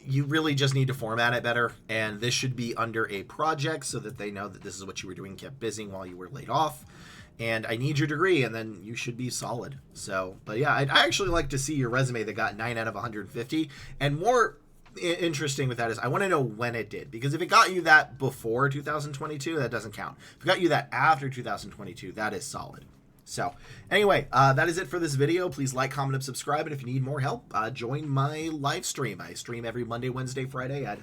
Speaker 1: you really just need to format it better. And this should be under a project so that they know that this is what you were doing, kept busy while you were laid off. And I need your degree, and then you should be solid. So, but yeah, I'd actually like to see your resume that got 9 out of 150. And more interesting with that is I want to know when it did, because if it got you that before 2022, that doesn't count. If it got you that after 2022, that is solid. So anyway, that is it for this video. Please like, comment, and subscribe. And if you need more help, join my live stream. I stream every Monday, Wednesday, Friday at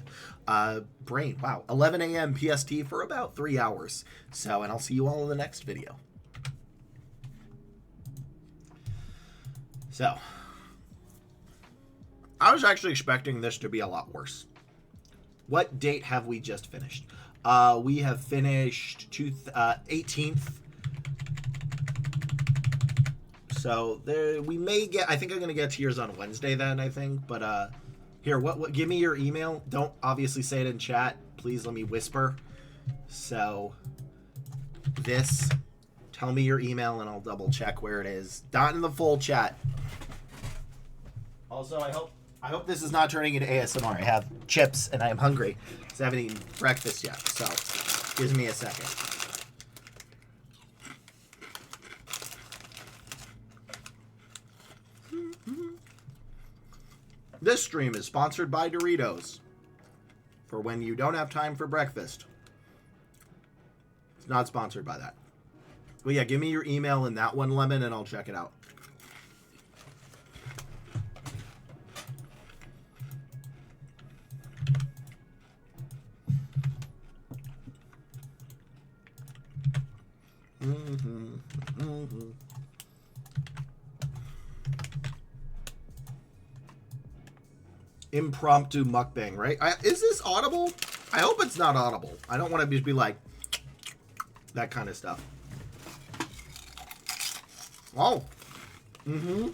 Speaker 1: 11 a.m. PST for about 3 hours. So, and I'll see you all in the next video. So, I was actually expecting this to be a lot worse. What date have we just finished? We have finished 18th. So there, we may get. I think I'm gonna get to yours on Wednesday then. I think, but here, what? Give me your email. Don't obviously say it in chat. Please let me whisper. So this. Tell me your email and I'll double check where it is. Not in the full chat. Also, I hope this is not turning into ASMR. I have chips and I am hungry because I haven't eaten breakfast yet. So, give me a second. This stream is sponsored by Doritos for when you don't have time for breakfast. It's not sponsored by that. Well, yeah, give me your email in that one, Lemon, and I'll check it out. Impromptu mukbang, right? Is this audible? I hope it's not audible. I don't want to just be like that kind of stuff. Oh. Mm-hmm.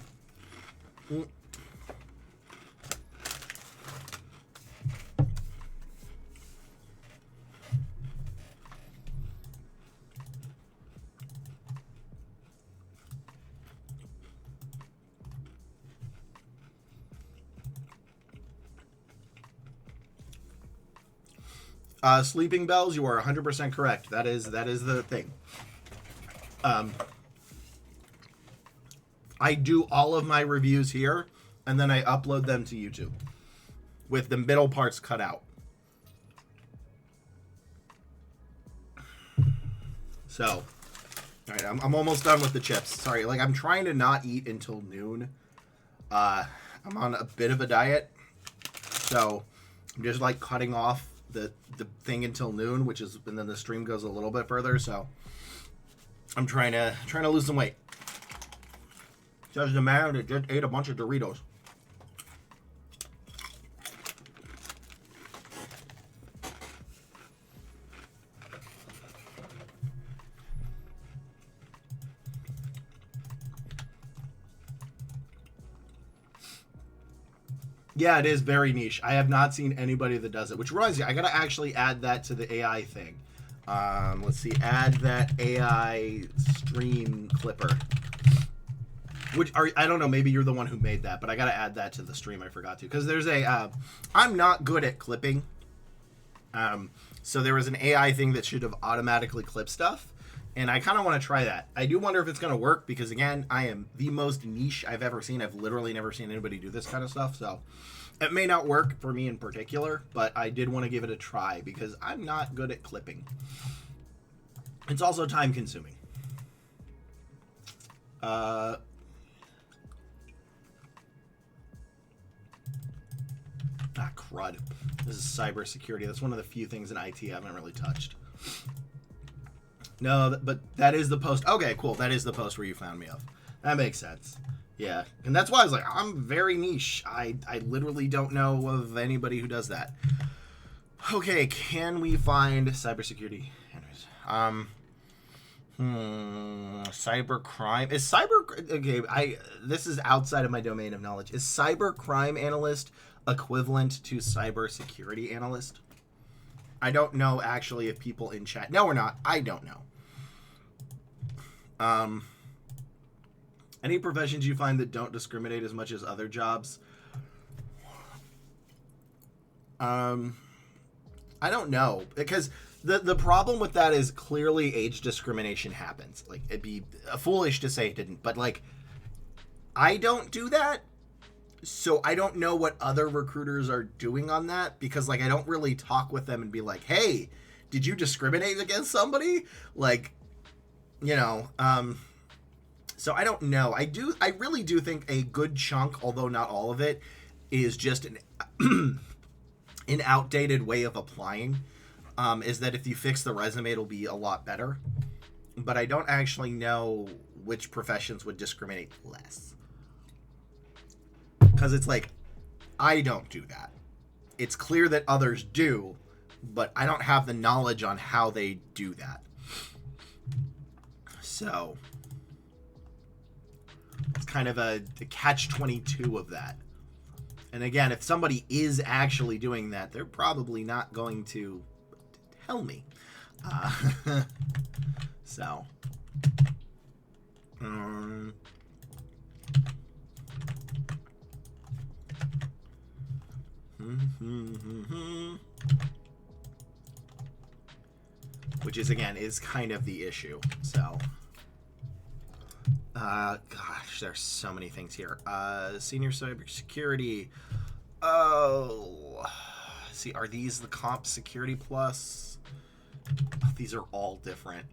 Speaker 1: Sleeping bells, you are 100% correct. That is the thing. I do all of my reviews here, and then I upload them to YouTube with the middle parts cut out. So, all right, I'm almost done with the chips. Sorry, like I'm trying to not eat until noon. I'm on a bit of a diet, so I'm just like cutting off the thing until noon, which is, and then the stream goes a little bit further. So I'm trying to lose some weight. Says the man that just ate a bunch of Doritos. Yeah, it is very niche. I have not seen anybody that does it, which reminds me, I gotta actually add that to the AI thing. Let's see, add that AI stream clipper. Which I don't know, maybe you're the one who made that, but I gotta add that to the stream. I forgot to, because there's a I'm not good at clipping. So there was an AI thing that should have automatically clipped stuff, and I kind of want to try that. I do wonder if it's gonna work, because again, I am the most niche I've ever seen. I've literally never seen anybody do this kind of stuff, so it may not work for me in particular, but I did want to give it a try because I'm not good at clipping. It's also time consuming. Crud. This is cybersecurity. That's one of the few things in IT I haven't really touched. No, but that is the post. Okay, cool. That is the post where you found me of. That makes sense. Yeah. And that's why I was like, I'm very niche. I literally don't know of anybody who does that. Okay, can we find cybersecurity? Anyways, Cybercrime is cyber. Okay, this is outside of my domain of knowledge. Is cybercrime analyst equivalent to cybersecurity analyst? I don't know actually if people in chat. No, we're not. I don't know. Any professions you find that don't discriminate as much as other jobs? I don't know, because the problem with that is clearly age discrimination happens. Like, it'd be foolish to say it didn't, but like, I don't do that, so I don't know what other recruiters are doing on that, because like, I don't really talk with them and be like, hey, did you discriminate against somebody? Like, you know, so I don't know. I really do think a good chunk, although not all of it, is just an outdated way of applying. Is that if you fix the resume, it'll be a lot better. But I don't actually know which professions would discriminate less. Because it's like, I don't do that. It's clear that others do, but I don't have the knowledge on how they do that. So, it's kind of a catch-22 of that. And again, if somebody is actually doing that, they're probably not going to tell me. So. Which is, again, is kind of the issue. So. Gosh, there's so many things here. Senior cybersecurity. Oh, see, are these the comp security plus? Oh, these are all different.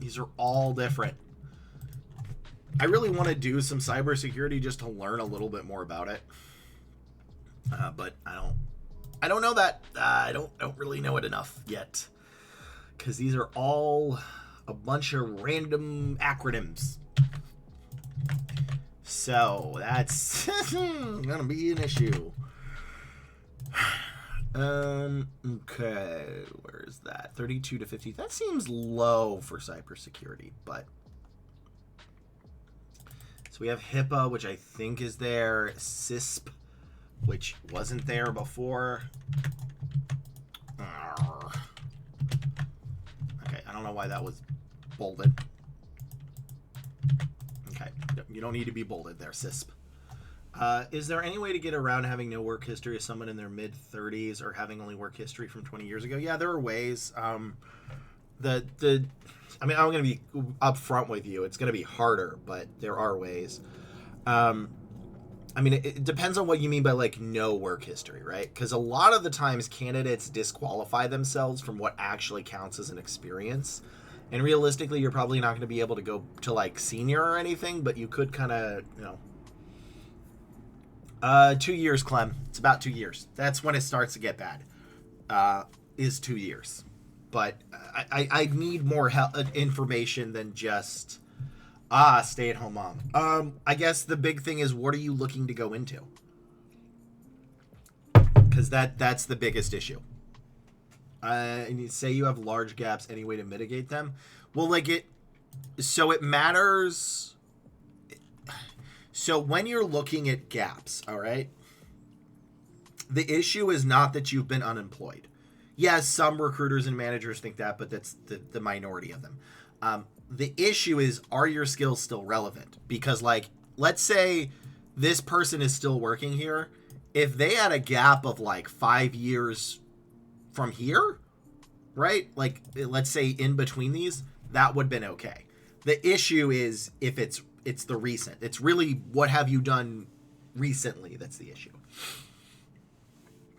Speaker 1: These are all different. I really want to do some cybersecurity just to learn a little bit more about it. But I don't know that. I don't really know it enough yet. Because these are all a bunch of random acronyms. So that's gonna be an issue. Okay, where is that? 32 to 50. That seems low for cybersecurity, but so we have HIPAA, which I think is there. CISP, which wasn't there before. Okay, I don't know why that was bolded. Okay, you don't need to be bolded there, CISP. Is there any way to get around having no work history as someone in their mid-30s or having only work history from 20 years ago? Yeah, there are ways. I mean, I'm going to be upfront with you. It's going to be harder, but there are ways. I mean, it depends on what you mean by, like, no work history, right? Because a lot of the times candidates disqualify themselves from what actually counts as an experience. And realistically, you're probably not going to be able to go to, like, senior or anything, but you could kind of, you know. 2 years, Clem. It's about 2 years. That's when it starts to get bad. Is 2 years. But I need more information than just, stay-at-home mom. I guess the big thing is, what are you looking to go into? Because that's the biggest issue. And you say you have large gaps, any way to mitigate them? Well, like so it matters. So when you're looking at gaps, all right, the issue is not that you've been unemployed. Yes, some recruiters and managers think that, but that's the minority of them. The issue is, are your skills still relevant? Because, like, let's say this person is still working here. If they had a gap of, like, 5 years from here, right? Like, let's say in between these, that would have been okay. The issue is if it's the recent. It's really what have you done recently that's the issue.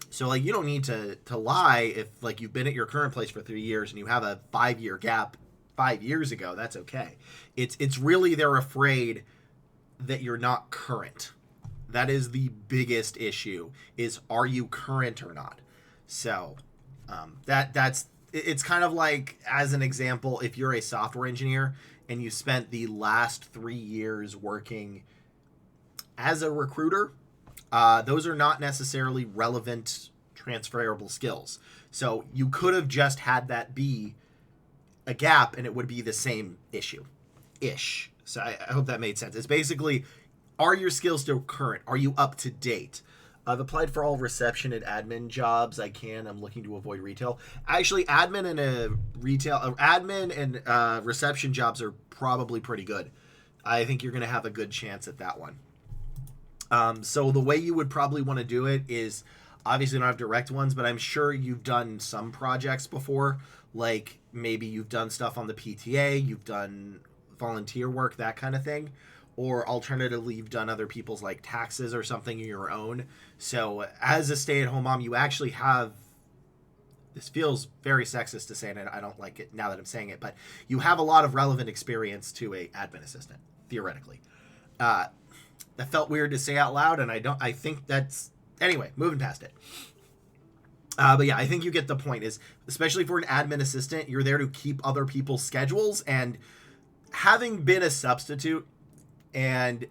Speaker 1: So, like, you don't need to lie if, like, you've been at your current place for 3 years and you have a 5-year gap 5 years ago. That's okay. It's really they're afraid that you're not current. That is the biggest issue, is are you current or not? So it's kind of like, as an example, if you're a software engineer and you spent the last 3 years working as a recruiter, those are not necessarily relevant transferable skills. So you could have just had that be a gap and it would be the same issue-ish. So I hope that made sense. It's basically, are your skills still current? Are you up to date? I've applied for all reception and admin jobs I can. I'm looking to avoid retail. Actually, admin and reception jobs are probably pretty good. I think you're going to have a good chance at that one. So the way you would probably want to do it is, obviously you don't have direct ones, but I'm sure you've done some projects before. Like maybe you've done stuff on the PTA, you've done volunteer work, that kind of thing. Or alternatively, you've done other people's like taxes or something in your own. So as a stay-at-home mom, you actually have, this feels very sexist to say, and I don't like it now that I'm saying it, but you have a lot of relevant experience to a admin assistant, theoretically. That felt weird to say out loud, and I think that's, anyway, moving past it. But yeah, I think you get the point, is especially for an admin assistant, you're there to keep other people's schedules, and having been a substitute and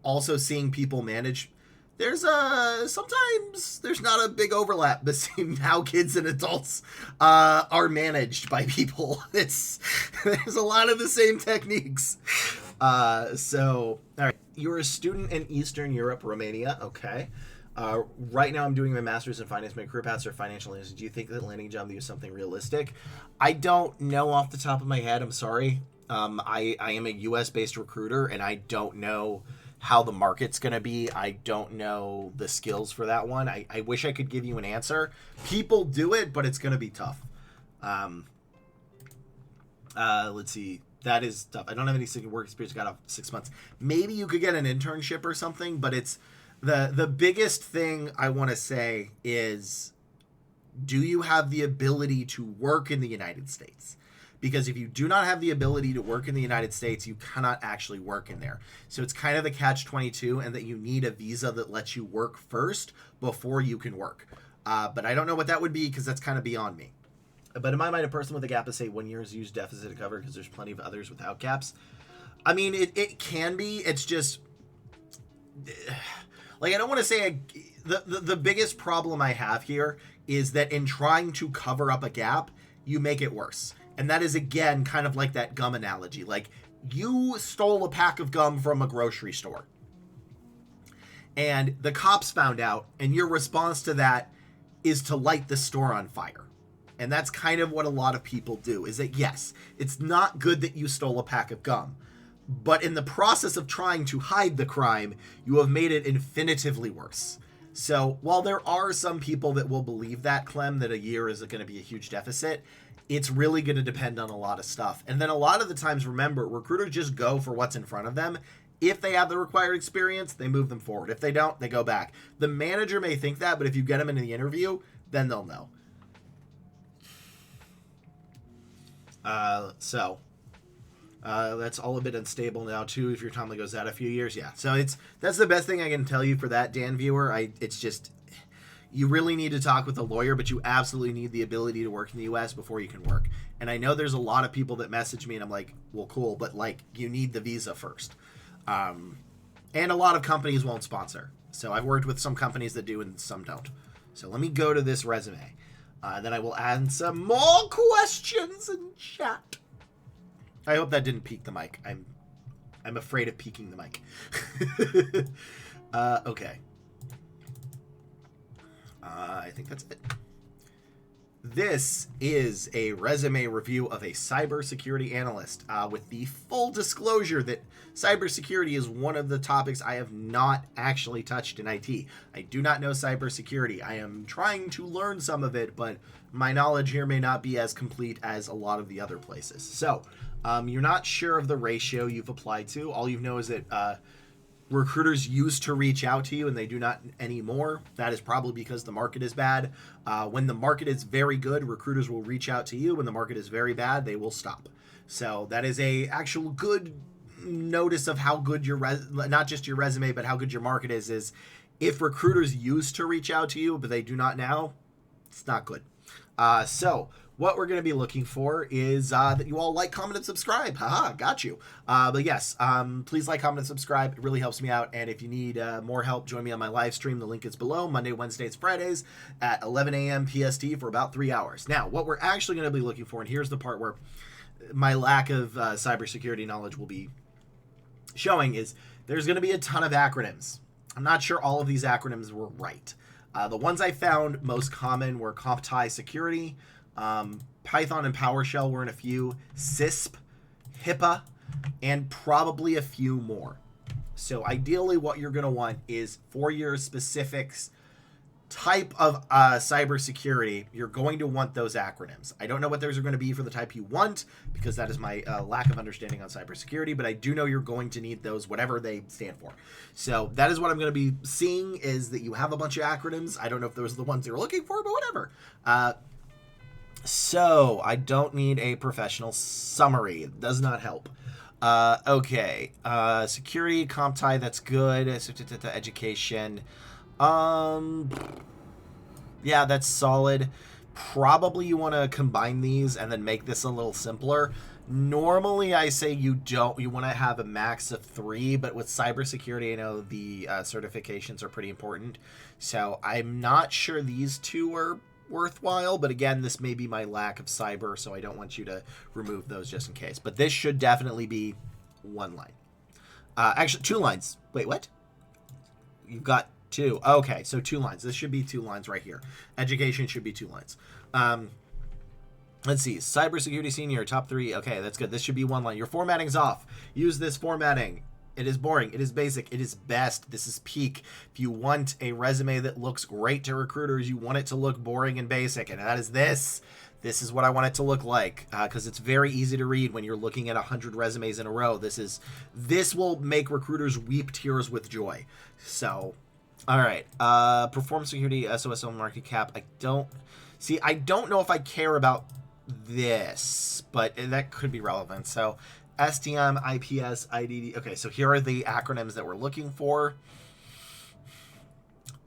Speaker 1: also seeing people manage, there's sometimes there's not a big overlap between how kids and adults are managed by people. There's a lot of the same techniques. So all right, you're a student in Eastern Europe, Romania. Okay. Right now I'm doing my master's in finance. My career paths are financial analysis. Do you think that landing a job is something realistic? I don't know off the top of my head. I'm sorry. I am a US based recruiter, and I don't know how the market's going to be. I don't know the skills for that one. I wish I could give you an answer. People do it, but it's going to be tough. Let's see. That is tough. I don't have any work experience. Got off 6 months. Maybe you could get an internship or something, but it's the biggest thing I want to say is, do you have the ability to work in the United States? Because if you do not have the ability to work in the United States, you cannot actually work in there. So it's kind of the catch-22, and that you need a visa that lets you work first before you can work. But I don't know what that would be, because that's kind of beyond me. But in my mind, a person with a gap is, say, 1 year's used deficit to cover, because there's plenty of others without gaps. I mean, it can be. It's just, like, I don't want to say the biggest problem I have here is that in trying to cover up a gap, you make it worse. And that is, again, kind of like that gum analogy. Like, you stole a pack of gum from a grocery store, and the cops found out, and your response to that is to light the store on fire. And that's kind of what a lot of people do, is that, yes, it's not good that you stole a pack of gum, but in the process of trying to hide the crime, you have made it infinitively worse. So while there are some people that will believe that, Clem, that a year is going to be a huge deficit, it's really going to depend on a lot of stuff. And then a lot of the times, remember, recruiters just go for what's in front of them. If they have the required experience, they move them forward. If they don't, they go back. The manager may think that, but if you get them into the interview, then they'll know. That's all a bit unstable now too. If your timeline goes out a few years, yeah. So that's the best thing I can tell you for that, Dan viewer. It's just, you really need to talk with a lawyer, but you absolutely need the ability to work in the U.S. before you can work. And I know there's a lot of people that message me, and I'm like, well, cool, but like, you need the visa first. And a lot of companies won't sponsor. So I've worked with some companies that do and some don't. So let me go to this resume. Then I will add some more questions in chat. I hope that didn't peak the mic. I'm afraid of peaking the mic. Okay. I think that's it. This is a resume review of a cybersecurity analyst, with the full disclosure that cybersecurity is one of the topics I have not actually touched in IT. I do not know cybersecurity. I am trying to learn some of it, but my knowledge here may not be as complete as a lot of the other places. So, you're not sure of the ratio you've applied to. All you know is that recruiters used to reach out to you and they do not anymore. That is probably because the market is bad. When the market is very good, recruiters will reach out to you. When the market is very bad, they will stop. So that is a actual good notice of how good your not just your resume, but how good your market is if recruiters used to reach out to you, but they do not now, it's not good. So what we're going to be looking for is that you all like, comment, and subscribe. Haha, got you. But yes, please like, comment, and subscribe. It really helps me out. And if you need more help, join me on my live stream. The link is below. Monday, Wednesdays, Fridays at 11 a.m. PST for about 3 hours. Now, what we're actually going to be looking for, and here's the part where my lack of cybersecurity knowledge will be showing is there's going to be a ton of acronyms. I'm not sure all of these acronyms were right. The ones I found most common were CompTIE Security, Python and PowerShell were in a few, CISP, HIPAA, and probably a few more. So ideally what you're going to want is for your specifics type of cybersecurity, you're going to want those acronyms. I don't know what those are going to be for the type you want because that is my lack of understanding on cybersecurity, but I do know you're going to need those, whatever they stand for. So that is what I'm going to be seeing is that you have a bunch of acronyms. I don't know if those are the ones you're looking for, but whatever. So I don't need a professional summary. It does not help. Okay. Security, CompTIE, that's good. Education. Yeah, that's solid. Probably you want to combine these and then make this a little simpler. Normally I say you want to have a max of 3, but with cybersecurity, I know the certifications are pretty important. So I'm not sure these 2 are worthwhile, but again, this may be my lack of cyber, so I don't want you to remove those just in case. But this should definitely be 1 line. Actually, 2 lines. Wait, what? You've got 2. Okay, so 2 lines. This should be 2 lines right here. Education should be 2 lines. Let's see. Cybersecurity senior, top 3. Okay, that's good. This should be 1 line. Your formatting's off. Use this formatting. It is boring. It is basic. It is best. This is peak. If you want a resume that looks great to recruiters, you want it to look boring and basic, and that is this. This is what I want it to look like because it's very easy to read when you're looking at 100 resumes in a row. This will make recruiters weep tears with joy. So, all right. Performance security, SOSL market cap. I don't know if I care about this, but that could be relevant. So, STM, IPS, IDD. Okay, so here are the acronyms that we're looking for.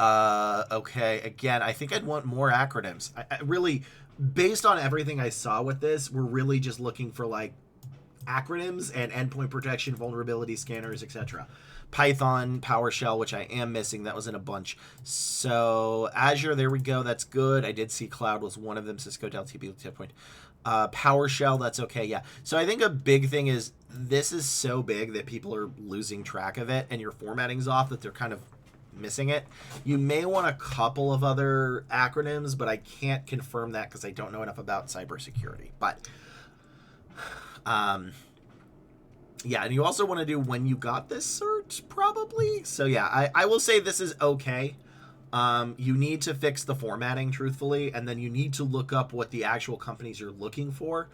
Speaker 1: Okay, again, I think I'd want more acronyms. I really, based on everything I saw with this, we're really just looking for like acronyms and endpoint protection, vulnerability scanners, etc. Python, PowerShell, which I am missing. That was in a bunch. So Azure, there we go. That's good. I did see cloud was one of them. Cisco, Dell, TP, Checkpoint. PowerShell, that's okay. Yeah. So I think a big thing is this is so big that people are losing track of it and your formatting's off that they're kind of missing it. You may want a couple of other acronyms, but I can't confirm that because I don't know enough about cybersecurity. But yeah, and you also want to do when you got this cert, probably. So yeah, I will say this is okay. You need to fix the formatting, truthfully, and then you need to look up what the actual companies you're looking for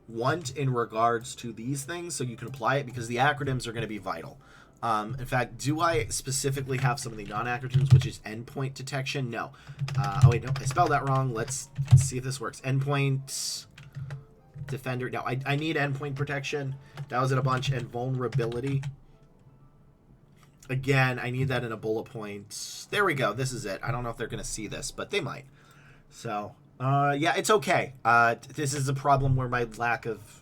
Speaker 1: want in regards to these things so you can apply it, because the acronyms are going to be vital. In fact, do I specifically have some of the non-acronyms, which is endpoint detection? No. Oh, wait, no, I spelled that wrong. Let's see if this works. Endpoint defender. No, I need endpoint protection. That was in a bunch. And vulnerability. Again, I need that in a bullet point. There we go. This is it. I don't know if they're going to see this, but they might. So, yeah, it's okay. This is a problem where my lack of,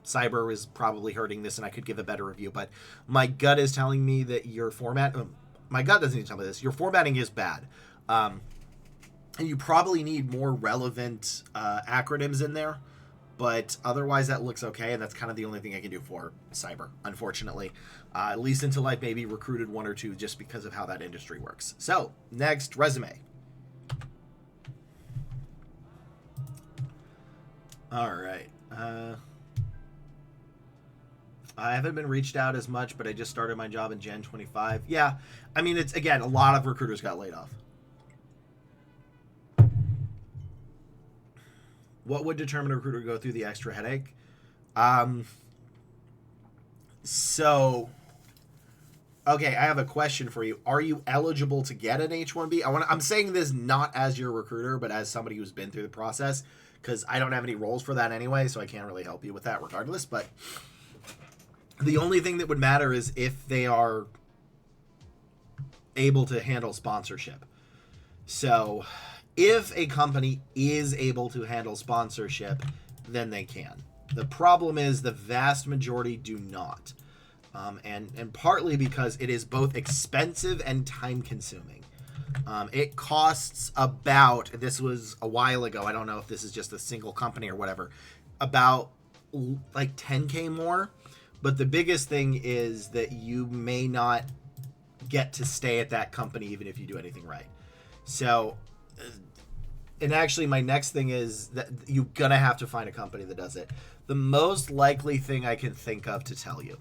Speaker 1: cyber is probably hurting this, and I could give a better review. But my gut is telling me that your format... my gut doesn't even tell me this. Your formatting is bad. And you probably need more relevant acronyms in there. But otherwise, that looks okay, and that's kind of the only thing I can do for cyber, unfortunately. At least until I've maybe recruited 1 or 2 just because of how that industry works. So, next, resume. All right. I haven't been reached out as much, but I just started my job in Jan 25. Yeah, I mean, it's, again, a lot of recruiters got laid off. What would determine a recruiter to go through the extra headache? So, okay, I have a question for you. Are you eligible to get an H-1B? I'm saying this not as your recruiter, but as somebody who's been through the process, because I don't have any roles for that anyway, so I can't really help you with that regardless. But the only thing that would matter is if they are able to handle sponsorship. So if a company is able to handle sponsorship, then they can. The problem is the vast majority do not. And partly because it is both expensive and time consuming. It costs about, this was a while ago, I don't know if this is just a single company or whatever, about like 10K more. But the biggest thing is that you may not get to stay at that company even if you do anything right. So, and actually my next thing is that you're going to have to find a company that does it. The most likely thing I can think of to tell you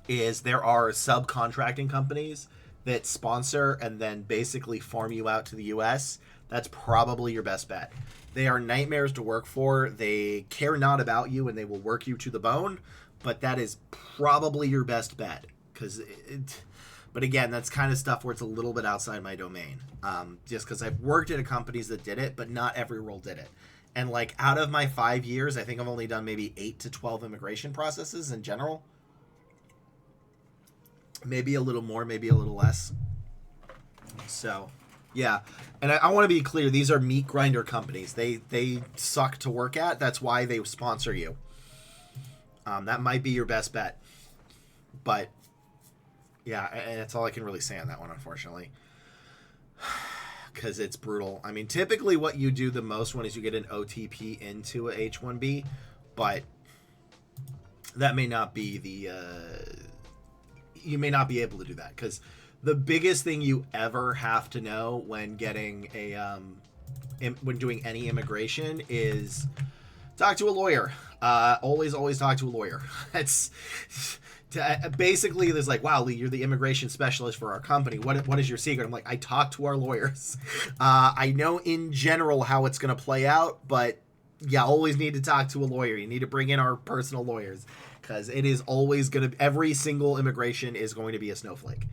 Speaker 1: is there are subcontracting companies that sponsor and then basically farm you out to the US. That's probably your best bet. They are nightmares to work for. They care not about you and they will work you to the bone, but that is probably your best bet. But again, that's kind of stuff where it's a little bit outside my domain. Just because I've worked at companies that did it, but not every role did it. And like out of my 5 years, I think I've only done maybe 8 to 12 immigration processes in general. Maybe a little more, maybe a little less. So, yeah. And I want to be clear, these are meat grinder companies. They suck to work at. That's why they sponsor you. That might be your best bet. But, yeah, and that's all I can really say on that one, unfortunately. Because it's brutal. I mean, typically what you do the most one is you get an OTP into a H-1B. But that may not be the... you may not be able to do that because the biggest thing you ever have to know when getting a when doing any immigration is talk to a lawyer. Always talk to a lawyer. It's basically there's like, wow, Lee, you're the immigration specialist for our company. What is your secret? I'm like, I talk to our lawyers. I know in general how it's going to play out, but yeah, always need to talk to a lawyer. You need to bring in our personal lawyers. Because it is always going to... Every single immigration is going to be a snowflake.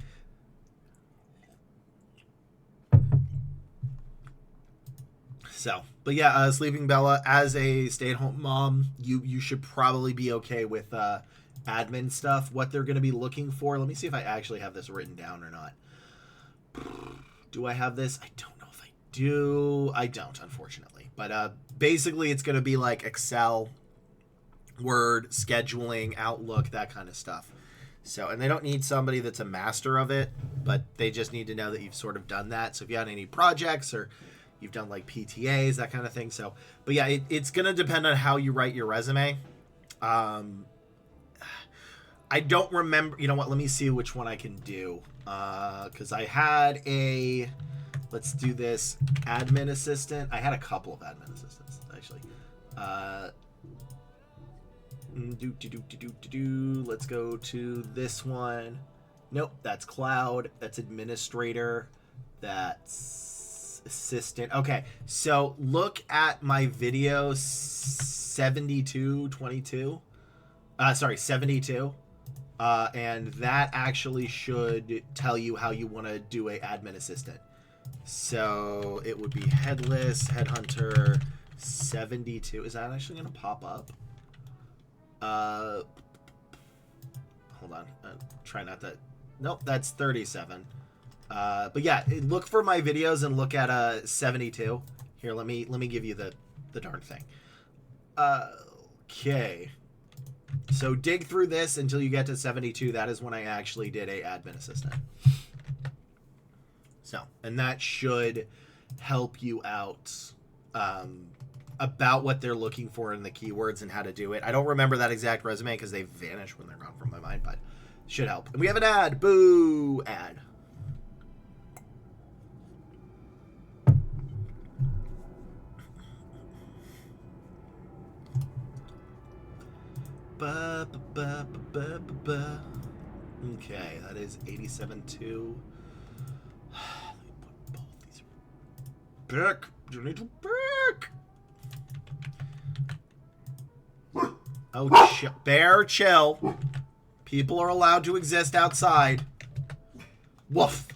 Speaker 1: So, but yeah, Sleeping Bella, as a stay-at-home mom, you should probably be okay with admin stuff. What they're going to be looking for. Let me see if I actually have this written down or not. Do I have this? I don't know if I do. I don't, unfortunately. But basically, it's going to be like Excel... Word, scheduling, Outlook, that kind of stuff. So, and they don't need somebody that's a master of it, but they just need to know that you've sort of done that. So if you had any projects or you've done like PTAs, that kind of thing. So, but yeah, it's going to depend on how you write your resume. I don't remember, you know what, let me see which one I can do. Cause I had let's do this, admin assistant. I had a couple of admin assistants actually. Let's go to this one. Nope, that's cloud. That's administrator. That's assistant. Okay, so look at my video 7222. 72. And that actually should tell you how you want to do a admin assistant. So it would be Headless Headhunter 72. Is that actually going to pop up? Hold on. Try not to. Nope, that's 37. But yeah, look for my videos and look at 72. Here, let me give you the darn thing. Okay. So dig through this until you get to 72. That is when I actually did a admin assistant. So, and that should help you out. About what they're looking for in the keywords and how to do it. I don't remember that exact resume because they vanish when they're gone from my mind, but should help. And we have an ad. Boo! Ad. Okay, that is 87.2. Let me put both these back. You need to back. Oh, bear, chill. People are allowed to exist outside. Woof.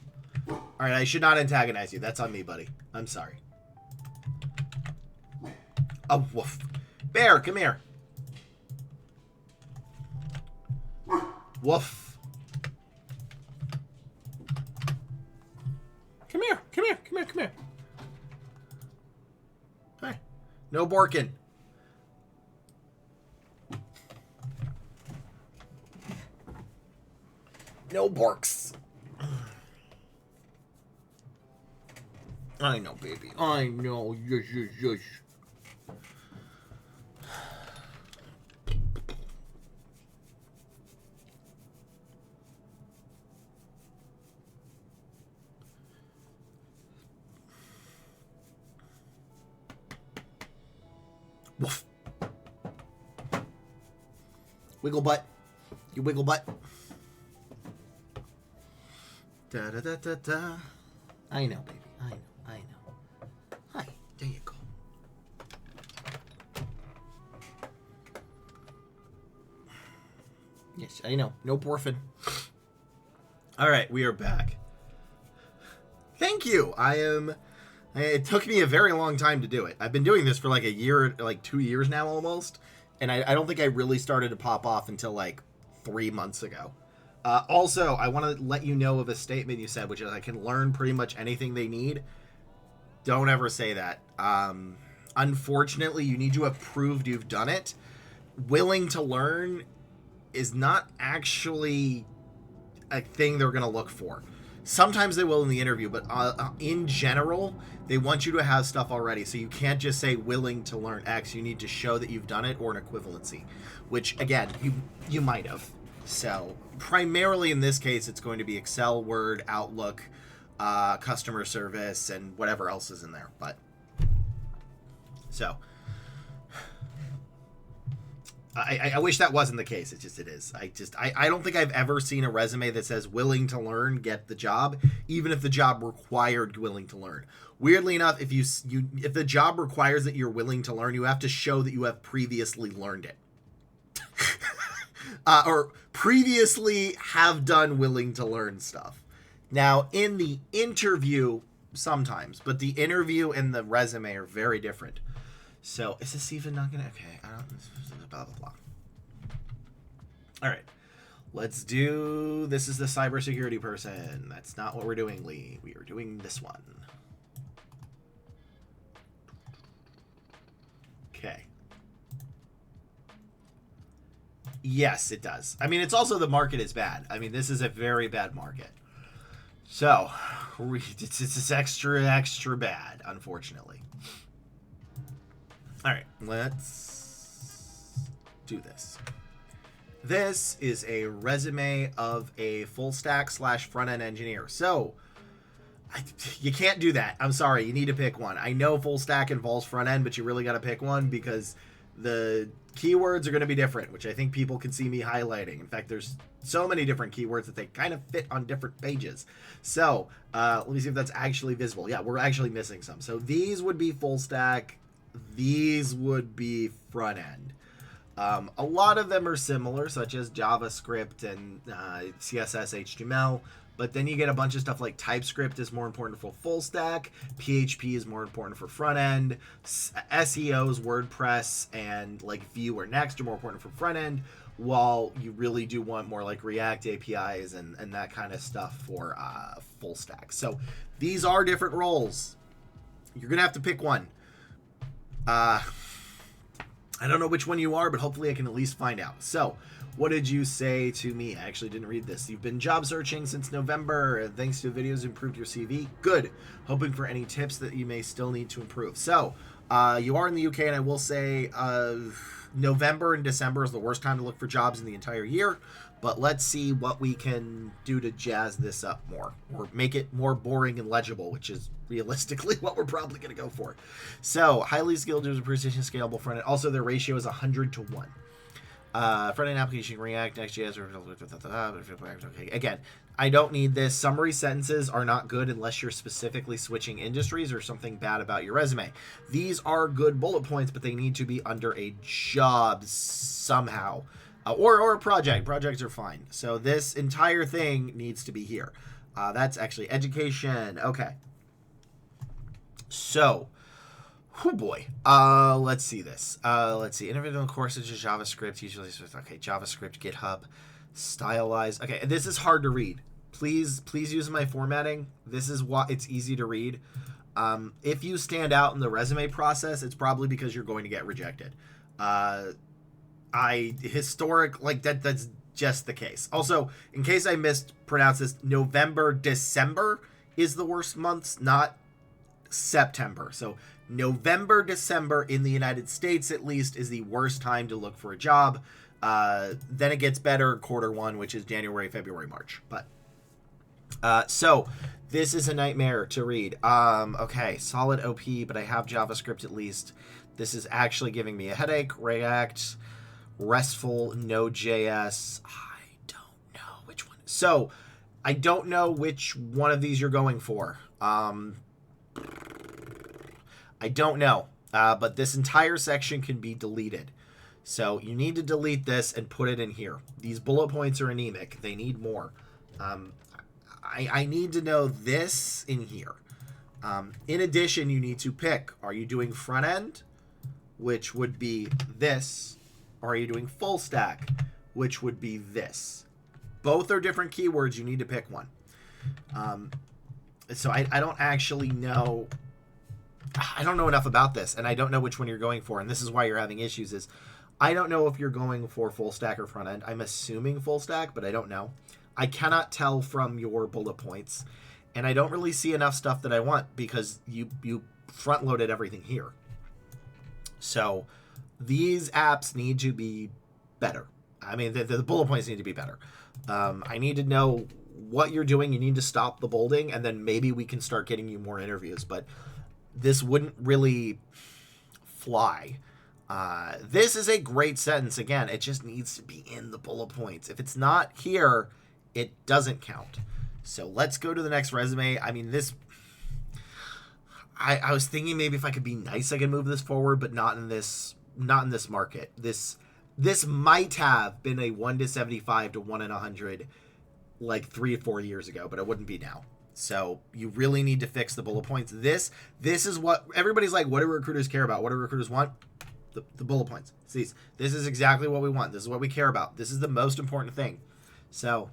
Speaker 1: All right, I should not antagonize you. That's on me, buddy. I'm sorry. Oh, woof. Bear, come here. Woof. Come here. Come here. Come here. Come here. Hi. No borking. No borks. I know, baby. I know. Yes, yes, yes. Wiggle butt. You wiggle butt. Da da da da da. I know, baby. I know. Hi. There you go. Yes, I know. No porphin. All right, we are back. Thank you. It took me a very long time to do it. I've been doing this for like a year, like 2 years now almost. And I don't think I really started to pop off until like 3 months ago. Also, I want to let you know of a statement you said, which is I can learn pretty much anything they need. Don't ever say that. Unfortunately, you need to have proved you've done it. Willing to learn is not actually a thing they're going to look for. Sometimes they will in the interview, but in general, they want you to have stuff already. So you can't just say willing to learn X. You need to show that you've done it or an equivalency, which, again, you might have. So primarily in this case, it's going to be Excel, Word, Outlook, customer service, and whatever else is in there. But so I wish that wasn't the case. It is. I don't think I've ever seen a resume that says willing to learn, get the job, even if the job required willing to learn. Weirdly enough, if the job requires that you're willing to learn, you have to show that you have previously learned it. Or previously have done willing to learn stuff. Now, in the interview, sometimes, but the interview and the resume are very different. So, is this even not gonna... Okay, I don't... Blah, blah, blah. All right. Let's do... This is the cybersecurity person. That's not what we're doing, Lee. We are doing this one. Okay. Yes, it does. I mean, it's also the market is bad. I mean, this is a very bad market. So, it's extra bad, unfortunately. All right, let's do this. This is a resume of a full stack / front end engineer. So, you can't do that. I'm sorry, you need to pick one. I know full stack involves front end, but you really got to pick one because the keywords are going to be different, which I think people can see me highlighting. In fact, there's so many different keywords that they kind of fit on different pages. So, let me see if that's actually visible. Yeah, we're actually missing some. So these would be full stack. These would be front end. A lot of them are similar, such as JavaScript and CSS, HTML. But then you get a bunch of stuff like TypeScript is more important for full stack, PHP is more important for front end, SEOs, WordPress, and like Vue or Next are more important for front end, while you really do want more like React APIs and that kind of stuff for full stack. So these are different roles. You're going to have to pick one. I don't know which one you are, but hopefully I can at least find out. So, what did you say to me? I actually didn't read this. You've been job searching since November, and thanks to videos improved your CV. Good. Hoping for any tips that you may still need to improve. So, you are in the UK, and I will say November and December is the worst time to look for jobs in the entire year. But let's see what we can do to jazz this up more, or make it more boring and legible, which is realistically what we're probably going to go for. So, highly skilled users, precision, scalable front end. Also, their ratio is 100 to 1. Front end application, React, Next.js. Okay, again, I don't need this. Summary sentences are not good unless you're specifically switching industries or something bad about your resume. These are good bullet points, but they need to be under a job somehow. Or a project. Projects are fine. So this entire thing needs to be here. That's actually education. Okay. So, oh boy. Let's see this. Let's see. Individual courses of JavaScript. Usually, okay. JavaScript, GitHub, stylized. Okay. This is hard to read. Please use my formatting. This is why it's easy to read. If you stand out in the resume process, it's probably because you're going to get rejected. That's just the case. Also, in case I mispronounced this, November, December is the worst months, not September. So November, December in the United States, at least, is the worst time to look for a job. Then it gets better Q1, which is January, February, March. But so this is a nightmare to read. Okay, solid OP, but I have JavaScript at least. This is actually giving me a headache. React, RESTful, Node.js. I don't know which one. So I don't know which one of these you're going for. I don't know. But this entire section can be deleted. So you need to delete this and put it in here. These bullet points are anemic. They need more. I need to know this in here. In addition, you need to pick, are you doing front end, which would be this, or are you doing full stack, which would be this? Both are different keywords. You need to pick one. So I don't actually know. I don't know enough about this, and I don't know which one you're going for, and this is why you're having issues, is I don't know if you're going for full stack or front end. I'm assuming full stack, but I don't know. I cannot tell from your bullet points, and I don't really see enough stuff that I want because you front-loaded everything here. So these apps need to be better. I mean, the bullet points need to be better. I need to know what you're doing. You need to stop the bolding, and then maybe we can start getting you more interviews, but this wouldn't really fly. This is a great sentence. Again, it just needs to be in the bullet points. If it's not here, it doesn't count. So let's go to the next resume. I mean, this, I was thinking maybe if I could be nice, I could move this forward, but not in this market. This might have been a 1 to 75 to 1 in 100 like 3 or 4 years ago, but it wouldn't be now. So you really need to fix the bullet points. This is what everybody's like, what do recruiters care about? What do recruiters want? The bullet points. See, this is exactly what we want. This is what we care about. This is the most important thing. So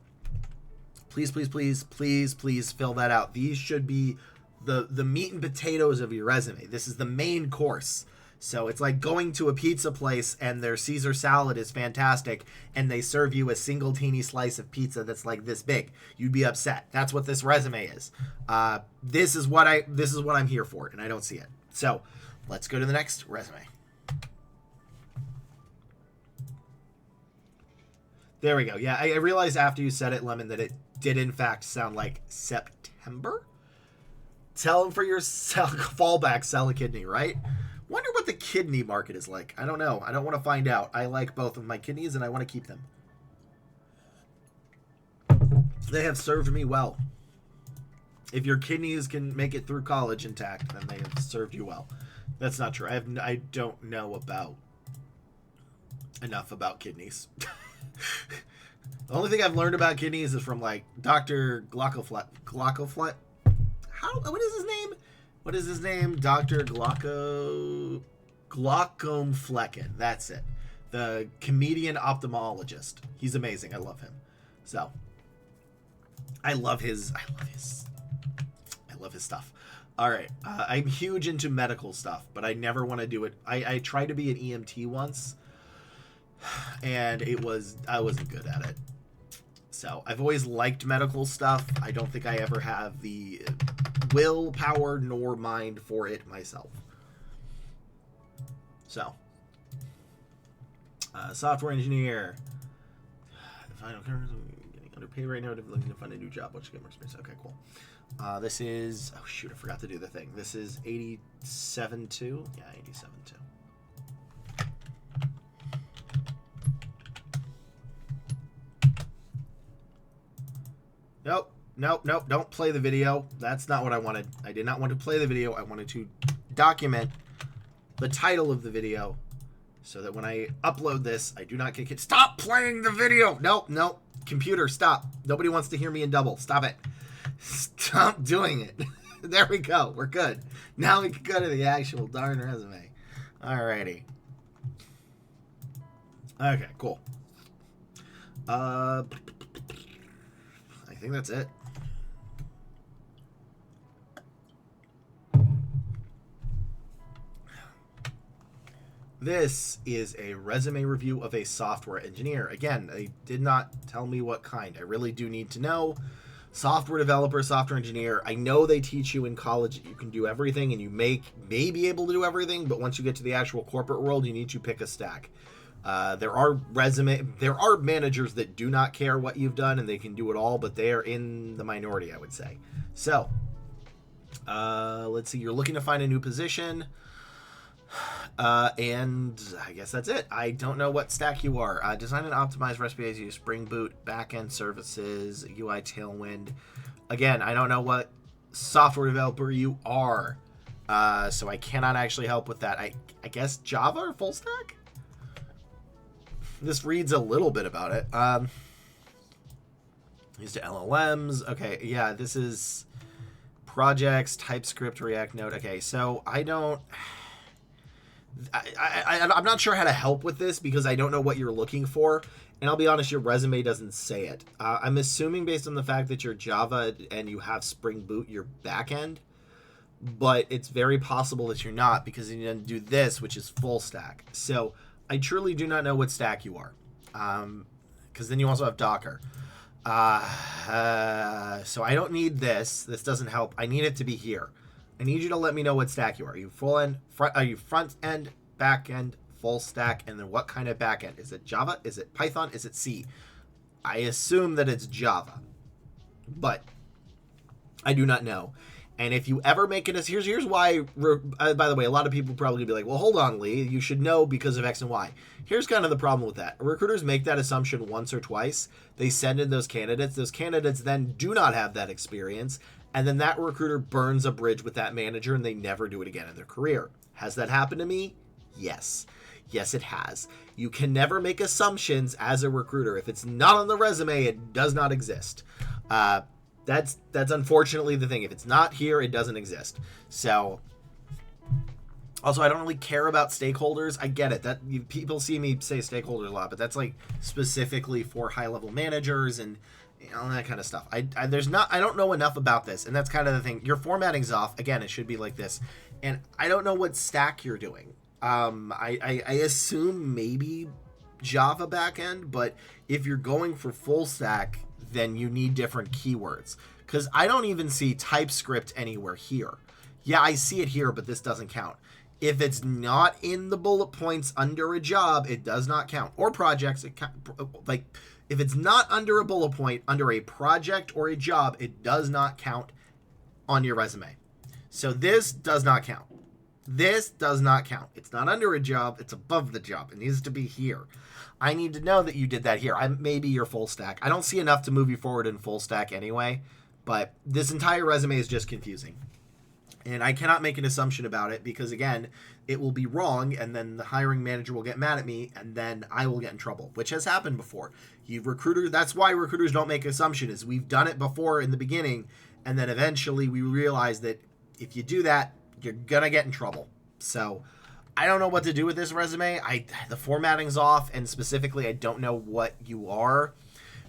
Speaker 1: please, please, please, please, please fill that out. These should be the meat and potatoes of your resume. This is the main course. So it's like going to a pizza place and their Caesar salad is fantastic and they serve you a single teeny slice of pizza that's like this big. You'd be upset. That's what this resume is. This is what I'm here for, and I don't see it. So let's go to the next resume. There we go. Yeah, I realized after you said it, Lemon, that it did in fact sound like September. Tell them for your fallback, sell a kidney, right? Wonder what the kidney market is like. I don't know. I don't want to find out. I like both of my kidneys and I want to keep them. They have served me well. If your kidneys can make it through college intact, then they have served you well. That's not true. I don't know enough about kidneys. The only thing I've learned about kidneys is from like Dr. Glockoflet. What is his name? What is his name? Dr. Glaucomflecken. That's it. The comedian ophthalmologist. He's amazing. I love him. So I love his stuff. All right. I'm huge into medical stuff, but I never want to do it. I tried to be an EMT once, and I wasn't good at it. So I've always liked medical stuff. I don't think I ever have the willpower nor mind for it myself. So, software engineer. Final current, getting underpaid right now. Looking to find a new job. Let's get more experience. Okay, cool. This is, oh shoot, I forgot to do the thing. This is 87.2. Yeah, 87.2. Nope, don't play the video. That's not what I wanted. I did not want to play the video. I wanted to document the title of the video so that when I upload this, I do not get it. Stop playing the video! Nope. Computer, stop. Nobody wants to hear me in double. Stop it. Stop doing it. There we go. We're good. Now we can go to the actual darn resume. Alrighty. Okay, cool. I think that's it. This is a resume review of a software engineer. Again, they did not tell me what kind. I really do need to know. Software developer, software engineer. I know they teach you in college that you can do everything and you may be able to do everything, but once you get to the actual corporate world, you need to pick a stack. There are managers that do not care what you've done and they can do it all, but they are in the minority, I would say. So, let's see. You're looking to find a new position. And I guess that's it. I don't know what stack you are. Design and optimize recipes, use Spring Boot, backend services, UI Tailwind. Again, I don't know what software developer you are. So I cannot actually help with that. I guess Java or full stack? This reads a little bit about it. Used to LLMs. Okay, yeah, this is projects, TypeScript, React, Node. Okay, so I don't... I'm not sure how to help with this because I don't know what you're looking for. And I'll be honest, your resume doesn't say it. I'm assuming based on the fact that you're Java and you have Spring Boot, you're backend. But it's very possible that you're not because you didn't do this, which is full stack. So I truly do not know what stack you are. Because then you also have Docker. So I don't need this. This doesn't help. I need it to be here. I need you to let me know what stack you are. Are you full end? Are you front end, back end, full stack? And then what kind of back end? Is it Java? Is it Python? Is it C? I assume that it's Java, but I do not know. And if you ever make it as here's why. By the way, a lot of people probably be like, "Well, hold on, Lee. You should know because of X and Y." Here's kind of the problem with that. Recruiters make that assumption once or twice. They send in those candidates. Those candidates then do not have that experience. And then that recruiter burns a bridge with that manager and they never do it again in their career. Has that happened to me? Yes. Yes, it has. You can never make assumptions as a recruiter. If it's not on the resume, it does not exist. That's unfortunately the thing. If it's not here, it doesn't exist. So, also, I don't really care about stakeholders. I get it. People see me say stakeholders a lot, but that's like specifically for high-level managers and all that kind of stuff. I don't know enough about this, and that's kind of the thing. Your formatting's off. Again, it should be like this. And I don't know what stack you're doing. I assume maybe Java backend, but if you're going for full stack, then you need different keywords. Because I don't even see TypeScript anywhere here. Yeah, I see it here, but this doesn't count. If it's not in the bullet points under a job, it does not count. Or projects, like... If it's not under a bullet point, under a project or a job, it does not count on your resume. So this does not count. This does not count. It's not under a job. It's above the job. It needs to be here. I need to know that you did that here. Maybe you're full stack. I don't see enough to move you forward in full stack anyway, but this entire resume is just confusing. And I cannot make an assumption about it because, again, it will be wrong, and then the hiring manager will get mad at me, and then I will get in trouble, which has happened before. That's why recruiters don't make assumptions. We've done it before in the beginning, and then eventually we realize that if you do that, you're going to get in trouble. So I don't know what to do with this resume. The formatting's off, and specifically, I don't know what you are.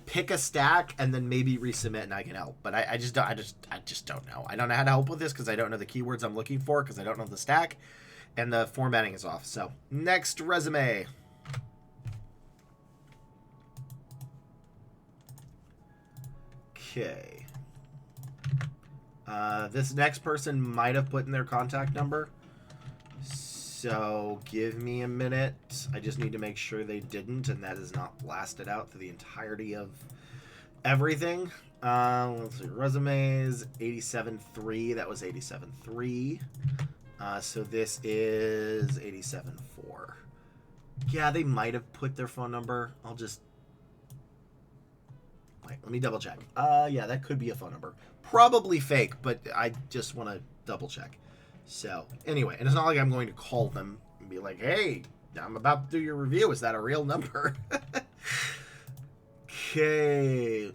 Speaker 1: Pick a stack and then maybe resubmit and I can help. But I just don't know. I don't know how to help with this because I don't know the keywords I'm looking for because I don't know the stack and the formatting is off. So next resume. Okay. This next person might have put in their contact number. So give me a minute. I just need to make sure they didn't, and that is not blasted out through the entirety of everything. Let's see. Resumes, 87.3. That was 87.3. So this is 87.4. Yeah, they might have put their phone number. I'll just... Wait, let me double check. Yeah, that could be a phone number. Probably fake, but I just want to double check. So, anyway, and it's not like I'm going to call them and be like, hey, I'm about to do your review. Is that a real number? Okay.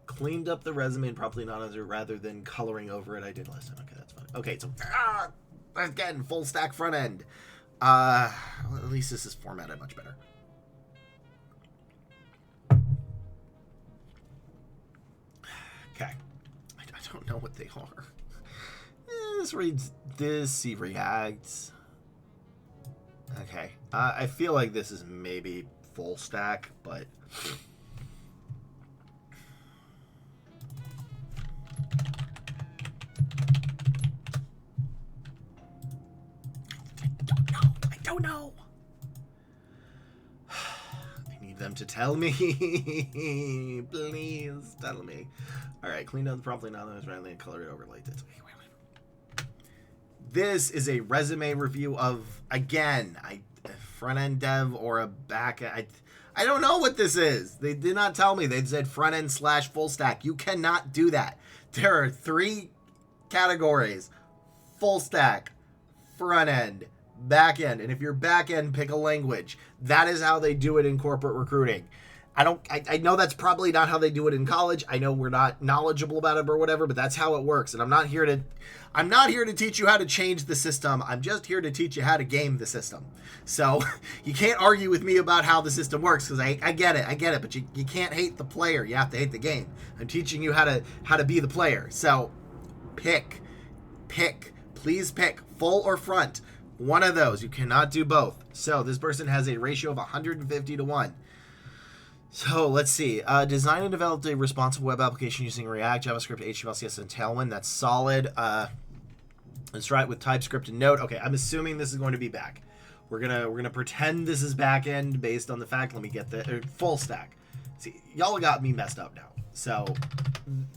Speaker 1: Cleaned up the resume and properly not rather than coloring over it. I did last time. Okay, that's fine. Okay, so, again, full stack front end. Well, at least this is formatted much better. Okay. I don't know what they are. This reads this, see React. Okay. I feel like this is maybe full stack, but... I don't know. I need them to tell me. Please tell me. All right, clean up properly now. That was randomly and color it over like this. This is a resume review of, again, front-end dev or a back-end. I don't know what this is. They did not tell me. They said front-end / full stack. You cannot do that. There are 3 categories: full stack, front-end, back-end. And if you're back-end, pick a language. That is how they do it in corporate recruiting. I know that's probably not how they do it in college. I know we're not knowledgeable about it or whatever, but that's how it works. And I'm not here to teach you how to change the system. I'm just here to teach you how to game the system. So you can't argue with me about how the system works, because I get it, but you can't hate the player. You have to hate the game. I'm teaching you how to be the player. So pick, please pick full or front. One of those. You cannot do both. So this person has a ratio of 150 to 1. So let's see. Design and develop a responsive web application using React, JavaScript, HTML, CSS, and Tailwind. That's solid. Let's try it with TypeScript and Node. Okay, I'm assuming this is going to be back. We're gonna pretend this is back end based on the fact. Let me get the full stack. See, y'all got me messed up now. So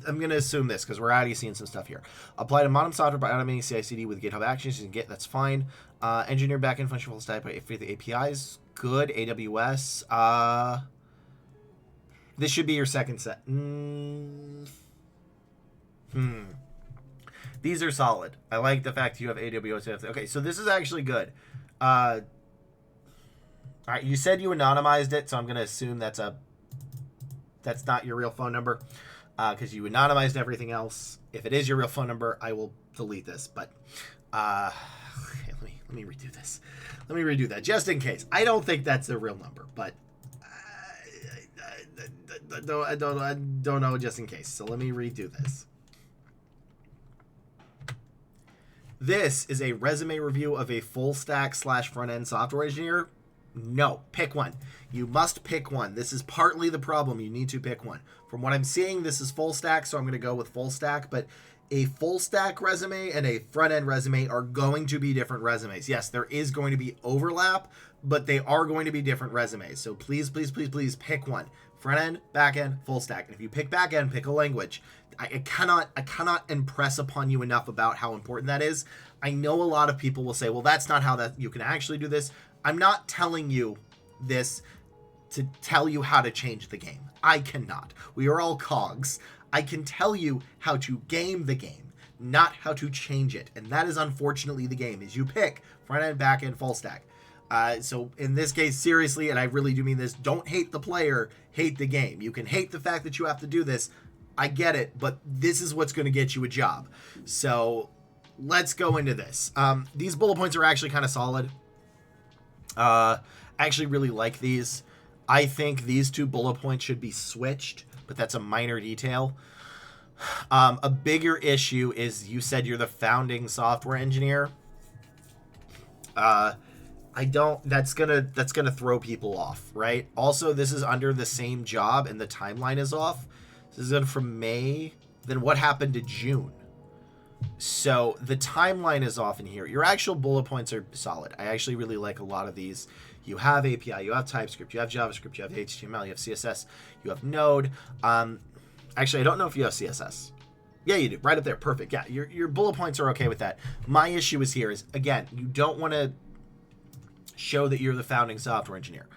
Speaker 1: I'm gonna assume this because we're already seeing some stuff here. Apply to modern software by automating CI/CD with GitHub Actions using Git. That's fine. Engineer backend function full stack by the APIs. Good. AWS. This should be your second set. These are solid. I like the fact you have AWS. Okay, so this is actually good. All right, you said you anonymized it, so I'm going to assume that's not your real phone number, because you anonymized everything else. If it is your real phone number, I will delete this. But okay, let me redo this. Let me redo that just in case. I don't think that's the real number, but I don't know just in case. So let me redo this. This is a resume review of a full stack / front end software engineer. No, pick one. You must pick one. This is partly the problem. You need to pick one. From what I'm seeing, this is full stack, so I'm going to go with full stack. But a full stack resume and a front end resume are going to be different resumes. Yes, there is going to be overlap, but they are going to be different resumes. So please pick one. Front end, back end, full stack. And if you pick back end, pick a language. I cannot impress upon you enough about how important that is. I know a lot of people will say, well, that's not how that you can actually do this. I'm not telling you this to tell you how to change the game. I cannot. We are all cogs. I can tell you how to game the game, not how to change it. And that is unfortunately the game, is you pick front end, back end, full stack. So in this case, seriously, and I really do mean this, don't hate the player, hate the game. You can hate the fact that you have to do this. I get it, but this is what's going to get you a job. So let's go into this. These bullet points are actually kind of solid. I actually really like these. I think these 2 bullet points should be switched, but that's a minor detail. A bigger issue is you said you're the founding software engineer. That's gonna throw people off, right? Also, this is under the same job and the timeline is off. This is from May. Then what happened to June? So the timeline is off in here. Your actual bullet points are solid. I actually really like a lot of these. You have API, you have TypeScript, you have JavaScript, you have HTML, you have CSS, you have Node. Actually, I don't know if you have CSS. Yeah, you do. Right up there. Perfect. Yeah, your bullet points are okay with that. My issue is here is, again, you don't want to show that you're the founding software engineer.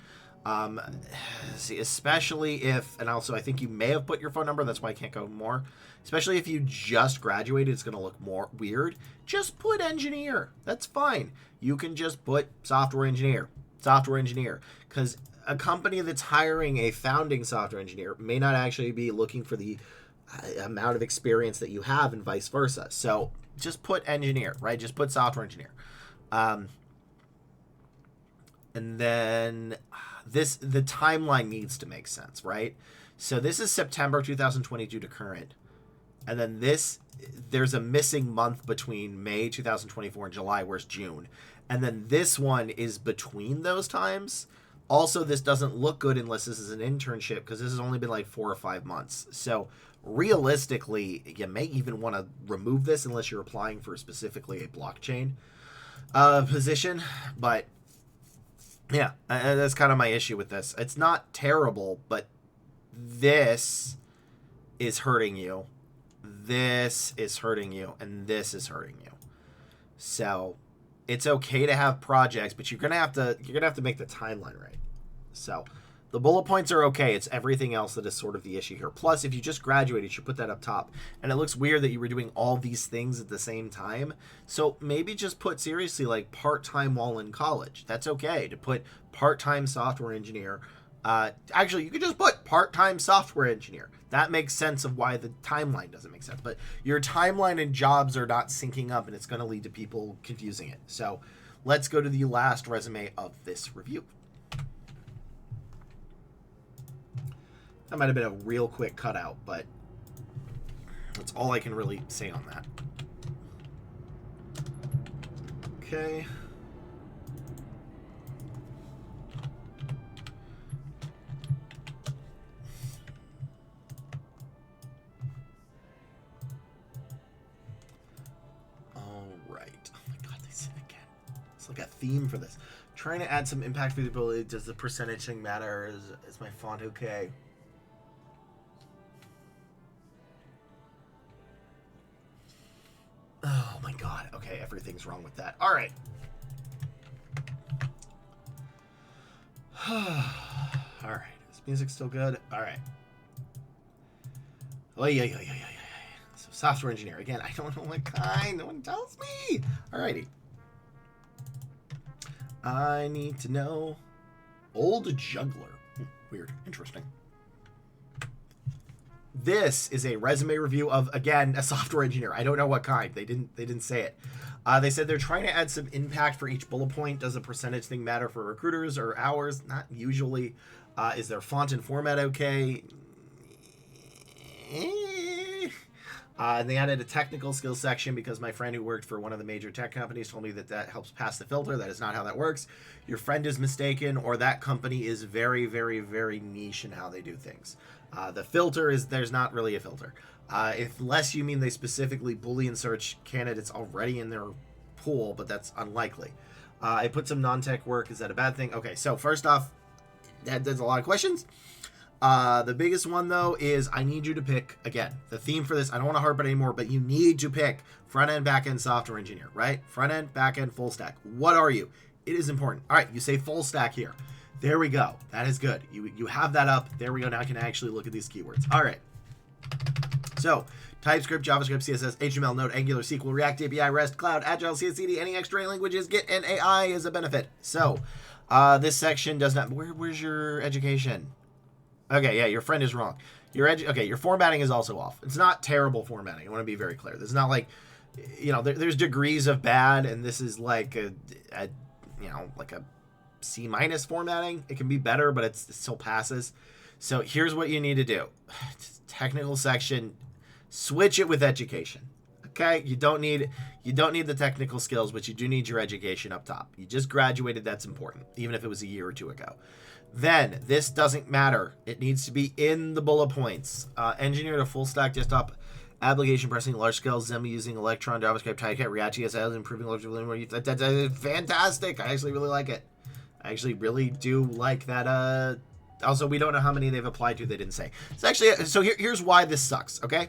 Speaker 1: See, especially if, and also I think you may have put your phone number, that's why I can't go more. Especially if you just graduated, it's going to look more weird. Just put engineer. That's fine. You can just put software engineer, because a company that's hiring a founding software engineer may not actually be looking for the amount of experience that you have and vice versa. So just put engineer, right? Just put software engineer. And then the timeline needs to make sense, right? So this is September 2022 to current. And then there's a missing month between May 2024 and July, where's June. And then this one is between those times. Also, this doesn't look good unless this is an internship, because this has only been like 4 or 5 months. So realistically, you may even want to remove this unless you're applying for specifically a blockchain position. But yeah, that's kind of my issue with this. It's not terrible, but this is hurting you. This is hurting you, and this is hurting you. So it's okay to have projects, but you're gonna have to make the timeline right. So the bullet points are okay. It's everything else that is sort of the issue here. Plus, if you just graduated, you should put that up top. And it looks weird that you were doing all these things at the same time. So maybe just put seriously like part-time while in college. That's okay to put part-time software engineer. Actually, you could just put part-time software engineer. That makes sense of why the timeline doesn't make sense. But your timeline and jobs are not syncing up, and it's going to lead to people confusing it. So let's go to the last resume of this review. That might have been a real quick cutout, but that's all I can really say on that. Okay. All right. Oh my God, they said it again. It's like a theme for this. Trying to add some impact visibility. Does the percentage thing matter? Is my font okay? Oh my God. Okay, everything's wrong with that. All right. All right. Is music still good? All right. Oh, yeah. So, software engineer. Again, I don't know what kind. No one tells me. All righty. I need to know. Old juggler. Weird. Interesting. This is a resume review of, again, a software engineer. I don't know what kind. They didn't say it. They said they're trying to add some impact for each bullet point. Does a percentage thing matter for recruiters or hours? Not usually. Is their font and format okay? And they added a technical skills section because my friend who worked for one of the major tech companies told me that helps pass the filter. That is not how that works. Your friend is mistaken, or that company is very, very, very niche in how they do things. The filter is, there's not really a filter. Unless you mean they specifically Boolean search candidates already in their pool, but that's unlikely. I put some non-tech work. Is that a bad thing? Okay, so first off, there's a lot of questions. The biggest one, though, is I need you to pick, again, the theme for this. I don't want to harp it anymore, but you need to pick front-end, back-end software engineer, right? Front-end, back-end, full stack. What are you? It is important. All right, you say full stack here. There we go. That is good. You have that up. There we go. Now I can actually look at these keywords. All right. So, TypeScript, JavaScript, CSS, HTML, Node, Angular, SQL, React API, REST, Cloud, Agile, CI/CD, any extra languages, Git, and AI is a benefit. So, this section does not... Where's your education? Okay, yeah, your friend is wrong. Your formatting is also off. It's not terrible formatting. I want to be very clear. This is not like, there's degrees of bad, and this is like a C- formatting. It can be better, but it still passes. So here's what you need to do. Technical section, switch it with education. Okay? You don't need the technical skills, but you do need your education up top. You just graduated, that's important, even if it was a year or two ago. Then, this doesn't matter. It needs to be in the bullet points. Engineer a full stack desktop application pressing large scale XAML using Electron, JavaScript, TypeScript, React, CSS, improving legibility. That's fantastic. I actually really like it. I actually really do like that. Also, we don't know how many they've applied to. They didn't say. Here's why this sucks, okay?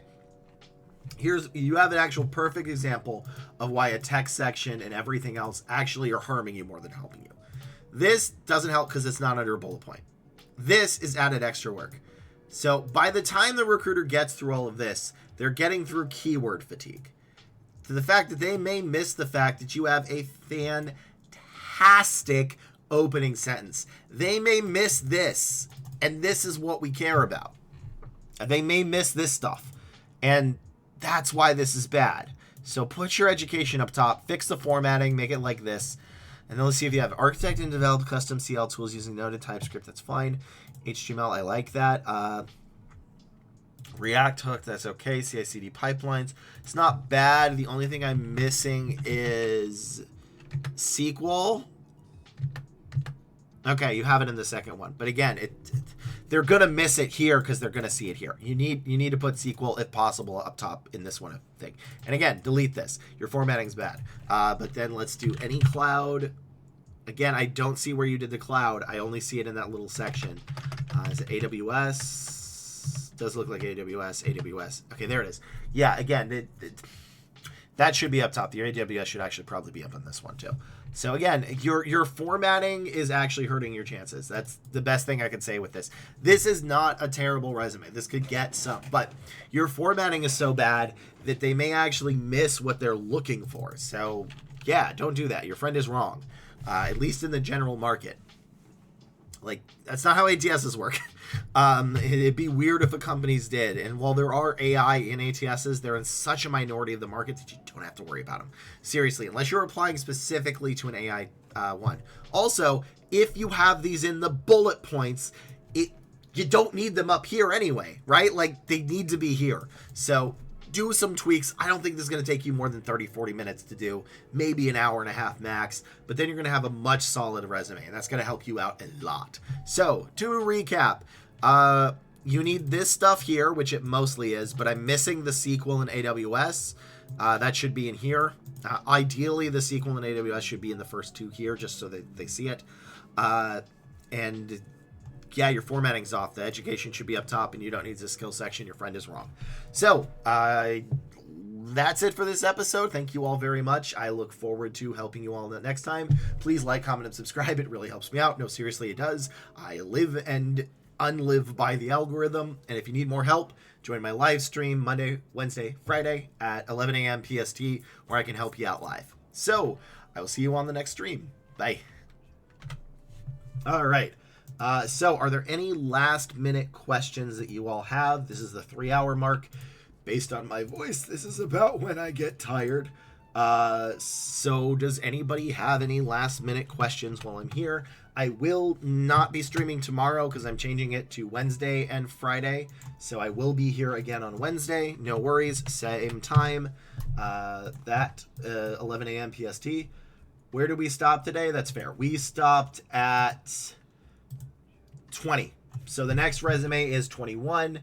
Speaker 1: You have an actual perfect example of why a text section and everything else actually are harming you more than helping you. This doesn't help because it's not under a bullet point. This is added extra work. So by the time the recruiter gets through all of this, they're getting through keyword fatigue. To the fact that they may miss the fact that you have a fantastic opening sentence. They may miss this, and this is what we care about. They may miss this stuff, and that's why this is bad. So put your education up top, fix the formatting, make it like this. And then let's see if you have architect and develop custom CL tools using Node and TypeScript. That's fine. HTML, I like that. React hook, that's okay. CI/CD pipelines, it's not bad. The only thing I'm missing is SQL. Okay, you have it in the second one, but again, they're gonna miss it here because they're gonna see it here. You need to put SQL if possible up top in this one thing. And again, delete this. Your formatting's bad. But then let's do any cloud. Again, I don't see where you did the cloud. I only see it in that little section. Is it AWS? Does look like AWS. Okay, there it is. Yeah, again, that should be up top. The AWS should actually probably be up on this one too. So again, your formatting is actually hurting your chances. That's the best thing I could say with this. This is not a terrible resume. This could get some, but your formatting is so bad that they may actually miss what they're looking for. So yeah, don't do that. Your friend is wrong, at least in the general market. Like, that's not how ATSs work. It'd be weird if the companies did. And while there are AI in ATSs, they're in such a minority of the market that you don't have to worry about them. Seriously, unless you're applying specifically to an AI one. Also, if you have these in the bullet points, you don't need them up here anyway, right? Like, they need to be here. So do some tweaks. I don't think this is going to take you more than 30-40 minutes to do, maybe an hour and a half max, but then you're going to have a much solid resume, and that's going to help you out a lot. So to recap, you need this stuff here, which it mostly is, but I'm missing the SQL in AWS. That should be in here. Ideally, the SQL in AWS should be in the first two here, just so that they see it. And yeah, your formatting's off. The education should be up top, and you don't need the skill section. Your friend is wrong. So, that's it for this episode. Thank you all very much. I look forward to helping you all next time. Please like, comment, and subscribe. It really helps me out. No, seriously, it does. I live and unlive by the algorithm. And if you need more help, join my live stream Monday, Wednesday, Friday at 11 a.m. PST, where I can help you out live. So, I will see you on the next stream. Bye. All right. So are there any last minute questions that you all have? This is the 3-hour mark. Based on my voice, this is about when I get tired. So does anybody have any last minute questions while I'm here? I will not be streaming tomorrow because I'm changing it to Wednesday and Friday. So I will be here again on Wednesday. No worries. Same time. 11 a.m. PST. Where did we stop today? That's fair. We stopped at 20. So the next resume is 21.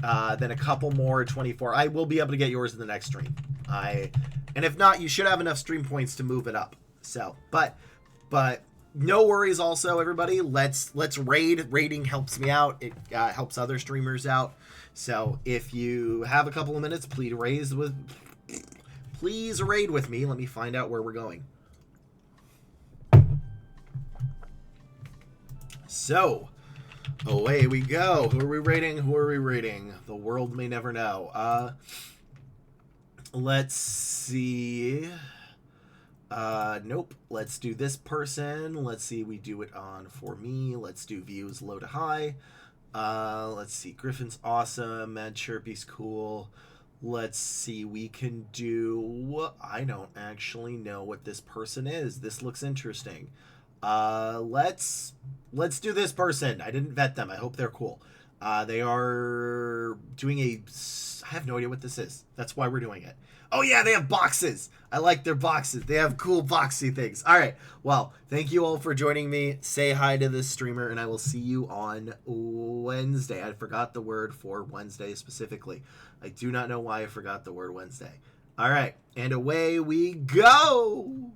Speaker 1: Then a couple more, 24. I will be able to get yours in the next stream. And if not, you should have enough stream points to move it up. So, but no worries. Also, everybody, let's raid. Raiding helps me out. It helps other streamers out. So if you have a couple of minutes, please raid with me. Let me find out where we're going. So, away we go. Who are we rating? Who are we rating? The world may never know. Let's see. Nope. Let's do this person. Let's see. We do it on for me. Let's do views low to high. Let's see. Griffin's awesome. Mad Chirpy's cool. Let's see. We can do... I don't actually know what this person is. This looks interesting. Let's do this person. I didn't vet them. I hope they're cool. They are doing I have no idea what this is. That's why we're doing it. Oh yeah, they have boxes. I like their boxes. They have cool boxy things. All right. Well, thank you all for joining me. Say hi to this streamer, and I will see you on Wednesday. I forgot the word for Wednesday specifically. I do not know why I forgot the word Wednesday. All right. And away we go.